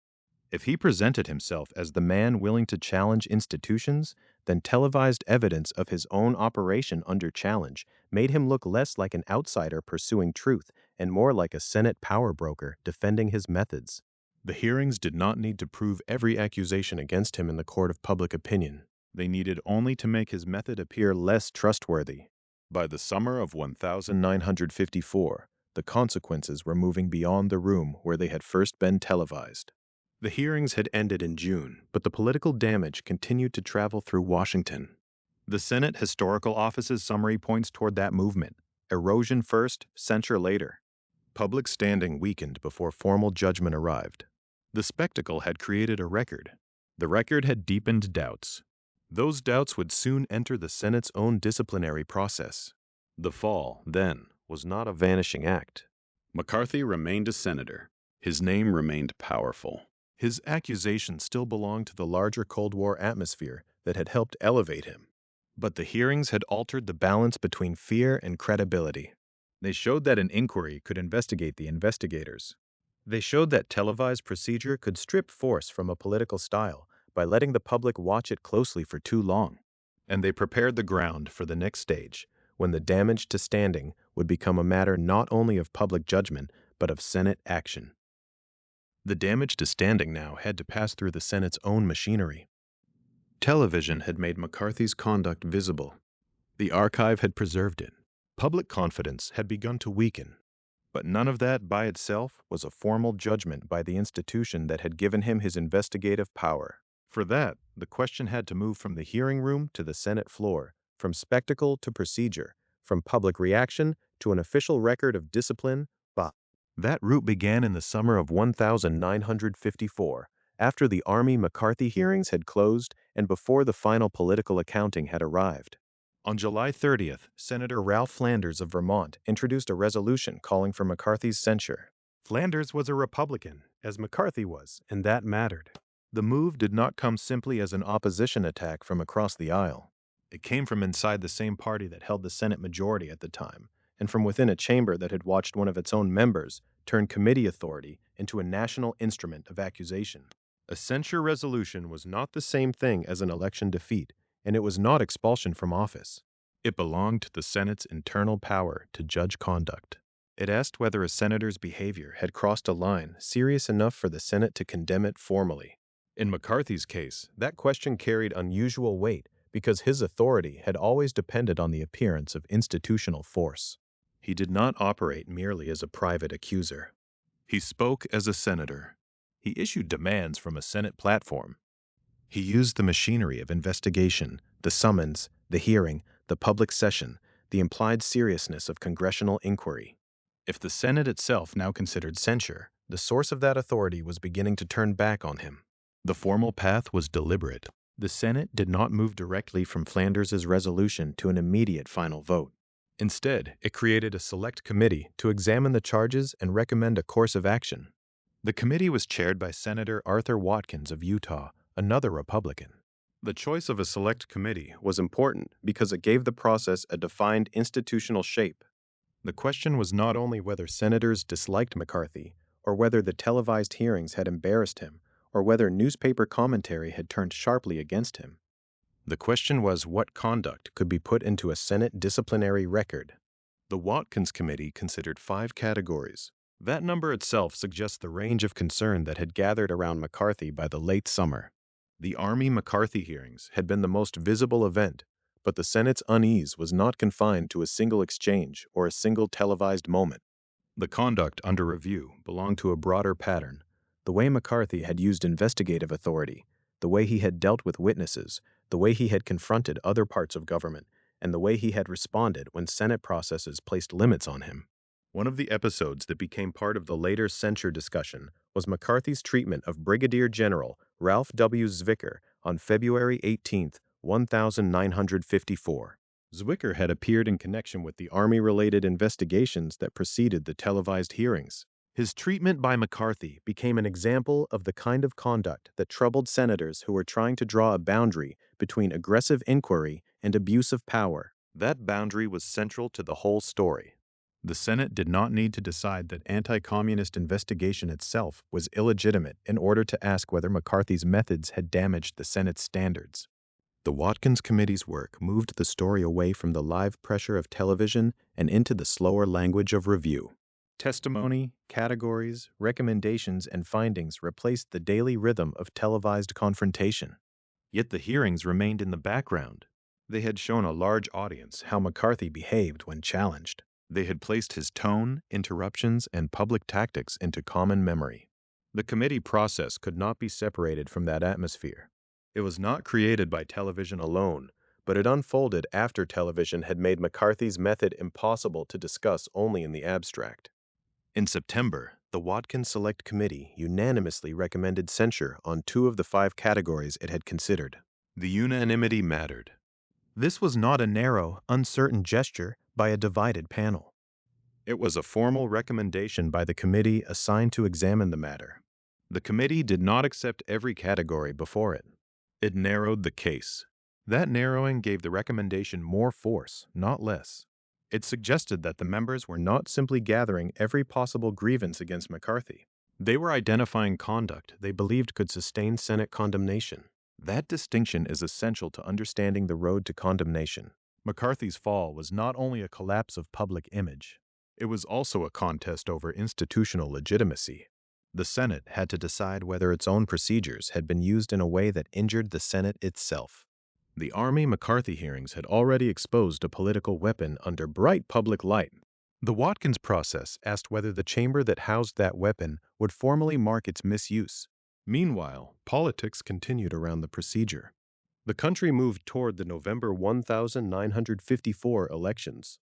If he presented himself as the man willing to challenge institutions, then televised evidence of his own operation under challenge made him look less like an outsider pursuing truth and more like a Senate power broker defending his methods. The hearings did not need to prove every accusation against him in the court of public opinion. They needed only to make his method appear less trustworthy. By the summer of 1954, the consequences were moving beyond the room where they had first been televised. The hearings had ended in June, but the political damage continued to travel through Washington. The Senate Historical Office's summary points toward that movement: erosion first, censure later. Public standing weakened before formal judgment arrived. The spectacle had created a record. The record had deepened doubts. Those doubts would soon enter the Senate's own disciplinary process. The fall, then, was not a vanishing act. McCarthy remained a senator. His name remained powerful. His accusations still belonged to the larger Cold War atmosphere that had helped elevate him. But the hearings had altered the balance between fear and credibility. They showed that an inquiry could investigate the investigators. They showed that televised procedure could strip force from a political style by letting the public watch it closely for too long. And they prepared the ground for the next stage, when the damage to standing would become a matter not only of public judgment, but of Senate action. The damage to standing now had to pass through the Senate's own machinery. Television had made McCarthy's conduct visible. The archive had preserved it. Public confidence had begun to weaken. But none of that by itself was a formal judgment by the institution that had given him his investigative power. For that, the question had to move from the hearing room to the Senate floor, from spectacle to procedure, from public reaction to an official record of discipline. That route began in the summer of 1954, after the Army McCarthy hearings had closed and before the final political accounting had arrived. On July 30th, Senator Ralph Flanders of Vermont introduced a resolution calling for McCarthy's censure. Flanders was a Republican, as McCarthy was, and that mattered. The move did not come simply as an opposition attack from across the aisle. It came from inside the same party that held the Senate majority at the time, and from within a chamber that had watched one of its own members turn committee authority into a national instrument of accusation. A censure resolution was not the same thing as an election defeat, and it was not expulsion from office. It belonged to the Senate's internal power to judge conduct. It asked whether a senator's behavior had crossed a line serious enough for the Senate to condemn it formally. In McCarthy's case, that question carried unusual weight because his authority had always depended on the appearance of institutional force. He did not operate merely as a private accuser. He spoke as a senator. He issued demands from a Senate platform. He used the machinery of investigation, the summons, the hearing, the public session, the implied seriousness of congressional inquiry. If the Senate itself now considered censure, the source of that authority was beginning to turn back on him. The formal path was deliberate. The Senate did not move directly from Flanders's resolution to an immediate final vote. Instead, it created a select committee to examine the charges and recommend a course of action. The committee was chaired by Senator Arthur Watkins of Utah, another Republican. The choice of a select committee was important because it gave the process a defined institutional shape. The question was not only whether senators disliked McCarthy, or whether the televised hearings had embarrassed him, or whether newspaper commentary had turned sharply against him. The question was what conduct could be put into a Senate disciplinary record. The Watkins Committee considered 5 categories. That number itself suggests the range of concern that had gathered around McCarthy by the late summer. The Army-McCarthy hearings had been the most visible event, but the Senate's unease was not confined to a single exchange or a single televised moment. The conduct under review belonged to a broader pattern. The way McCarthy had used investigative authority, the way he had dealt with witnesses, the way he had confronted other parts of government, and the way he had responded when Senate processes placed limits on him. One of the episodes that became part of the later censure discussion was McCarthy's treatment of Brigadier General Ralph W. Zwicker on February 18, 1954. Zwicker had appeared in connection with the Army-related investigations that preceded the televised hearings. His treatment by McCarthy became an example of the kind of conduct that troubled senators who were trying to draw a boundary between aggressive inquiry and abuse of power. That boundary was central to the whole story. The Senate did not need to decide that anti-communist investigation itself was illegitimate in order to ask whether McCarthy's methods had damaged the Senate's standards. The Watkins Committee's work moved the story away from the live pressure of television and into the slower language of review. Testimony, categories, recommendations, and findings replaced the daily rhythm of televised confrontation. Yet the hearings remained in the background. They had shown a large audience how McCarthy behaved when challenged. They had placed his tone, interruptions, and public tactics into common memory. The committee process could not be separated from that atmosphere. It was not created by television alone, but it unfolded after television had made McCarthy's method impossible to discuss only in the abstract. In September, the Watkins Select Committee unanimously recommended censure on 2 of the 5 categories it had considered. The unanimity mattered. This was not a narrow, uncertain gesture by a divided panel. It was a formal recommendation by the committee assigned to examine the matter. The committee did not accept every category before it. It narrowed the case. That narrowing gave the recommendation more force, not less. It suggested that the members were not simply gathering every possible grievance against McCarthy. They were identifying conduct they believed could sustain Senate condemnation. That distinction is essential to understanding the road to condemnation. McCarthy's fall was not only a collapse of public image, it was also a contest over institutional legitimacy. The Senate had to decide whether its own procedures had been used in a way that injured the Senate itself. The Army-McCarthy hearings had already exposed a political weapon under bright public light. The Watkins process asked whether the chamber that housed that weapon would formally mark its misuse. Meanwhile, politics continued around the procedure. The country moved toward the November 1954 elections.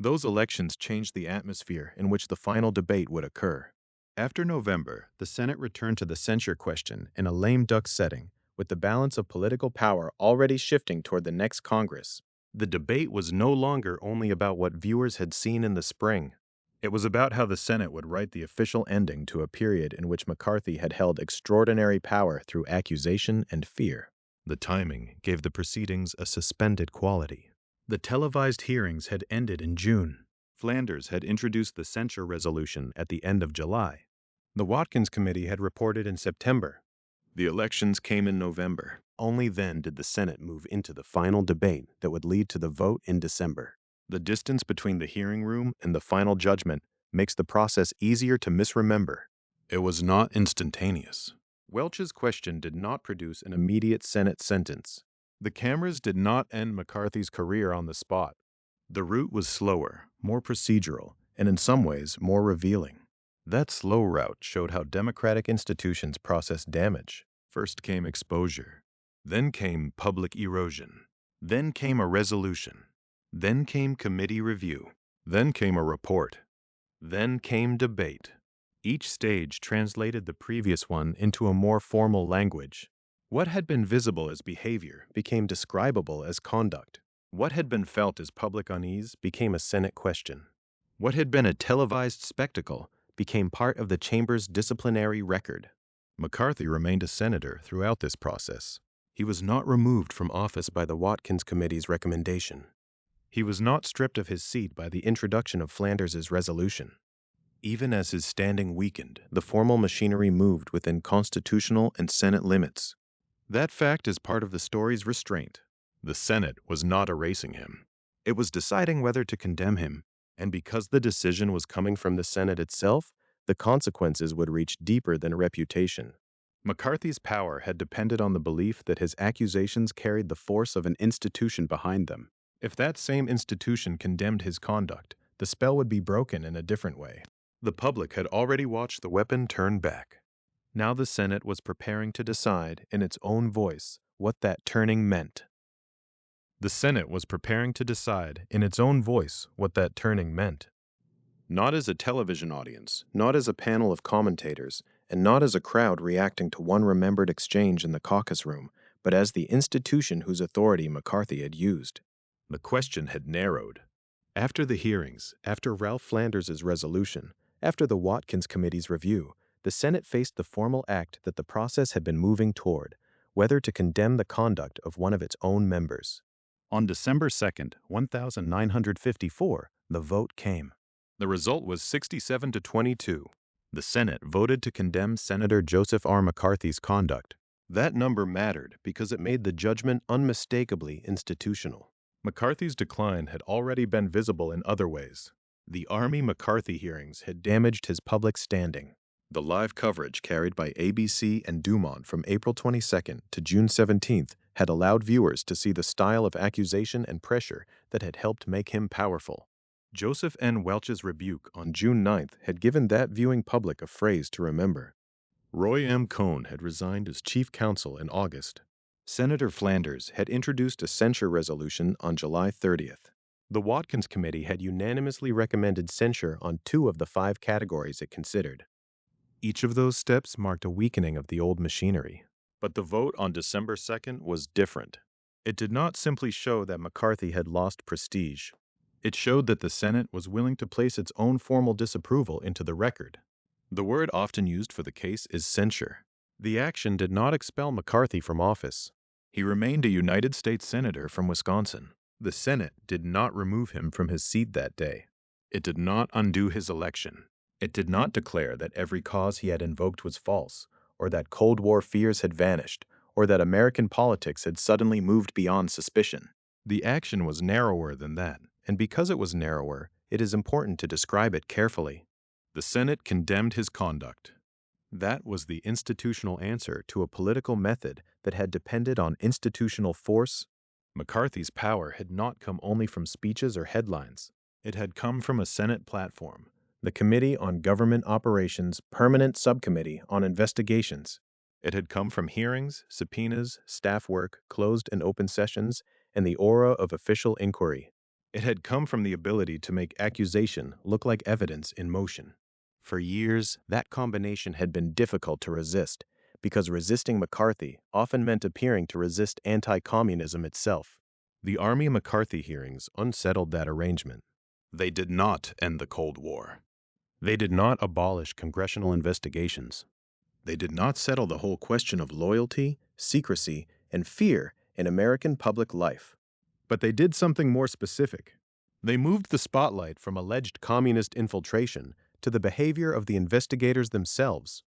Those elections changed the atmosphere in which the final debate would occur. After November, the Senate returned to the censure question in a lame duck setting, with the balance of political power already shifting toward the next Congress. The debate was no longer only about what viewers had seen in the spring. It was about how the Senate would write the official ending to a period in which McCarthy had held extraordinary power through accusation and fear. The timing gave the proceedings a suspended quality. The televised hearings had ended in June. Flanders had introduced the censure resolution at the end of July. The Watkins Committee had reported in September. The elections came in November. Only then did the Senate move into the final debate that would lead to the vote in December. The distance between the hearing room and the final judgment makes the process easier to misremember. It was not instantaneous. Welch's question did not produce an immediate Senate sentence. The cameras did not end McCarthy's career on the spot. The route was slower, more procedural, and in some ways more revealing. That slow route showed how democratic institutions process damage. First came exposure. Then came public erosion. Then came a resolution. Then came committee review. Then came a report. Then came debate. Each stage translated the previous one into a more formal language. What had been visible as behavior became describable as conduct. What had been felt as public unease became a Senate question. What had been a televised spectacle became part of the chamber's disciplinary record. McCarthy remained a senator throughout this process. He was not removed from office by the Watkins Committee's recommendation. He was not stripped of his seat by the introduction of Flanders's resolution. Even as his standing weakened, the formal machinery moved within constitutional and Senate limits. That fact is part of the story's restraint. The Senate was not erasing him. It was deciding whether to condemn him, and because the decision was coming from the Senate itself, the consequences would reach deeper than reputation. McCarthy's power had depended on the belief that his accusations carried the force of an institution behind them. If that same institution condemned his conduct, the spell would be broken in a different way. The public had already watched the weapon turn back. Now the Senate was preparing to decide in its own voice what that turning meant. The Senate was preparing to decide in its own voice what that turning meant. Not as a television audience, not as a panel of commentators, and not as a crowd reacting to one remembered exchange in the caucus room, but as the institution whose authority McCarthy had used. The question had narrowed. After the hearings, after Ralph Flanders's resolution, after the Watkins Committee's review, the Senate faced the formal act that the process had been moving toward, whether to condemn the conduct of one of its own members. On December 2nd, 1954, the vote came. The result was 67 to 22. The Senate voted to condemn Senator Joseph R. McCarthy's conduct. That number mattered because it made the judgment unmistakably institutional. McCarthy's decline had already been visible in other ways. The Army McCarthy hearings had damaged his public standing. The live coverage carried by ABC and Dumont from April 22nd to June 17th had allowed viewers to see the style of accusation and pressure that had helped make him powerful. Joseph N. Welch's rebuke on June 9th had given that viewing public a phrase to remember. Roy M. Cohn had resigned as chief counsel in August. Senator Flanders had introduced a censure resolution on July 30th. The Watkins Committee had unanimously recommended censure on 2 of the 5 categories it considered. Each of those steps marked a weakening of the old machinery. But the vote on December 2nd was different. It did not simply show that McCarthy had lost prestige. It showed that the Senate was willing to place its own formal disapproval into the record. The word often used for the case is censure. The action did not expel McCarthy from office. He remained a United States Senator from Wisconsin. The Senate did not remove him from his seat that day. It did not undo his election. It did not declare that every cause he had invoked was false, or that Cold War fears had vanished, or that American politics had suddenly moved beyond suspicion. The action was narrower than that, and because it was narrower, it is important to describe it carefully. The Senate condemned his conduct. That was the institutional answer to a political method that had depended on institutional force. McCarthy's power had not come only from speeches or headlines. It had come from a Senate platform, the Committee on Government Operations Permanent Subcommittee on Investigations. It had come from hearings, subpoenas, staff work, closed and open sessions, and the aura of official inquiry. It had come from the ability to make accusation look like evidence in motion. For years, that combination had been difficult to resist, because resisting McCarthy often meant appearing to resist anti-communism itself. The Army McCarthy hearings unsettled that arrangement. They did not end the Cold War. They did not abolish congressional investigations. They did not settle the whole question of loyalty, secrecy, and fear in American public life. But they did something more specific. They moved the spotlight from alleged communist infiltration to the behavior of the investigators themselves.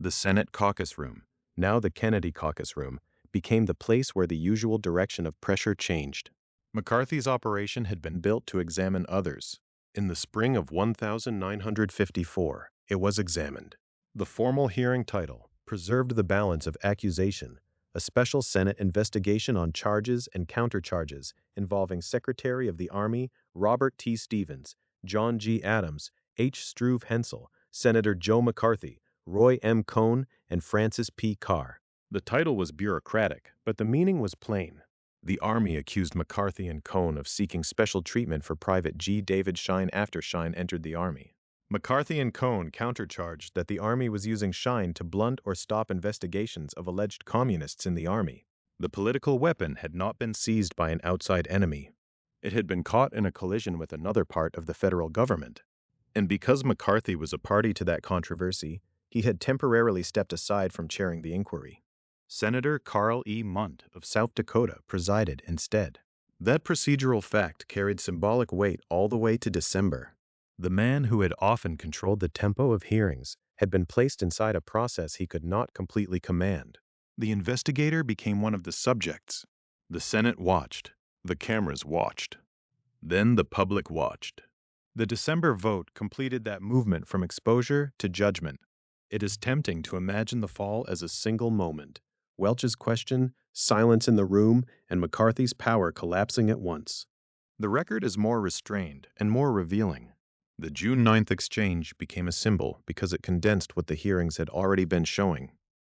The Senate caucus room, now the Kennedy caucus room, became the place where the usual direction of pressure changed. McCarthy's operation had been built to examine others. In the spring of 1954, it was examined. The formal hearing title preserved the balance of accusation, a special Senate investigation on charges and countercharges involving Secretary of the Army Robert T. Stevens, John G. Adams, H. Struve Hensel, Senator Joe McCarthy, Roy M. Cohn, and Francis P. Carr. The title was bureaucratic, but the meaning was plain. The Army accused McCarthy and Cohn of seeking special treatment for Private G. David Schine after Schine entered the Army. McCarthy and Cohn countercharged that the Army was using Schine to blunt or stop investigations of alleged communists in the Army. The political weapon had not been seized by an outside enemy. It had been caught in a collision with another part of the federal government. And because McCarthy was a party to that controversy, he had temporarily stepped aside from chairing the inquiry. Senator Carl E. Mundt of South Dakota presided instead. That procedural fact carried symbolic weight all the way to December. The man who had often controlled the tempo of hearings had been placed inside a process he could not completely command. The investigator became one of the subjects. The Senate watched. The cameras watched. Then the public watched. The December vote completed that movement from exposure to judgment. It is tempting to imagine the fall as a single moment. Welch's question, silence in the room, and McCarthy's power collapsing at once. The record is more restrained and more revealing. The June 9th exchange became a symbol because it condensed what the hearings had already been showing.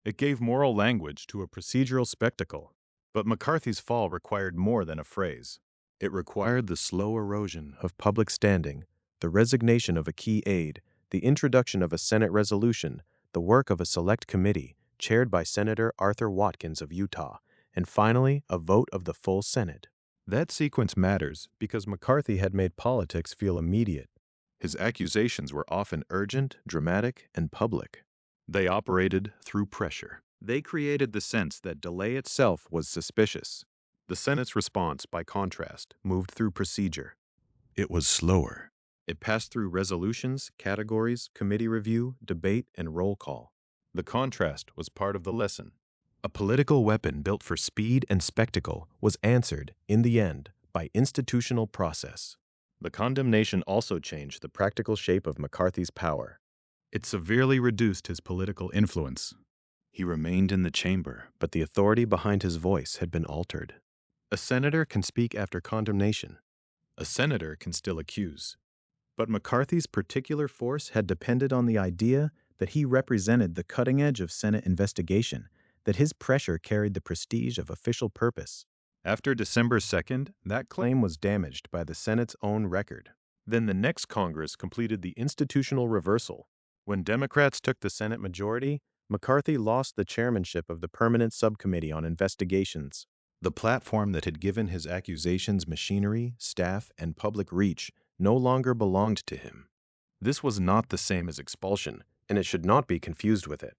It gave moral language to a procedural spectacle. But McCarthy's fall required more than a phrase. It required the slow erosion of public standing, the resignation of a key aide, the introduction of a Senate resolution, the work of a select committee, chaired by Senator Arthur Watkins of Utah, and finally, a vote of the full Senate. That sequence matters because McCarthy had made politics feel immediate. His accusations were often urgent, dramatic, and public. They operated through pressure. They created the sense that delay itself was suspicious. The Senate's response, by contrast, moved through procedure. It was slower. It passed through resolutions, categories, committee review, debate, and roll call. The contrast was part of the lesson. A political weapon built for speed and spectacle was answered, in the end, by institutional process. The condemnation also changed the practical shape of McCarthy's power. It severely reduced his political influence. He remained in the chamber, but the authority behind his voice had been altered. A senator can speak after condemnation. A senator can still accuse. But McCarthy's particular force had depended on the idea that he represented the cutting edge of Senate investigation, that his pressure carried the prestige of official purpose. After December 2nd, that claim was damaged by the Senate's own record. Then the next Congress completed the institutional reversal. When Democrats took the Senate majority, McCarthy lost the chairmanship of the Permanent Subcommittee on Investigations. The platform that had given his accusations machinery, staff, and public reach no longer belonged to him. This was not the same as expulsion, and it should not be confused with it.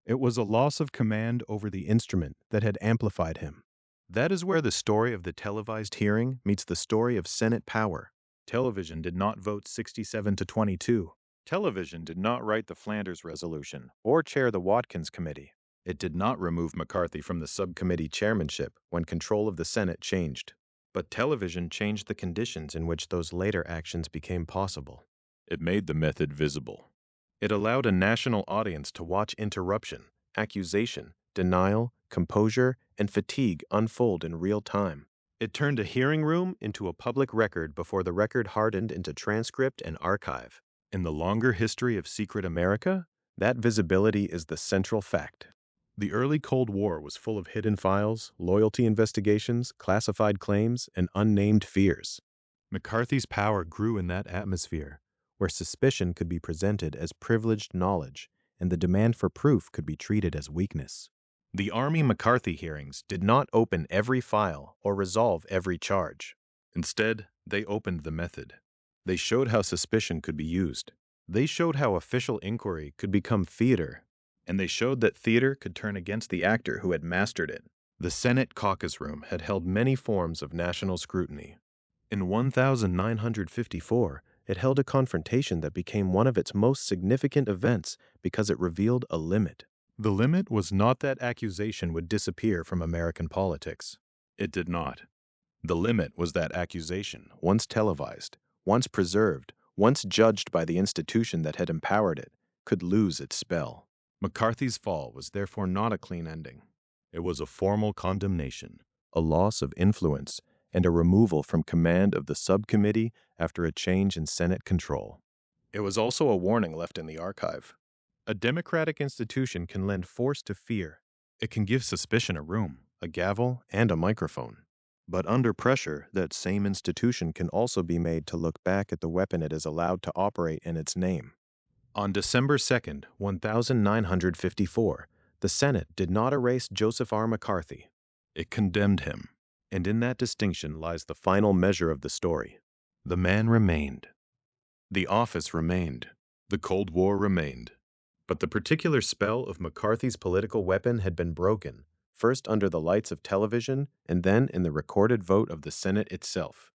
It was a loss of command over the instrument that had amplified him. That is where the story of the televised hearing meets the story of Senate power. Television did not vote 67 to 22. Television did not write the Flanders Resolution or chair the Watkins Committee. It did not remove McCarthy from the subcommittee chairmanship when control of the Senate changed. But television changed the conditions in which those later actions became possible. It made the method visible. It allowed a national audience to watch interruption, accusation, denial, composure, and fatigue unfold in real time. It turned a hearing room into a public record before the record hardened into transcript and archive. In the longer history of secret America, that visibility is the central fact. The early Cold War was full of hidden files, loyalty investigations, classified claims, and unnamed fears. McCarthy's power grew in that atmosphere, where suspicion could be presented as privileged knowledge, and the demand for proof could be treated as weakness. The Army McCarthy hearings did not open every file or resolve every charge. Instead, they opened the method. They showed how suspicion could be used. They showed how official inquiry could become theater. And they showed that theater could turn against the actor who had mastered it. The Senate caucus room had held many forms of national scrutiny. In 1954, it held a confrontation that became one of its most significant events because it revealed a limit. The limit was not that accusation would disappear from American politics. It did not. The limit was that accusation, once televised, once preserved, once judged by the institution that had empowered it, could lose its spell. McCarthy's fall was therefore not a clean ending. It was a formal condemnation, a loss of influence, and a removal from command of the subcommittee after a change in Senate control. It was also a warning left in the archive. A democratic institution can lend force to fear, It can give suspicion a room, a gavel, and a microphone. But under pressure, that same institution can also be made to look back at the weapon it is allowed to operate in its name. On December 2nd, 1954, the Senate did not erase Joseph R. McCarthy. It condemned him. And in that distinction lies the final measure of the story. The man remained. The office remained. The Cold War remained. But the particular spell of McCarthy's political weapon had been broken, first under the lights of television and then in the recorded vote of the Senate itself.